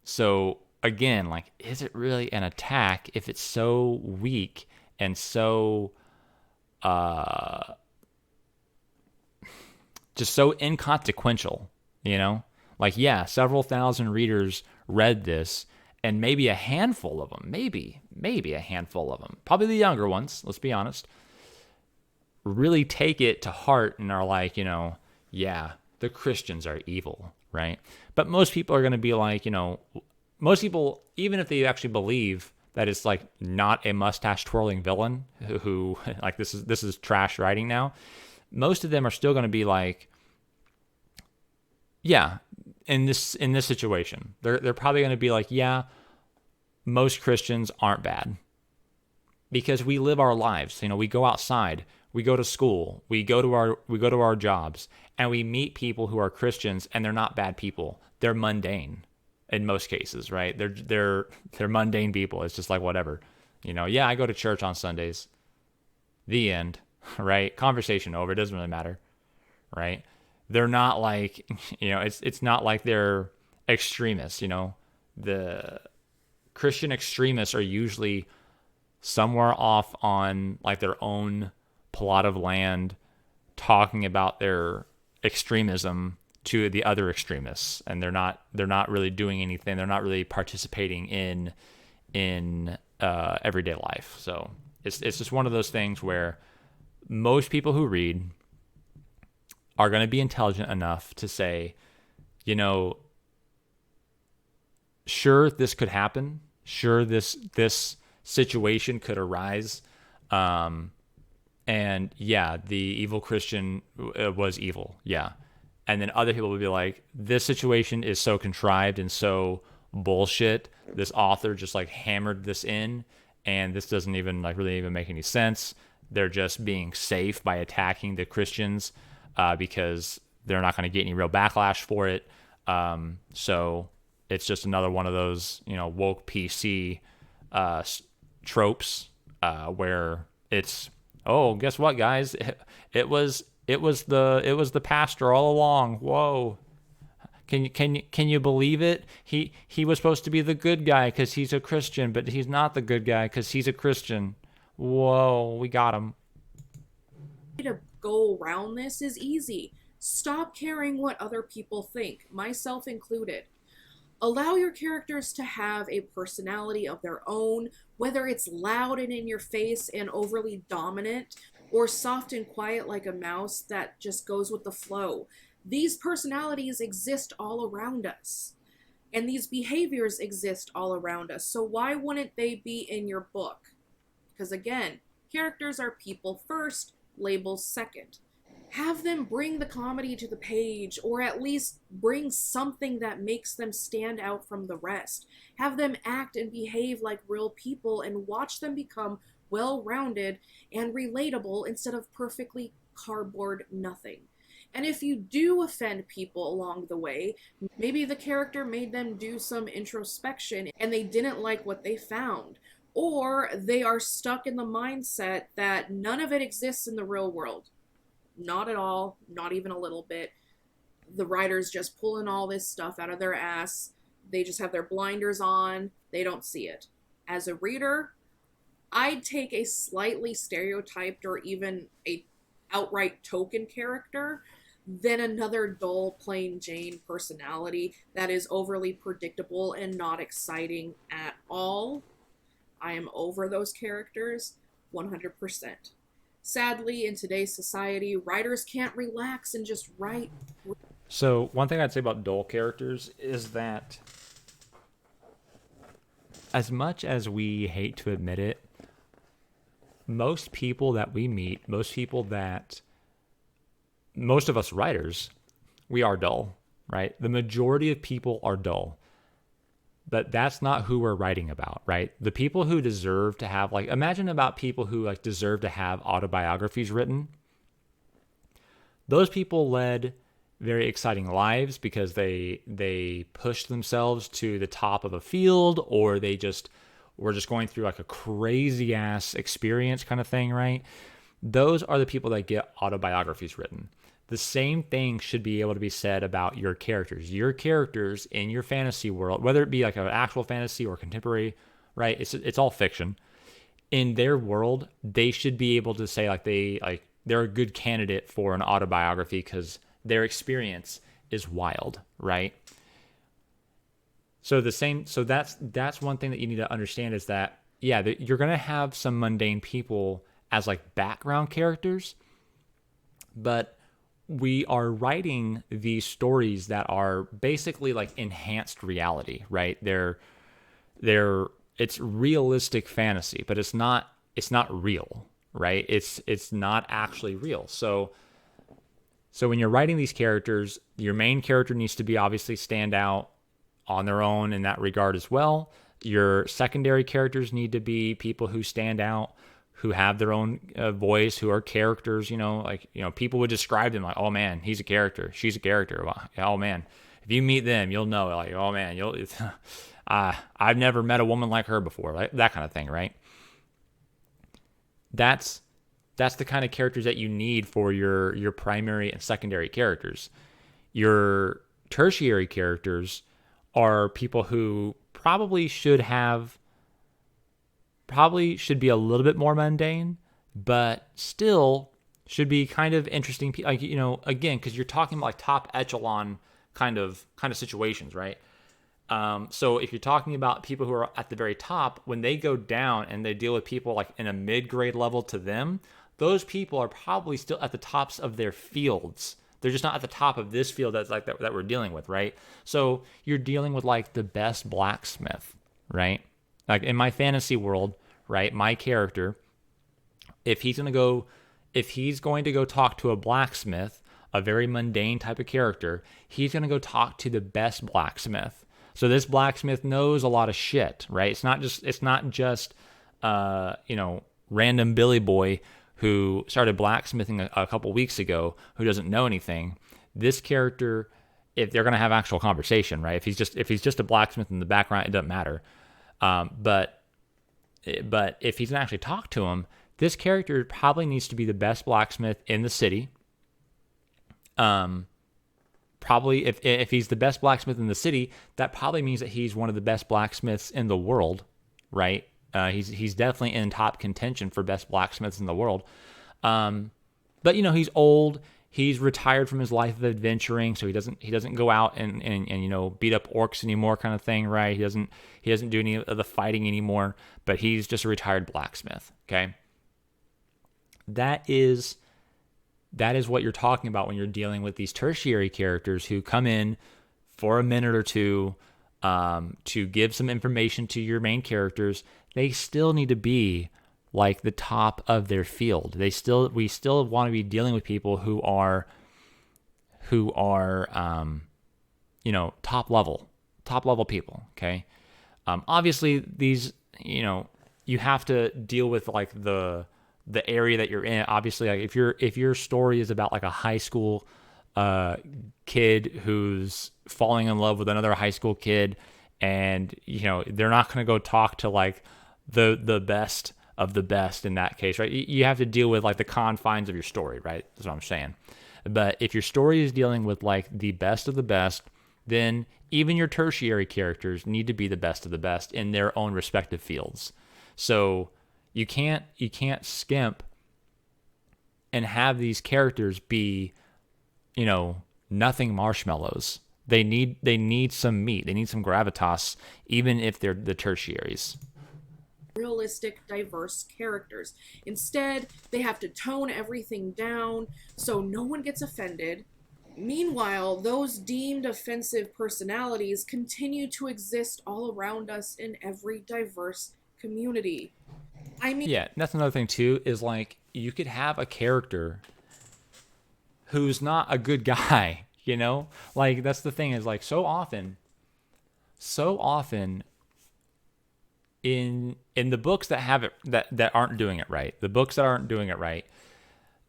So again, like, is it really an attack if it's so weak and so just so inconsequential, you know? Like, yeah, several thousand readers read this, and maybe a handful of them, maybe a handful of them, probably the younger ones, let's be honest, really take it to heart and are like, you know, yeah, the Christians are evil, right? But most people are going to be like, you know, most people, even if they actually believe that it's like not a mustache twirling villain who like this is trash writing now, most of them are still going to be like, yeah, in this situation, they're probably going to be like, yeah, most Christians aren't bad, because we live our lives. You know, we go outside, we go to school, we go to our jobs, and we meet people who are Christians, and they're not bad people. They're mundane in most cases, right? They're mundane people. It's just like, whatever, you know. Yeah, I go to church on Sundays. The end, right? Conversation over. It doesn't really matter, right? They're not like, you know, it's not like they're extremists, you know. The Christian extremists are usually somewhere off on like their own plot of land talking about their extremism to the other extremists, and they're not really doing anything. They're not really participating in everyday life. So it's just one of those things where most people who read are going to be intelligent enough to say, you know, sure, this could happen. Sure, this situation could arise. And yeah, the evil Christian was evil. Yeah. And then other people would be like, this situation is so contrived and so bullshit. This author just like hammered this in, and this doesn't even like really even make any sense. They're just being safe by attacking the Christians because they're not going to get any real backlash for it. So it's just another one of those, you know, woke PC tropes where it's, oh, guess what, guys? It was the pastor all along. Whoa. Can you believe it? He was supposed to be the good guy because he's a Christian, but he's not the good guy because he's a Christian. Whoa, we got him. To go around this is easy. Stop caring what other people think, myself included. Allow your characters to have a personality of their own, whether it's loud and in your face and overly dominant, or soft and quiet like a mouse that just goes with the flow. These personalities exist all around us, and these behaviors exist all around us. So why wouldn't they be in your book? Because again, characters are people first, labels second. Have them bring the comedy to the page, or at least bring something that makes them stand out from the rest. Have them act and behave like real people, and watch them become well-rounded and relatable instead of perfectly cardboard nothing. And if you do offend people along the way, maybe the character made them do some introspection and they didn't like what they found. Or they are stuck in the mindset that none of it exists in the real world. Not at all, not even a little bit. The writer's just pulling all this stuff out of their ass. They just have their blinders on. They don't see it. As a reader, I'd take a slightly stereotyped or even a outright token character than another dull, plain Jane personality that is overly predictable and not exciting at all. I am over those characters 100%. Sadly, in today's society, writers can't relax and just write. So one thing I'd say about dull characters is that, as much as we hate to admit it, most people that we meet, most of us writers, we are dull, right? The majority of people are dull. But that's not who we're writing about, right? The people who deserve to have, like, imagine about people who like deserve to have autobiographies written. Those people led very exciting lives because they pushed themselves to the top of a field, or they just were just going through like a crazy ass experience kind of thing, right? those are the people that get autobiographies written. The same thing should be able to be said about your characters. Your characters in your fantasy world, whether it be like an actual fantasy or contemporary, right? It's all fiction. In their world, they should be able to say they're a good candidate for an autobiography because their experience is wild, right? So that's one thing that you need to understand is that you're gonna have some mundane people as like background characters, but we are writing these stories that are basically like enhanced reality, right? It's realistic fantasy, but it's not real, right? It's not actually real. So when you're writing these characters, your main character needs to be obviously stand out on their own in that regard as well. Your secondary characters need to be people who stand out, who have their own voice, who are characters, people would describe them like, oh man, he's a character, she's a character. Oh man, if you meet them, you'll know, like, oh man, I've never met a woman like her before, like that kind of thing, right? That's the kind of characters that you need for your primary and secondary characters. Your tertiary characters are people who probably should be a little bit more mundane, but still should be kind of interesting. Like, again, because you're talking about like top echelon kind of situations, right? So if you're talking about people who are at the very top, when they go down and they deal with people like in a mid-grade level to them, those people are probably still at the tops of their fields. They're just not at the top of this field that's like that we're dealing with, right? So you're dealing with like the best blacksmith, right? Like in my fantasy world, right? My character, if he's going to go talk to a blacksmith, a very mundane type of character, he's going to go talk to the best blacksmith. So this blacksmith knows a lot of shit, right? It's not just random Billy boy who started blacksmithing a couple weeks ago who doesn't know anything. This character, if they're going to have actual conversation, right? If he's just a blacksmith in the background, it doesn't matter. But if he's going to actually talk to him, this character probably needs to be the best blacksmith in the city. Probably if he's the best blacksmith in the city, that probably means that he's one of the best blacksmiths in the world, right? He's definitely in top contention for best blacksmiths in the world. But he's old. He's retired from his life of adventuring, so he doesn't go out and beat up orcs anymore, kind of thing, right? He doesn't do any of the fighting anymore. But he's just a retired blacksmith. Okay, that is what you're talking about when you're dealing with these tertiary characters who come in for a minute or two to give some information to your main characters. They still need to be like the top of their field. We still want to be dealing with people who are top level people. Okay. Obviously these, you have to deal with like the area that you're in. Obviously, like if your story is about like a high school kid who's falling in love with another high school kid, and they're not going to go talk to like the best of the best in that case, right? You have to deal with like the confines of your story, right? That's what I'm saying. But if your story is dealing with like the best of the best, then even your tertiary characters need to be the best of the best in their own respective fields. So you can't skimp and have these characters be, nothing marshmallows. They need some meat. They need some gravitas, even if they're the tertiaries. Realistic, diverse characters. Instead, they have to tone everything down so no one gets offended. Meanwhile, those deemed offensive personalities continue to exist all around us in every diverse community. Yeah, that's another thing too, is like you could have a character who's not a good guy, Like that's the thing, is like so often in the books that have it that aren't doing it right,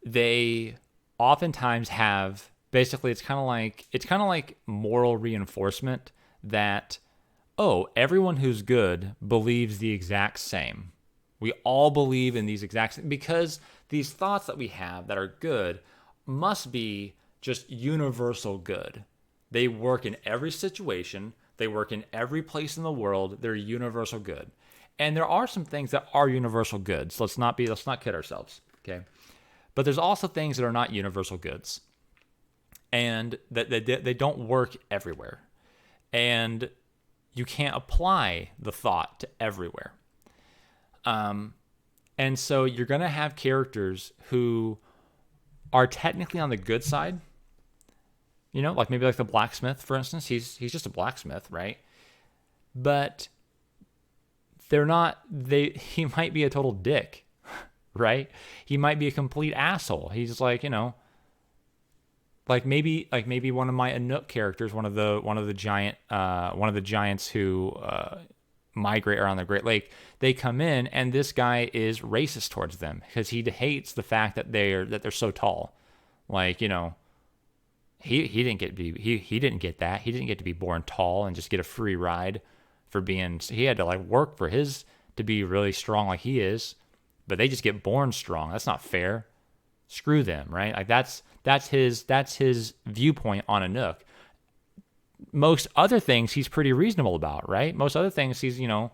they oftentimes have basically it's kind of like moral reinforcement that everyone who's good believes the exact same. We all believe in these exact same, because these thoughts that we have that are good must be just universal good. They work in every situation. They work in every place in the world. They're universal good. And there are some things that are universal goods. Let's not kid ourselves, okay? But there's also things that are not universal goods, and that they don't work everywhere. And you can't apply the thought to everywhere. And so you're going to have characters who are technically on the good side. You know, like maybe like the blacksmith, for instance. He's just a blacksmith, right? But he might be a total dick, right? He might be a complete asshole. He's like, you know, like maybe one of my Anouk characters, one of the giants who migrate around the Great Lake, they come in and this guy is racist towards them because he hates the fact that they're so tall. Like, you know, he didn't get that. He didn't get to be born tall and just get a free ride for being. He had to like work for his to be really strong like he is, but they just get born strong. That's not fair. Screw them, right? Like that's his viewpoint on Anouk. Most other things he's pretty reasonable about, right? Most other things he's, you know,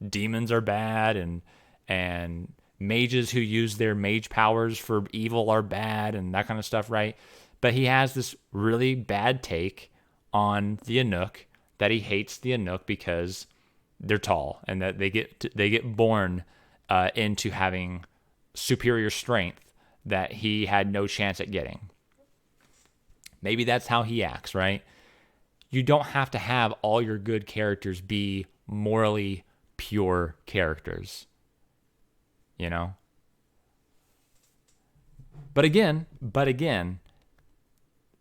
demons are bad and mages who use their mage powers for evil are bad and that kind of stuff, right? But he has this really bad take on the Anouk, that he hates the Anouk because they're tall and that they get born into having superior strength that he had no chance at getting. Maybe that's how he acts, right? You don't have to have all your good characters be morally pure characters, you know? But again,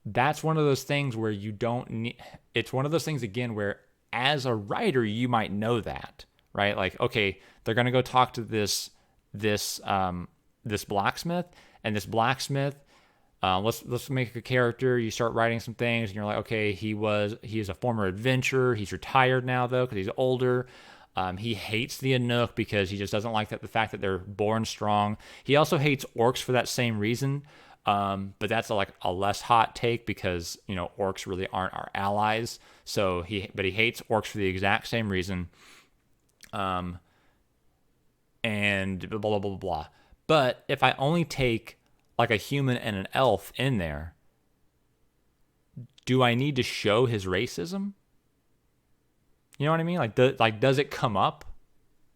that's one of those things where you don't need, it's one of those things again where as a writer you might know that, right? Like, okay, they're going to go talk to this blacksmith, and this blacksmith, let's make a character. You start writing some things and you're like, okay, he is a former adventurer. He's retired now though, cause he's older. He hates the Anouk because he just doesn't like the fact that they're born strong. He also hates orcs for that same reason. But that's like a less hot take because, you know, orcs really aren't our allies. So he hates orcs for the exact same reason. And blah, blah, blah, blah. But if I only take like a human and an elf in there, do I need to show his racism? You know what I mean? Like, does it come up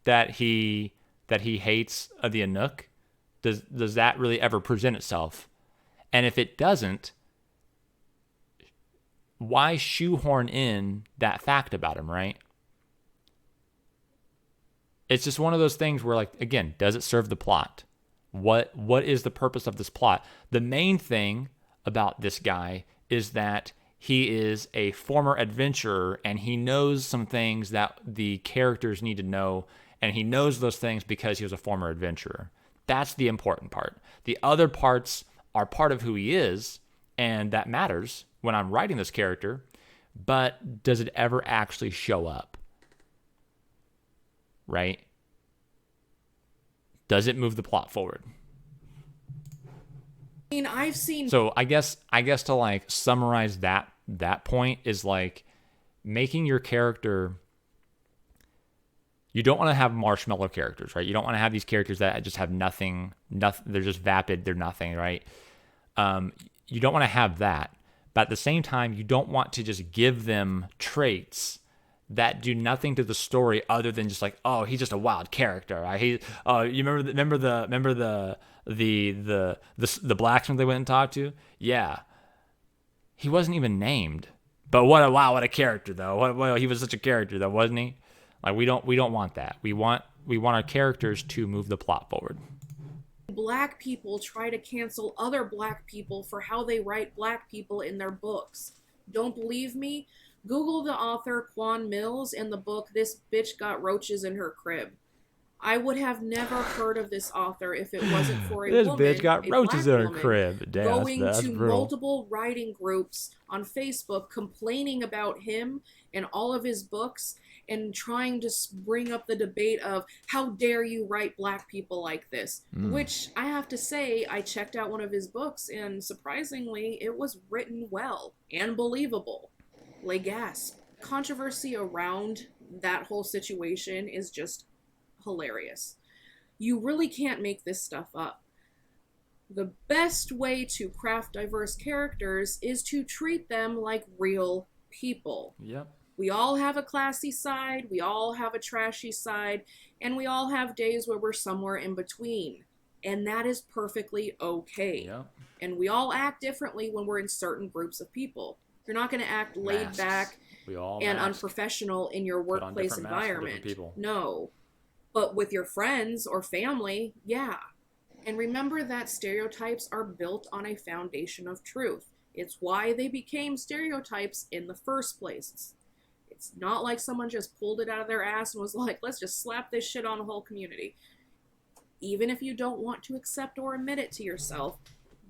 that he hates the Anouk? Does that really ever present itself? And if it doesn't, why shoehorn in that fact about him, right? It's just one of those things where, like, again, does it serve the plot? What is the purpose of this plot? The main thing about this guy is that he is a former adventurer and he knows some things that the characters need to know, and he knows those things because he was a former adventurer. That's the important part. The other parts are part of who he is, and that matters when I'm writing this character, but does it ever actually show up? Right? Does it move the plot forward? I mean, I've seen... So I guess to like summarize that point is like making your character... You don't want to have marshmallow characters, right? You don't want to have these characters that just have nothing. They're just vapid. They're nothing, right? You don't want to have that. But at the same time, you don't want to just give them traits that do nothing to the story other than just like, oh, he's just a wild character. You remember the blacksmith they went and talked to? Yeah, he wasn't even named. But what a character though. He was such a character though, wasn't he? Like we don't want that. We want our characters to move the plot forward. Black people try to cancel other black people for how they write black people in their books. Don't believe me? Google the author Quan Mills and the book This Bitch Got Roaches in Her Crib. I would have never heard of this author if it wasn't for this bitch got roaches in her crib. Going that's to brutal. multiple writing groups on Facebook complaining about him and all of his books, and trying to bring up the debate of how dare you write black people like this, which I have to say, I checked out one of his books and surprisingly it was written well and believable. Les gasp. Controversy around that whole situation is just hilarious. You really can't make this stuff up. The best way to craft diverse characters is to treat them like real people. Yep. We all have a classy side, we all have a trashy side, and we all have days where we're somewhere in between. And that is perfectly okay. Yep. And we all act differently when we're in certain groups of people. You're not going to act laid back and unprofessional in your workplace environment. No. But with your friends or family, yeah. And remember that stereotypes are built on a foundation of truth. It's why they became stereotypes in the first place. It's not like someone just pulled it out of their ass and was like, let's just slap this shit on the whole community. Even if you don't want to accept or admit it to yourself,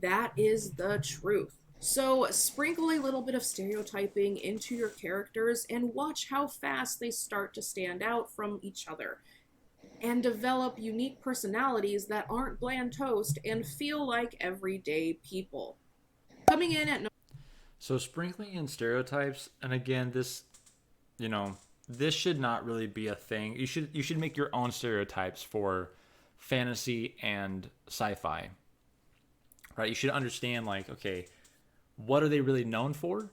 that is the truth. So sprinkle a little bit of stereotyping into your characters and watch how fast they start to stand out from each other and develop unique personalities that aren't bland toast and feel like everyday people. Coming in at So sprinkling in stereotypes, and again, this, you know, this should not really be a thing. You should make your own stereotypes for fantasy and sci-fi. Right? You should understand, like, okay, what are they really known for?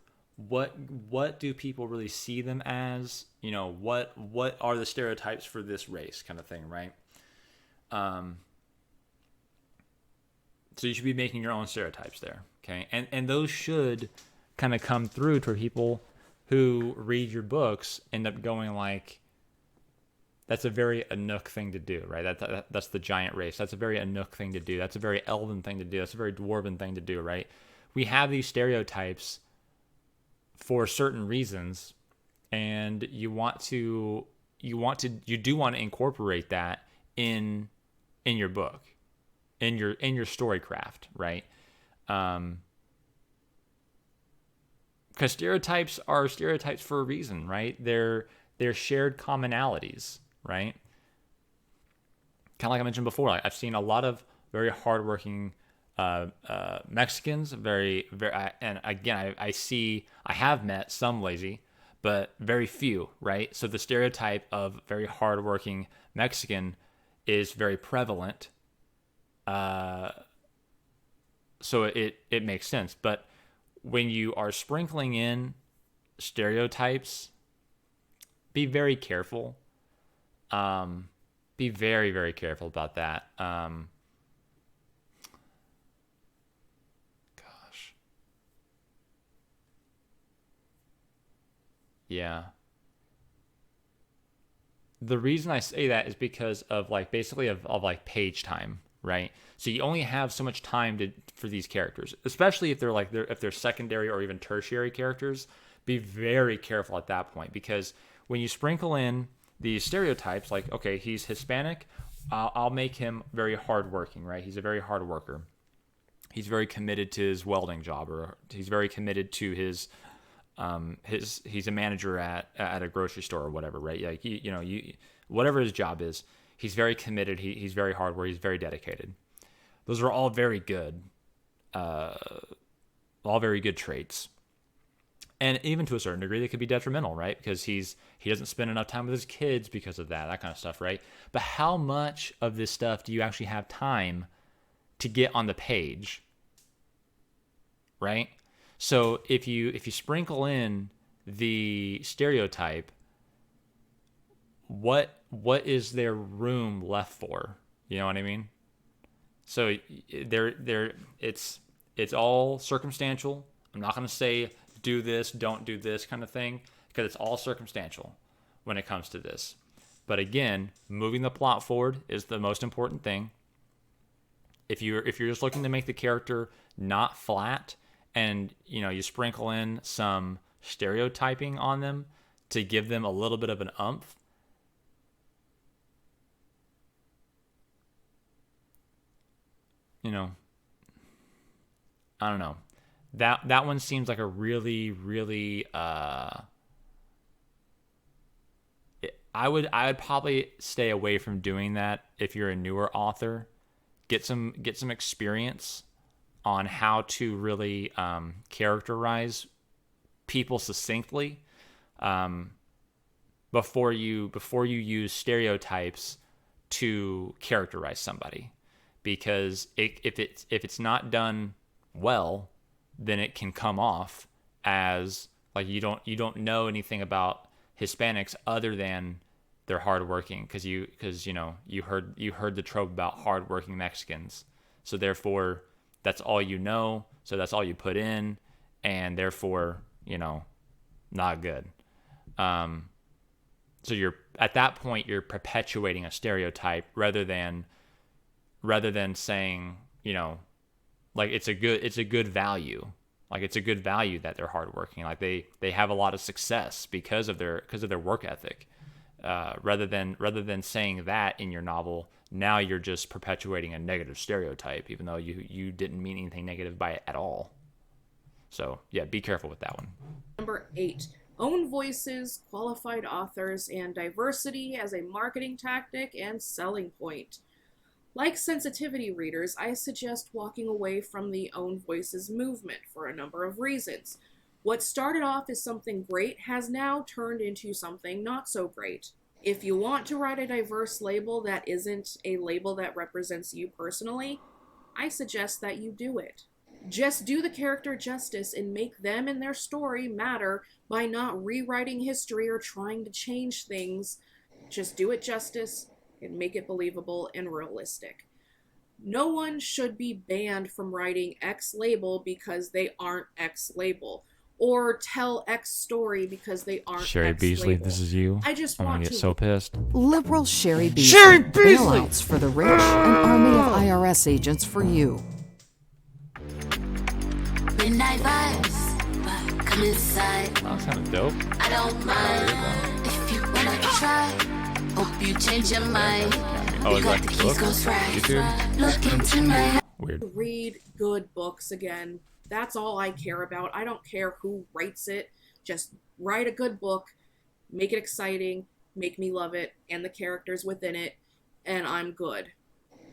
What do people really see them as? You know, what are the stereotypes for this race, kind of thing, right? So you should be making your own stereotypes there, okay? And those should kind of come through to people who read your books, end up going like, that's a very Anouk thing to do, right? That's the giant race. That's a very Anouk thing to do. That's a very elven thing to do. That's a very dwarven thing to do, right? We have these stereotypes for certain reasons, and you do want to incorporate that in your book, in your story craft, right? Because stereotypes are stereotypes for a reason, right? They're shared commonalities, right? Kind of like I mentioned before, like I've seen a lot of very hardworking Mexicans, very, and again, I have met some lazy, but very few, right? So the stereotype of very hardworking Mexican is very prevalent. So it makes sense. But when you are sprinkling in stereotypes, be very careful. Be very, very careful about that. Yeah. The reason I say that is because of like basically of like page time, right? So you only have so much time for these characters, especially if they're secondary or even tertiary characters. Be very careful at that point, because when you sprinkle in these stereotypes, like, okay, he's Hispanic, I'll make him very hardworking, right? He's a very hard worker. He's very committed to his welding job, or he's very committed to his he's a manager at a grocery store or whatever, right? Like whatever his job is, he's very committed. He's very hard work. He's very dedicated. Those are all very good traits. And even to a certain degree, they could be detrimental, right? Because he doesn't spend enough time with his kids because of that kind of stuff, right? But how much of this stuff do you actually have time to get on the page, right? So if you sprinkle in the stereotype, what is there room left for? You know what I mean? So it's all circumstantial. I'm not going to say do this, don't do this kind of thing, because it's all circumstantial when it comes to this. But again, moving the plot forward is the most important thing. If you're just looking to make the character not flat, and you sprinkle in some stereotyping on them to give them a little bit of an umph, I don't know. That one seems like a really, really I would probably stay away from doing that if you're a newer author. Get some experience on how to really characterize people succinctly before you use stereotypes to characterize somebody, because if it's not done well, then it can come off as like you don't know anything about Hispanics other than they're hardworking, because you heard the trope about hardworking Mexicans, so therefore that's all you know, so that's all you put in, and therefore not good. So you're at that point you're perpetuating a stereotype rather than saying like it's a good value. Like it's a good value that they're hardworking. Like they have a lot of success because of their work ethic. Rather than saying that in your novel, now you're just perpetuating a negative stereotype, even though you didn't mean anything negative by it at all. So yeah, be careful with that one. Number 8, own voices, qualified authors, and diversity as a marketing tactic and selling point. Like sensitivity readers, I suggest walking away from the own voices movement for a number of reasons. What started off as something great has now turned into something not so great. If you want to write a diverse label that isn't a label that represents you personally, I suggest that you do it. Just do the character justice and make them and their story matter by not rewriting history or trying to change things. Just do it justice and make it believable and realistic. No one should be banned from writing X label because they aren't X label, or tell X story because they aren't Sherry X Beasley, label. this is you. I just I'm want gonna get to so pissed. Liberal Sherry Beasley. Bailouts for the rich, an army of IRS agents for you. Midnight vibes, but come inside. That was kind of dope. I don't mind if you wanna try. Hope you change your mind. Oh, is that the book? YouTube? Look into my Weird. Read good books again. That's all I care about. I don't care who writes it. Just write a good book, make it exciting, make me love it, and the characters within it, and I'm good.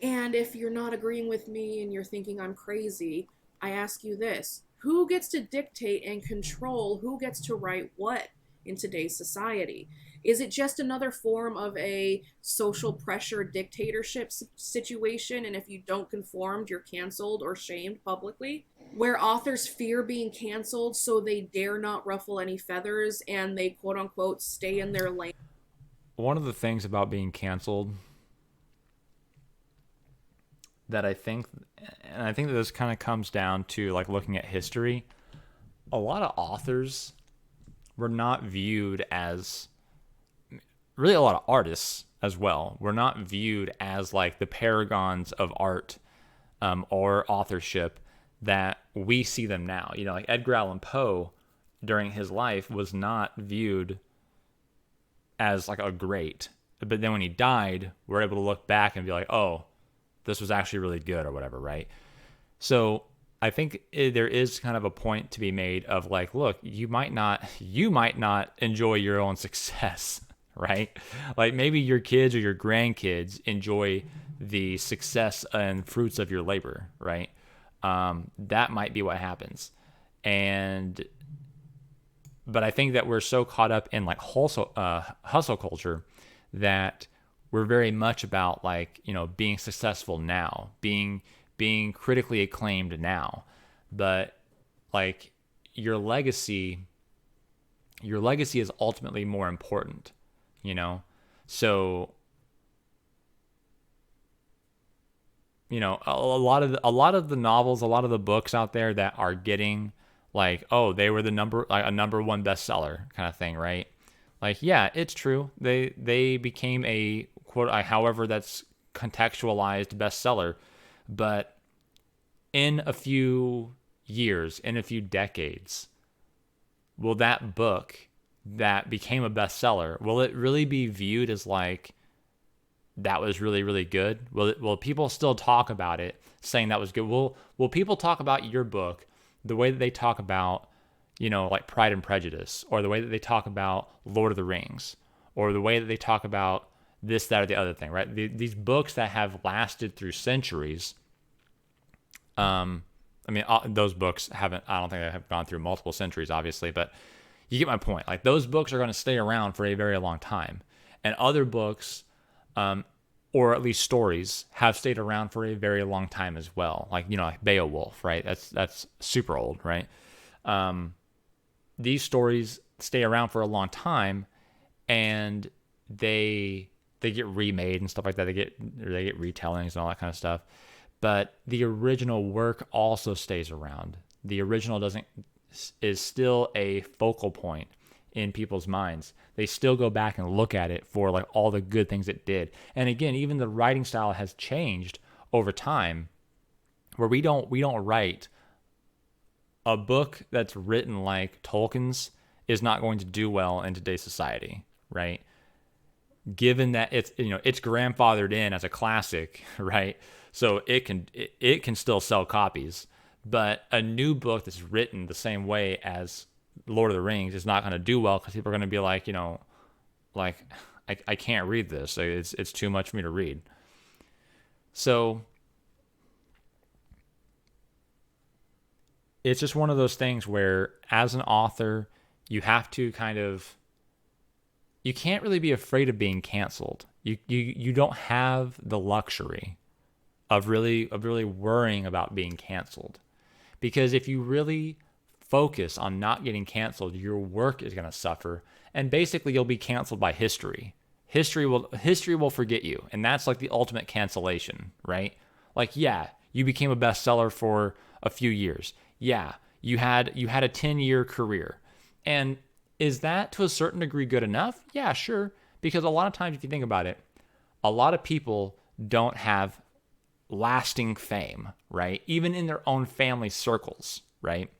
And if you're not agreeing with me and you're thinking I'm crazy, I ask you this. Who gets to dictate and control who gets to write what in today's society? Is it just another form of a social pressure dictatorship situation, and if you don't conform, you're canceled or shamed publicly? Where authors fear being canceled, so they dare not ruffle any feathers, and they quote-unquote stay in their lane? One of the things about being canceled that I think that this kind of comes down to like looking at history. A lot of authors were not viewed as, really a lot of artists as well, were not viewed as like the paragons of art or authorship that we see them now. Like Edgar Allan Poe during his life was not viewed as like a great, but then when he died, we're able to look back and be like, oh, this was actually really good or whatever, right? So I think there is kind of a point to be made of like, look, you might not enjoy your own success, right? Like maybe your kids or your grandkids enjoy the success and fruits of your labor, right? That might be what happens. But I think that we're so caught up in like hustle culture that we're very much about like, being successful now, being critically acclaimed now. But like your legacy is ultimately more important, So a lot of the novels, a lot of the books out there that are getting like, oh, they were a number one bestseller kind of thing, right? Like, yeah, it's true. They became a quote, however that's contextualized bestseller, but in a few years, in a few decades, will that book that became a bestseller, will it really be viewed as like that was really, really good? Will people still talk about it, saying that was good? Will people talk about your book the way that they talk about, like Pride and Prejudice, or the way that they talk about Lord of the Rings, or the way that they talk about this, that, or the other thing, right? These books that have lasted through centuries. I mean, those books I don't think they have gone through multiple centuries, obviously, but you get my point. Like, those books are going to stay around for a very long time. And other books, or at least stories, have stayed around for a very long time as well. Like, like Beowulf, right? That's super old, right? These stories stay around for a long time, and they get remade and stuff like that. They get retellings and all that kind of stuff. But the original work also stays around. The original is still a focal point in people's minds. They still go back and look at it for like all the good things it did. And again, even the writing style has changed over time, where we don't write a book that's written like Tolkien's is not going to do well in today's society, right? Given that it's grandfathered in as a classic, right? So it can still sell copies, but a new book that's written the same way as Lord of the Rings is not going to do well, because people are going to be like, I can't read this. It's too much for me to read. So it's just one of those things where, as an author, you have to you can't really be afraid of being canceled. You don't have the luxury of really worrying about being canceled, because if you really focus on not getting canceled, your work is going to suffer, and basically you'll be canceled by history. History will forget you, and that's like the ultimate cancellation, right? Like, yeah, you became a bestseller for a few years. Yeah, you had a 10-year career. And is that to a certain degree good enough? Yeah, sure. Because a lot of times, if you think about it, a lot of people don't have lasting fame, right? Even in their own family circles, right?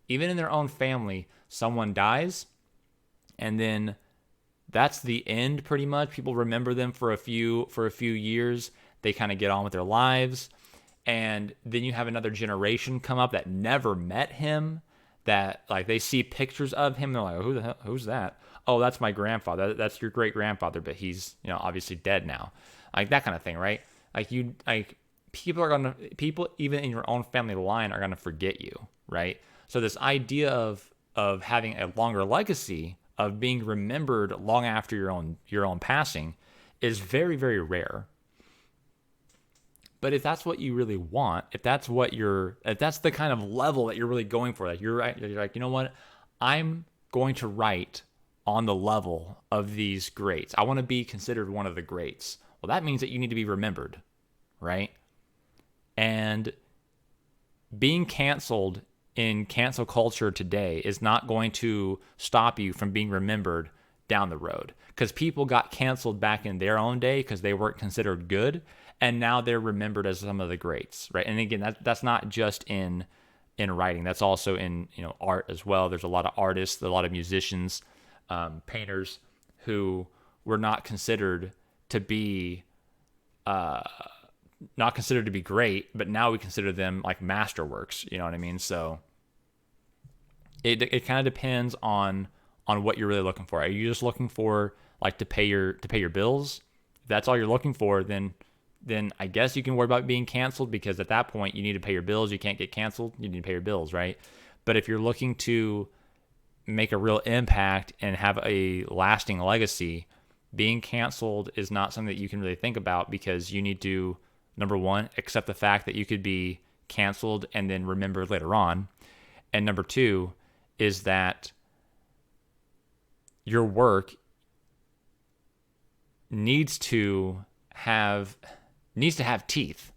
Even in their own family, someone dies, and then that's the end pretty much. People remember them for a few years. They kind of get on with their lives. And then you have another generation come up that never met him, that like they see pictures of him. They're like, who's that? Oh, that's my grandfather. That's your great grandfather, but he's, obviously dead now. Like that kind of thing, right? People even in your own family line are going to forget you, right? So this idea of having a longer legacy, of being remembered long after your own passing, is very, very rare. But if that's what you really want, if that's the kind of level that you're really going for, that you're like, you know what, I'm going to write on the level of these greats. I want to be considered one of the greats. Well, that means that you need to be remembered, right? And being canceled in cancel culture today is not going to stop you from being remembered down the road, because people got canceled back in their own day because they weren't considered good, and now they're remembered as some of the greats, right? And again, that's not just in writing, that's also in art as well. There's a lot of artists, a lot of musicians, painters who were not considered to be great, but now we consider them like masterworks. You know what I mean? So it kind of depends on what you're really looking for. Are you just looking for like to pay your bills? If that's all you're looking for, then I guess you can worry about being canceled, because at that point you need to pay your bills. You can't get canceled. You need to pay your bills, right? But if you're looking to make a real impact and have a lasting legacy, being canceled is not something that you can really think about, because you need to, number one, accept the fact that you could be canceled and then remembered later on. And number two is that your work needs to have teeth,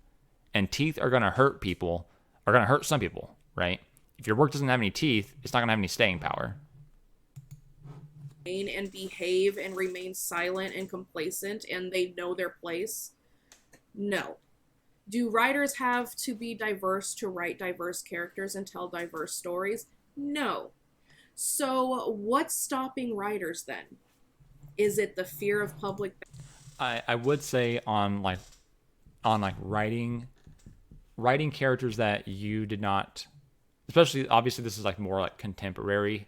and teeth are going to hurt people, are going to hurt some people, right? If your work doesn't have any teeth, it's not going to have any staying power. And behave and remain silent and complacent, and they know their place? No. Do writers have to be diverse to write diverse characters and tell diverse stories? No. So what's stopping writers then? Is it the fear of public? I would say on writing characters that you did not, especially obviously this is like more like contemporary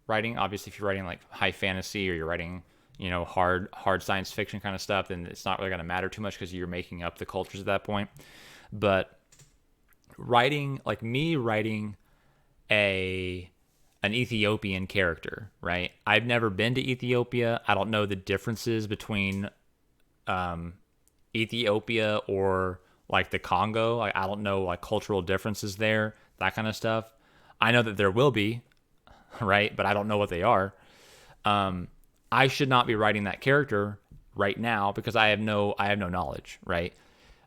writing. Obviously, if you're writing like high fantasy, or you're writing hard science fiction kind of stuff, then it's not really going to matter too much because you're making up the cultures at that point. But writing an Ethiopian character, right? I've never been to Ethiopia. I don't know the differences between Ethiopia or like the Congo. Like, I don't know like cultural differences there, that kind of stuff. I know that there will be, right? But I don't know what they are. I should not be writing that character right now because I have no knowledge, right?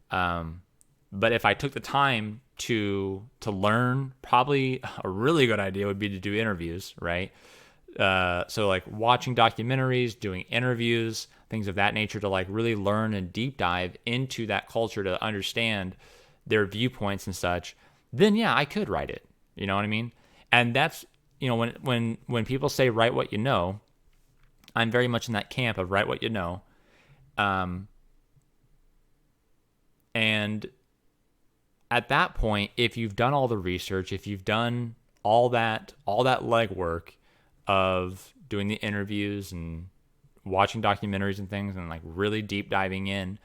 But if I took the time to learn, probably a really good idea would be to do interviews, right? So like watching documentaries, doing interviews, things of that nature to like really learn and deep dive into that culture to understand their viewpoints and such. Then yeah, I could write it. You know what I mean? And that's, when people say write what you know, I'm very much in that camp of write what you know. And at that point, if you've done all the research, if you've done all that legwork of doing the interviews and watching documentaries and things and like really deep diving in,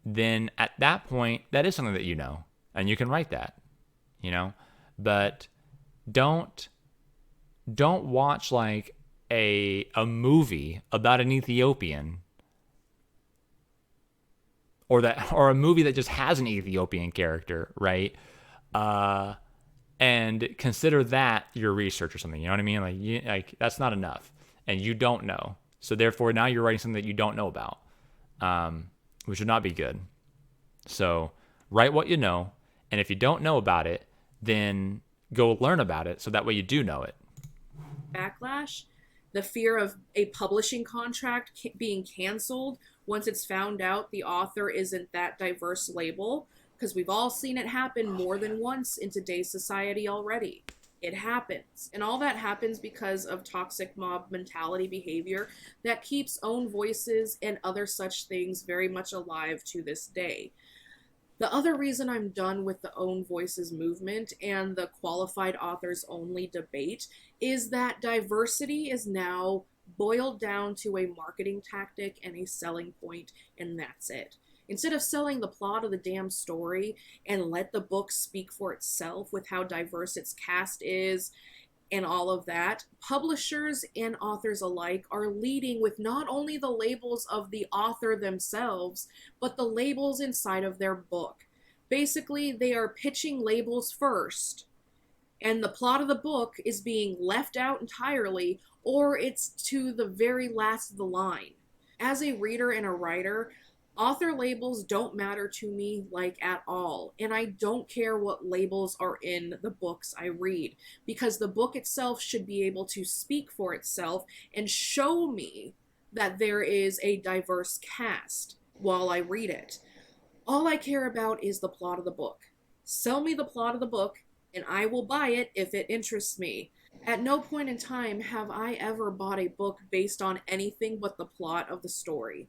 then at that point, that is something that you know, and you can write that, but don't watch like a movie about an Ethiopian or a movie that just has an Ethiopian character, right? And consider that your research or something. You know what I mean? Like that's not enough, and you don't know. So therefore, now you're writing something that you don't know about, which would not be good. So write what you know, and if you don't know about it, then go learn about it, so that way you do know it. Backlash, the fear of a publishing contract being canceled once it's found out the author isn't that diverse label, because we've all seen it happen more than once in today's society already. It happens. And all that happens because of toxic mob mentality behavior that keeps own voices and other such things very much alive to this day. The other reason I'm done with the own voices movement and the qualified authors only debate is that diversity is now boiled down to a marketing tactic and a selling point, and that's it. Instead of selling the plot of the damn story and let the book speak for itself with how diverse its cast is and all of that, publishers and authors alike are leading with not only the labels of the author themselves, but the labels inside of their book. Basically, they are pitching labels first, and the plot of the book is being left out entirely, or it's to the very last of the line. As a reader and a writer, author labels don't matter to me at all, and I don't care what labels are in the books I read, because the book itself should be able to speak for itself and show me that there is a diverse cast while I read it. All I care about is the plot of the book. Sell me the plot of the book, and I will buy it if it interests me. At no point in time have I ever bought a book based on anything but the plot of the story.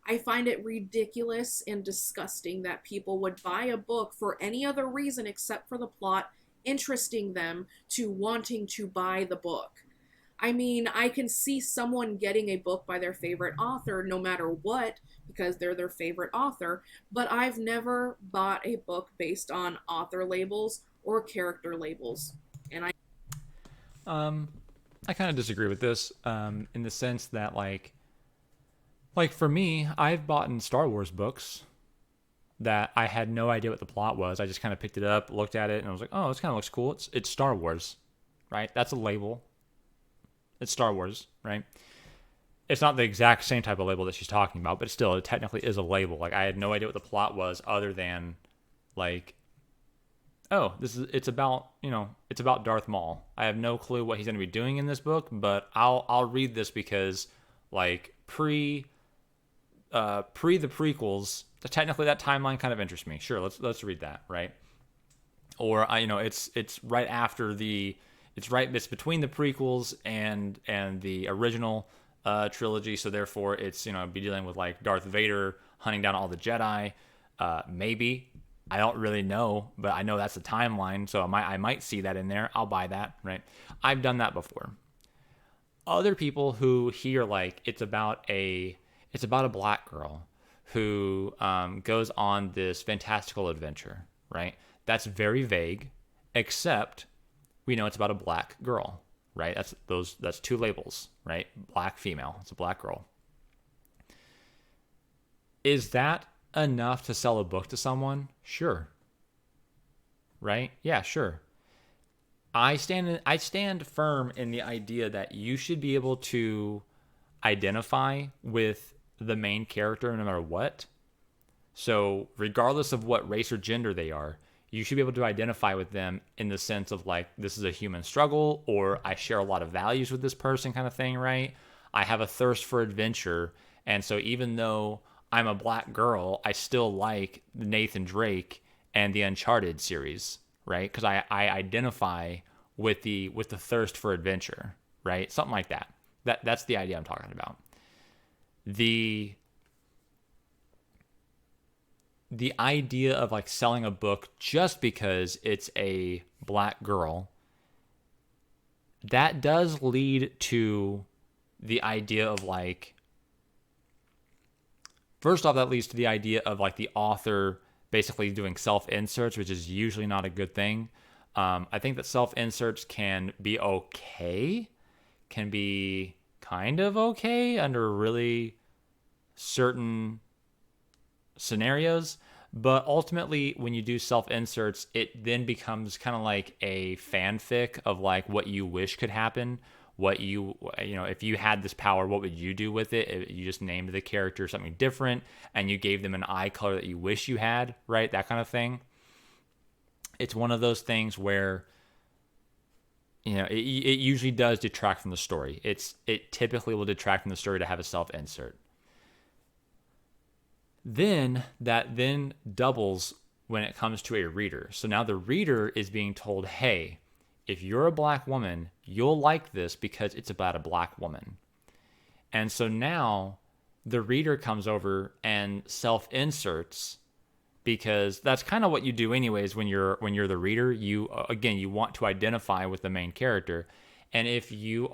I find it ridiculous and disgusting that people would buy a book for any other reason except for the plot interesting them to wanting to buy the book. I mean, I can see someone getting a book by their favorite author no matter what, because they're their favorite author, but I've never bought a book based on author labels or character labels. And I kind of disagree with this, in the sense that like for me, I've bought in Star Wars books that I had no idea what the plot was. I just kind of picked it up, looked at it, and I was like, oh, this kind of looks cool. It's Star Wars, right? That's a label. It's Star Wars, right? It's not the exact same type of label that she's talking about, but still, it technically is a label. Like, I had no idea what the plot was other than, like, oh, it's about Darth Maul. I have no clue what he's going to be doing in this book, but I'll read this because, like, pre the prequels, technically that timeline kind of interests me. Sure, let's read that, right? Or it's right after it's between the prequels and the original trilogy, so therefore it's be dealing with like Darth Vader hunting down all the Jedi. Maybe, I don't really know, but I know that's the timeline, so I might see that in there. I'll buy that, right? I've done that before. other people who hear like it's about a black girl who goes on this fantastical adventure, right? That's very vague, except we know it's about a black girl, right? That's two labels, right? Black female, it's a black girl. Is that enough to sell a book to someone? Sure. Right? Yeah, sure. I stand firm in the idea that you should be able to identify with the main character no matter what. So regardless of what race or gender they are, you should be able to identify with them in the sense of like, this is a human struggle, or I share a lot of values with this person kind of thing, right? I have a thirst for adventure. And so even though I'm a black girl, I still like Nathan Drake and the Uncharted series, right? Because I identify with the thirst for adventure, right? Something like that. That's the idea I'm talking about. The idea of like selling a book just because it's a black girl, that does lead to the idea of like, first off, that leads to the idea of like the author basically doing self-inserts, which is usually not a good thing. I think that self-inserts can be okay, can be kind of okay under really certain scenarios, but ultimately when you do self-inserts, it then becomes kind of like a fanfic of like what you wish could happen. What you know, if you had this power, what would you do with it? If you just named the character something different and you gave them an eye color that you wish you had, right? That kind of thing. It's one of those things where, you know, it usually does detract from the story. It typically will detract from the story to have a self-insert. Then that then doubles when it comes to a reader. So now the reader is being told, hey, if you're a black woman, you'll like this because it's about a black woman. And so now the reader comes over and self-inserts, because that's kind of what you do anyways when you're the reader. You want to identify with the main character. And if you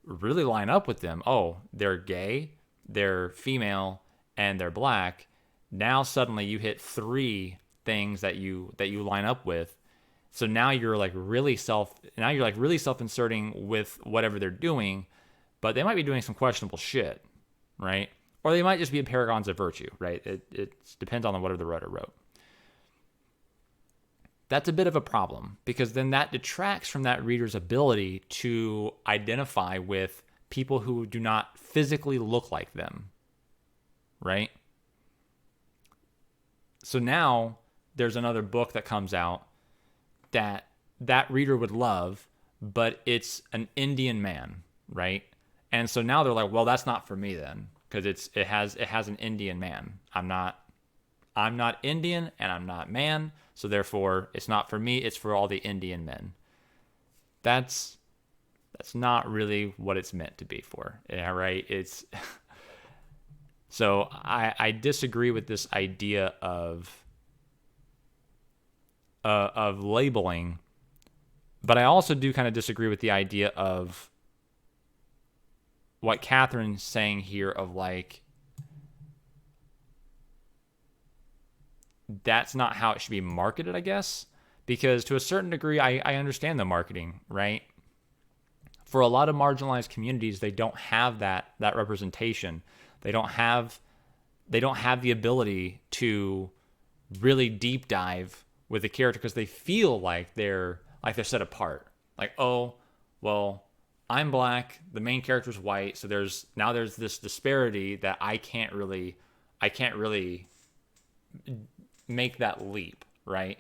really line up with them, oh, they're gay, they're female, and they're black, now suddenly you hit three things that you line up with. So now you're really self-inserting with whatever they're doing, but they might be doing some questionable shit, right? Or they might just be paragons of virtue, right? It depends on whatever the writer wrote. That's a bit of a problem, because then that detracts from that reader's ability to identify with people who do not physically look like them, right? So now there's another book that comes out that reader would love, but it's an Indian man, right? And so now they're like, well, that's not for me then, because it has an Indian man. I'm not Indian and I'm not man, so therefore it's not for me, it's for all the Indian men. That's not really what it's meant to be for. Yeah, right? It's so I disagree with this idea of labeling, but I also do kind of disagree with the idea of what Catherine's saying here of like, that's not how it should be marketed, I guess, because to a certain degree, I understand the marketing, right? For a lot of marginalized communities, they don't have that representation. They don't have the ability to really deep dive with a character because they feel like they're set apart. Like, oh, well, I'm black, the main character's white, so there's this disparity that I can't really make that leap, right?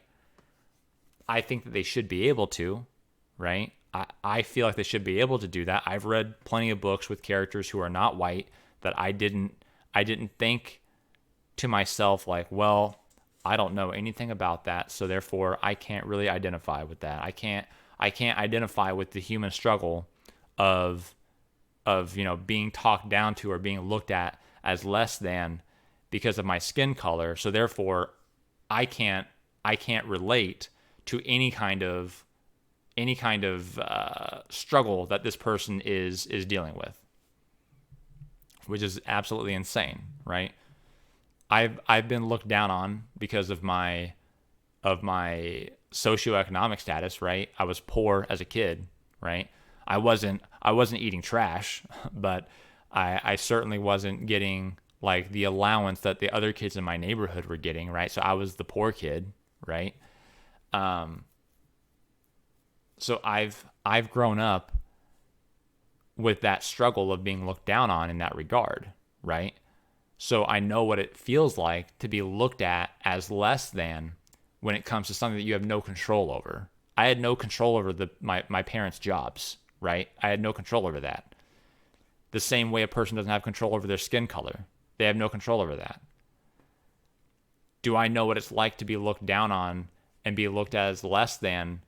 I think that they should be able to, right? I feel like they should be able to do that. I've read plenty of books with characters who are not white that I didn't think to myself like, well, I don't know anything about that, so therefore I can't really identify with that. I can't identify with the human struggle of being talked down to or being looked at as less than because of my skin color. So therefore I can't relate to any kind of struggle that this person is dealing with, which is absolutely insane, right? I've been looked down on because of my socioeconomic status, right? I was poor as a kid, right? I wasn't eating trash, but I certainly wasn't getting like the allowance that the other kids in my neighborhood were getting, right? So I was the poor kid, right? So I've grown up with that struggle of being looked down on in that regard, right? So I know what it feels like to be looked at as less than when it comes to something that you have no control over. I had no control over my parents' jobs, right? I had no control over that. The same way a person doesn't have control over their skin color. They have no control over that. Do I know what it's like to be looked down on and be looked at as less than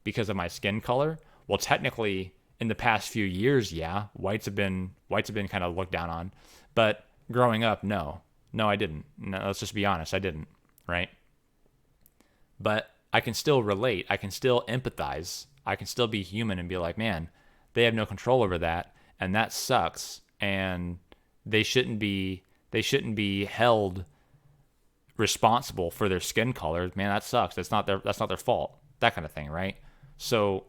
because of my skin color? Well, technically, in the past few years, yeah, whites have been kind of looked down on. But growing up, no, I didn't. No, let's just be honest, I didn't, right? But I can still relate. I can still empathize. I can still be human and be like, man, they have no control over that, and that sucks. And they shouldn't be held responsible for their skin color. Man, that sucks. That's not their fault. That kind of thing, right? So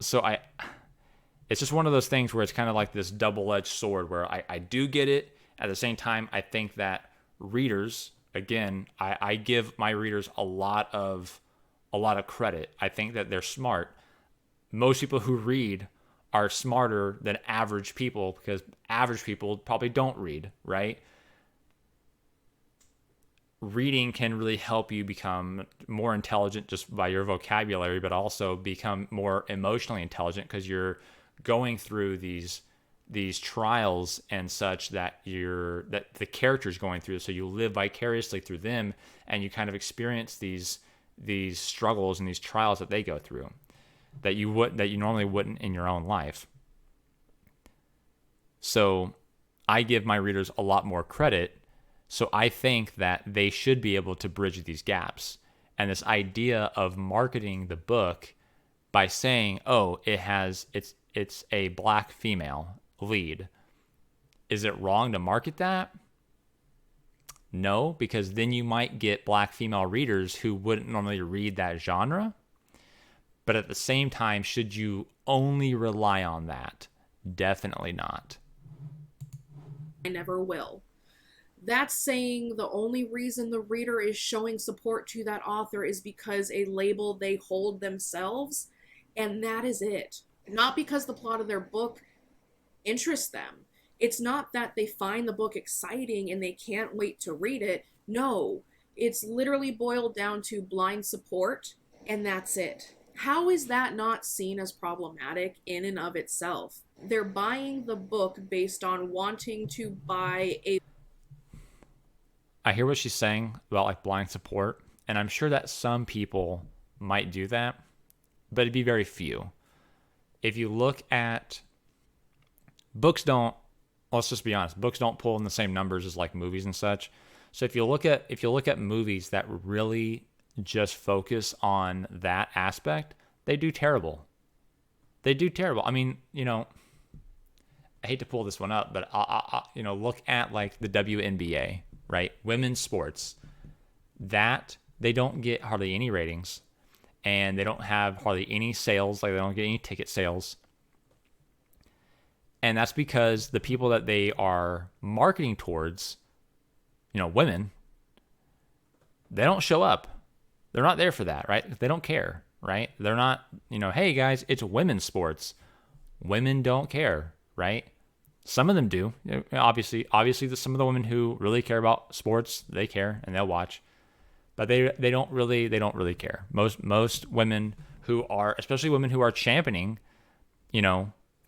it's just one of those things where it's kind of like this double-edged sword where I do get it. At the same time, I think that readers, again, I give my readers a lot of credit. I think that they're smart. Most people who read are smarter than average people because average people probably don't read, right? Reading can really help you become more intelligent just by your vocabulary, but also become more emotionally intelligent because you're going through these trials and such that the character's going through. So you live vicariously through them and you kind of experience these struggles and these trials that they go through that you normally wouldn't in your own life. So I give my readers a lot more credit. So I think that they should be able to bridge these gaps. And this idea of marketing the book by saying, oh, it's a black female lead. Is it wrong to market that? No, because then you might get black female readers who wouldn't normally read that genre. But at the same time, should you only rely on that? Definitely not. I never will. That's saying the only reason the reader is showing support to that author is because a label they hold themselves, and that is it. Not because the plot of their book interests them. It's not that they find the book exciting and they can't wait to read it. No, it's literally boiled down to blind support, and that's it. How is that not seen as problematic in and of itself? They're buying the book based on wanting to buy a... I hear what she's saying about like blind support, and I'm sure that some people might do that, but it'd be very few. If you look at books, let's just be honest, books don't pull in the same numbers as like movies and such. So if you look at movies that really just focus on that aspect, they do terrible. They do terrible. I mean, I hate to pull this one up, but I look at like the WNBA, right? Women's sports, that they don't get hardly any ratings, and they don't have hardly any sales. Like they don't get any ticket sales. And that's because the people that they are marketing towards, women, they don't show up. They're not there for that, right? They don't care, right? They're not, hey guys, it's women's sports. Women don't care, right? Some of them do. Obviously, some of the women who really care about sports, they care and they'll watch. But they don't really care. Most women who are, especially women who are championing,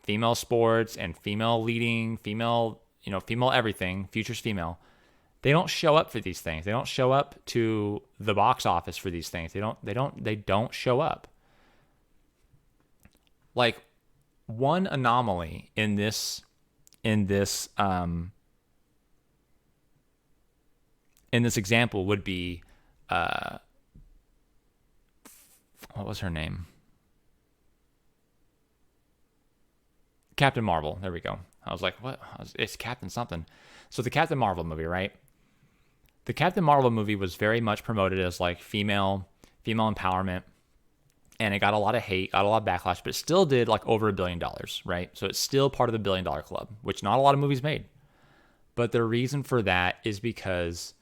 female sports and female leading, female everything, futures female, they don't show up for these things. They don't show up to the box office for these things. They don't show up. Like one anomaly in this example would be what was her name? Captain Marvel. There we go. I was like, what? It's Captain something. So the Captain Marvel movie, right? The Captain Marvel movie was very much promoted as like female empowerment, and it got a lot of hate, got a lot of backlash, but it still did like over $1 billion, right? So it's still part of the $1 billion club, which not a lot of movies made. But the reason for that is because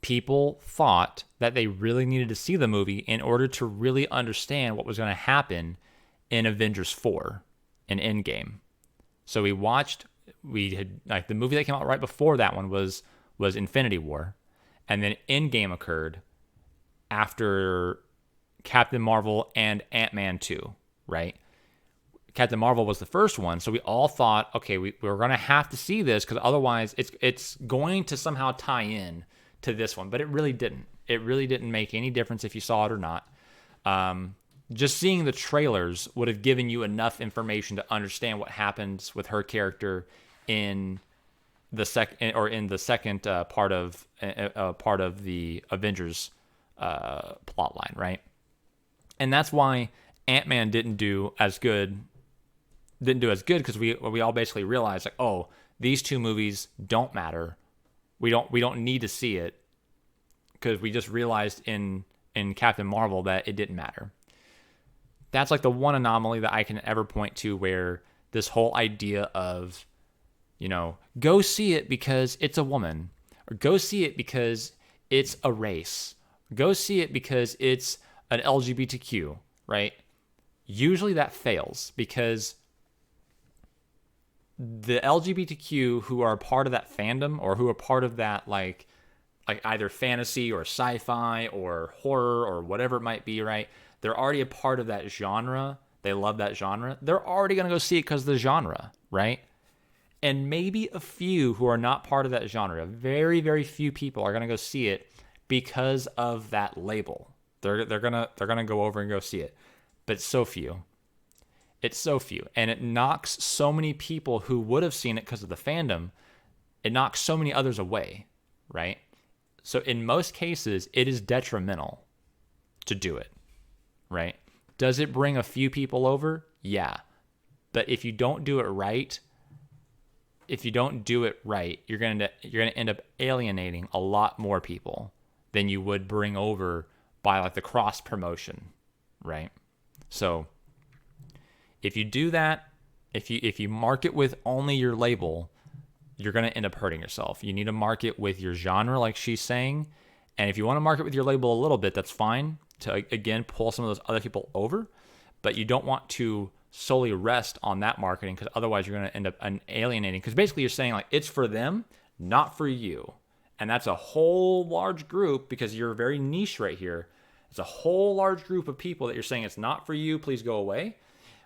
people thought that they really needed to see the movie in order to really understand what was going to happen in Avengers 4 and Endgame. So we had like the movie that came out right before that one was Infinity War, and then Endgame occurred after Captain Marvel and Ant-Man 2, right? Captain Marvel was the first one, so we all thought, okay, we're going to have to see this because otherwise it's going to somehow tie in to this one, but it really didn't. It really didn't make any difference if you saw it or not. Just seeing the trailers would have given you enough information to understand what happens with her character in the second part of the Avengers plotline, right? And that's why Ant-Man didn't do as good because we all basically realized like, oh, these two movies don't matter. We don't need to see it because we just realized in Captain Marvel that it didn't matter. That's like the one anomaly that I can ever point to where this whole idea of, go see it because it's a woman, or go see it because it's a race, go see it because it's an LGBTQ, right? Usually that fails because the LGBTQ who are part of that fandom or who are part of that like either fantasy or sci-fi or horror or whatever it might be, right? They're already a part of that genre. They love that genre. They're already going to go see it because of the genre, right? And maybe a few who are not part of that genre, very, very few people are going to go see it because of that label. They're gonna go over and go see it. But it's so few. It's so few. And it knocks so many people who would have seen it because of the fandom, it knocks so many others away, right? So in most cases, it is detrimental to do it. Right? Does it bring a few people over? Yeah. But if you don't do it right, you're going to end up alienating a lot more people than you would bring over by like the cross promotion, right? So if you do that, if you market with only your label, you're going to end up hurting yourself. You need to market with your genre like she's saying. And if you want to market with your label a little bit, that's fine, to again pull some of those other people over, but you don't want to solely rest on that marketing because otherwise you're going to end up alienating, because basically you're saying like it's for them, not for you. And that's a whole large group, because you're very niche right here. It's a whole large group of people that you're saying it's not for you, please go away,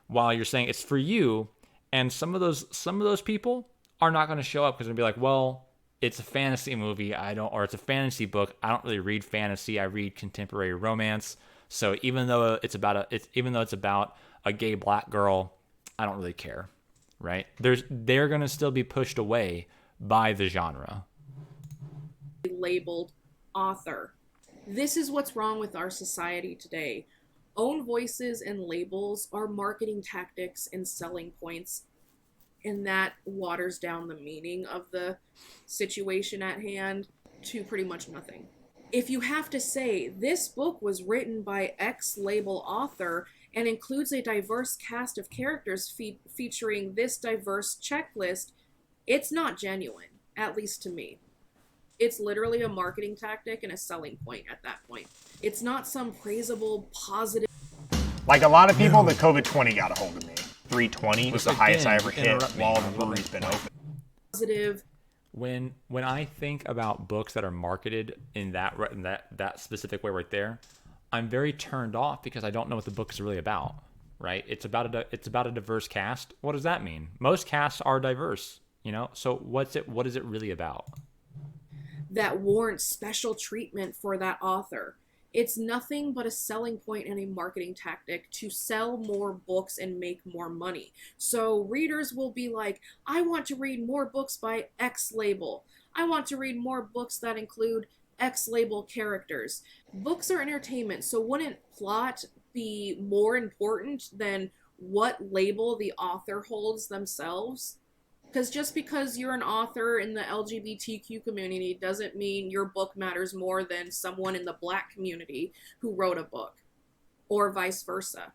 while you're saying it's for you. And some of those people are not going to show up because they'll be like, well, it's a fantasy movie, or it's a fantasy book. I don't really read fantasy. I read contemporary romance. So even though it's about a gay black girl, I don't really care, right? They're going to still be pushed away by the genre. Labeled author. This is what's wrong with our society today. Own voices and labels are marketing tactics and selling points, and that waters down the meaning of the situation at hand to pretty much nothing. If you have to say, this book was written by X label author and includes a diverse cast of characters featuring this diverse checklist, it's not genuine, at least to me. It's literally a marketing tactic and a selling point at that point. It's not some praisable, positive... Like a lot of people, the COVID-20 got a hold of me. 320 was the highest I ever hit while the brewery's been open. Positive. When I think about books that are marketed in that specific way right there, I'm very turned off because I don't know what the book is really about, right? It's about a diverse cast. What does that mean? Most casts are diverse, So what is it really about? That warrants special treatment for that author. It's nothing but a selling point and a marketing tactic to sell more books and make more money. So readers will be like, I want to read more books by X label. I want to read more books that include X label characters. Books are entertainment, so wouldn't plot be more important than what label the author holds themselves. Because just because you're an author in the LGBTQ community doesn't mean your book matters more than someone in the Black community who wrote a book, or vice versa.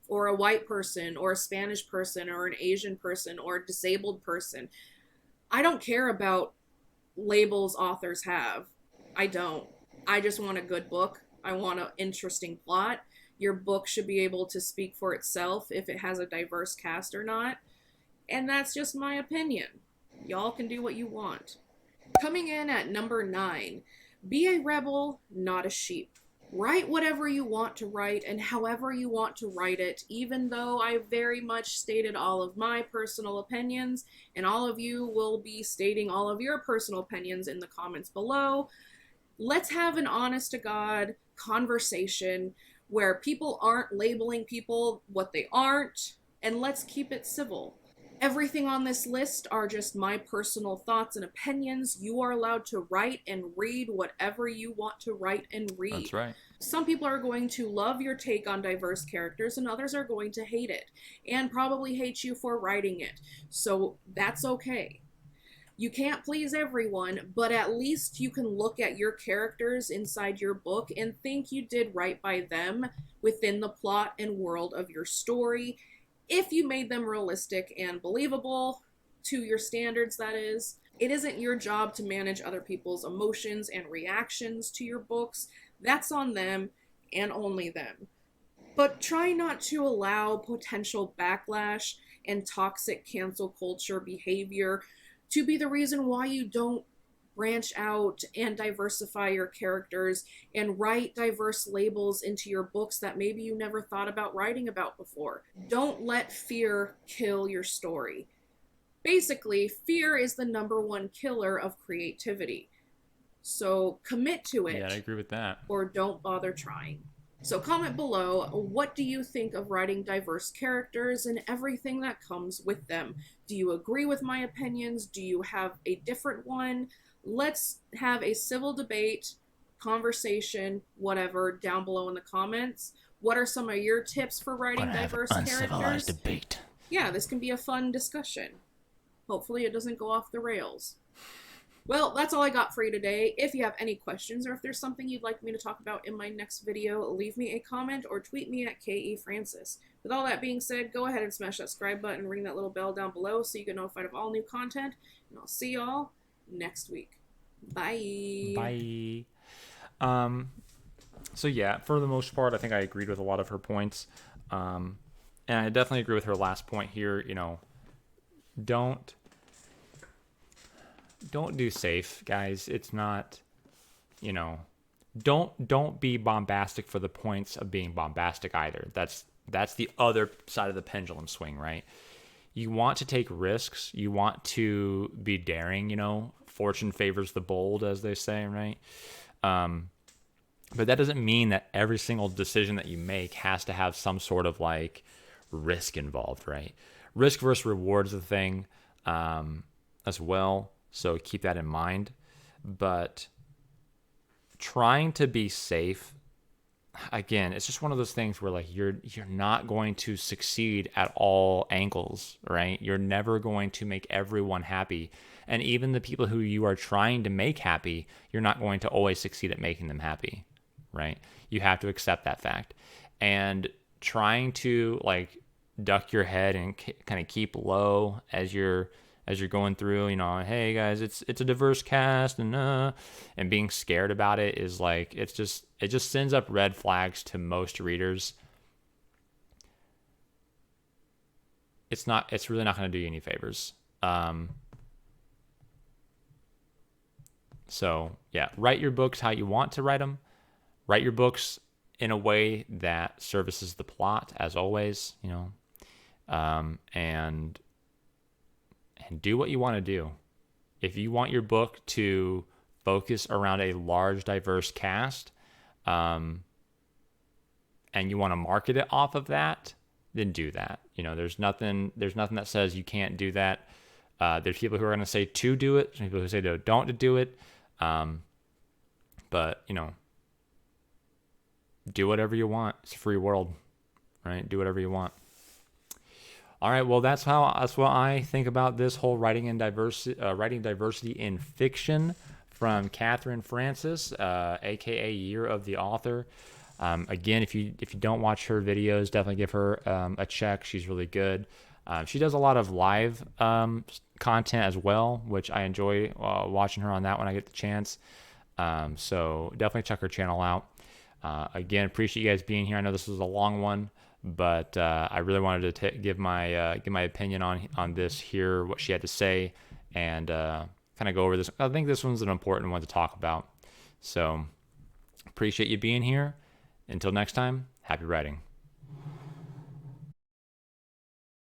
Or a white person, or a Spanish person, or an Asian person, or a disabled person. I don't care about labels authors have. I don't. I just want a good book. I want an interesting plot. Your book should be able to speak for itself if it has a diverse cast or not. And that's just my opinion. Y'all can do what you want. Coming in at number 9, be a rebel, not a sheep. Write whatever you want to write and however you want to write it, even though I very much stated all of my personal opinions, and all of you will be stating all of your personal opinions in the comments below. Let's have an honest-to-God conversation where people aren't labeling people what they aren't, and let's keep it civil. Everything on this list are just my personal thoughts and opinions. You are allowed to write and read whatever you want to write and read. That's right. Some people are going to love your take on diverse characters, and others are going to hate it, and probably hate you for writing it. So that's okay. You can't please everyone, but at least you can look at your characters inside your book and think you did right by them within the plot and world of your story, if you made them realistic and believable to your standards, that is. It isn't your job to manage other people's emotions and reactions to your books. That's on them and only them. But try not to allow potential backlash and toxic cancel culture behavior to be the reason why you don't branch out and diversify your characters and write diverse labels into your books that maybe you never thought about writing about before. Don't let fear kill your story. Basically, fear is the #1 killer of creativity. So commit to it. Yeah, I agree with that. Or don't bother trying. So comment below, what do you think of writing diverse characters and everything that comes with them? Do you agree with my opinions? Do you have a different one? Let's have a civil debate, conversation, whatever, down below in the comments. What are some of your tips for writing diverse characters? Debate. Yeah, this can be a fun discussion. Hopefully it doesn't go off the rails. Well, that's all I got for you today. If you have any questions or if there's something you'd like me to talk about in my next video, leave me a comment or tweet me at KEFrancis. With all that being said, go ahead and smash that subscribe button, ring that little bell down below so you get notified of all new content, and I'll see y'all next week. Bye. Bye. So yeah, for the most part, I think I agreed with a lot of her points. And I definitely agree with her last point here. You know, don't do safe, guys. It's not, you know, don't be bombastic for the points of being bombastic either. That's the other side of the pendulum swing, right? You want to take risks. You want to be daring, you know. Fortune favors the bold, as they say, right? But that doesn't mean that every single decision that you make has to have some sort of like risk involved, right? Risk versus reward is the thing as well. So keep that in mind. But trying to be safe, again, it's just one of those things where like you're not going to succeed at all angles, right? You're never going to make everyone happy. And even the people who you are trying to make happy, you're not going to always succeed at making them happy, right? You have to accept that fact. And trying to like duck your head and kind of keep low as you're going through, you know, hey guys, it's a diverse cast, and being scared about it is like, it just sends up red flags to most readers. It's really not going to do you any favors. So yeah, write your books how you want to write them. Write your books in a way that services the plot, as always, you know, and do what you want to do. If you want your book to focus around a large, diverse cast, and you want to market it off of that, then do that. You know, there's nothing that says you can't do that. There's people who are going to say to do it. There's people who say no, don't do it. But you know, do whatever you want. It's a free world, right? Do whatever you want. All right, well, that's what I think about this whole writing diversity in fiction from Catherine Francis, aka Year of the Author. Again, if you don't watch her videos, definitely give her a check. She's really good. She does a lot of live content as well, which I enjoy watching her on that when I get the chance. So definitely check her channel out. Again, appreciate you guys being here. I know this was a long one, but I really wanted to give my opinion on this, hear what she had to say, and kind of go over this. I think this one's an important one to talk about. So appreciate you being here. Until next time, happy writing.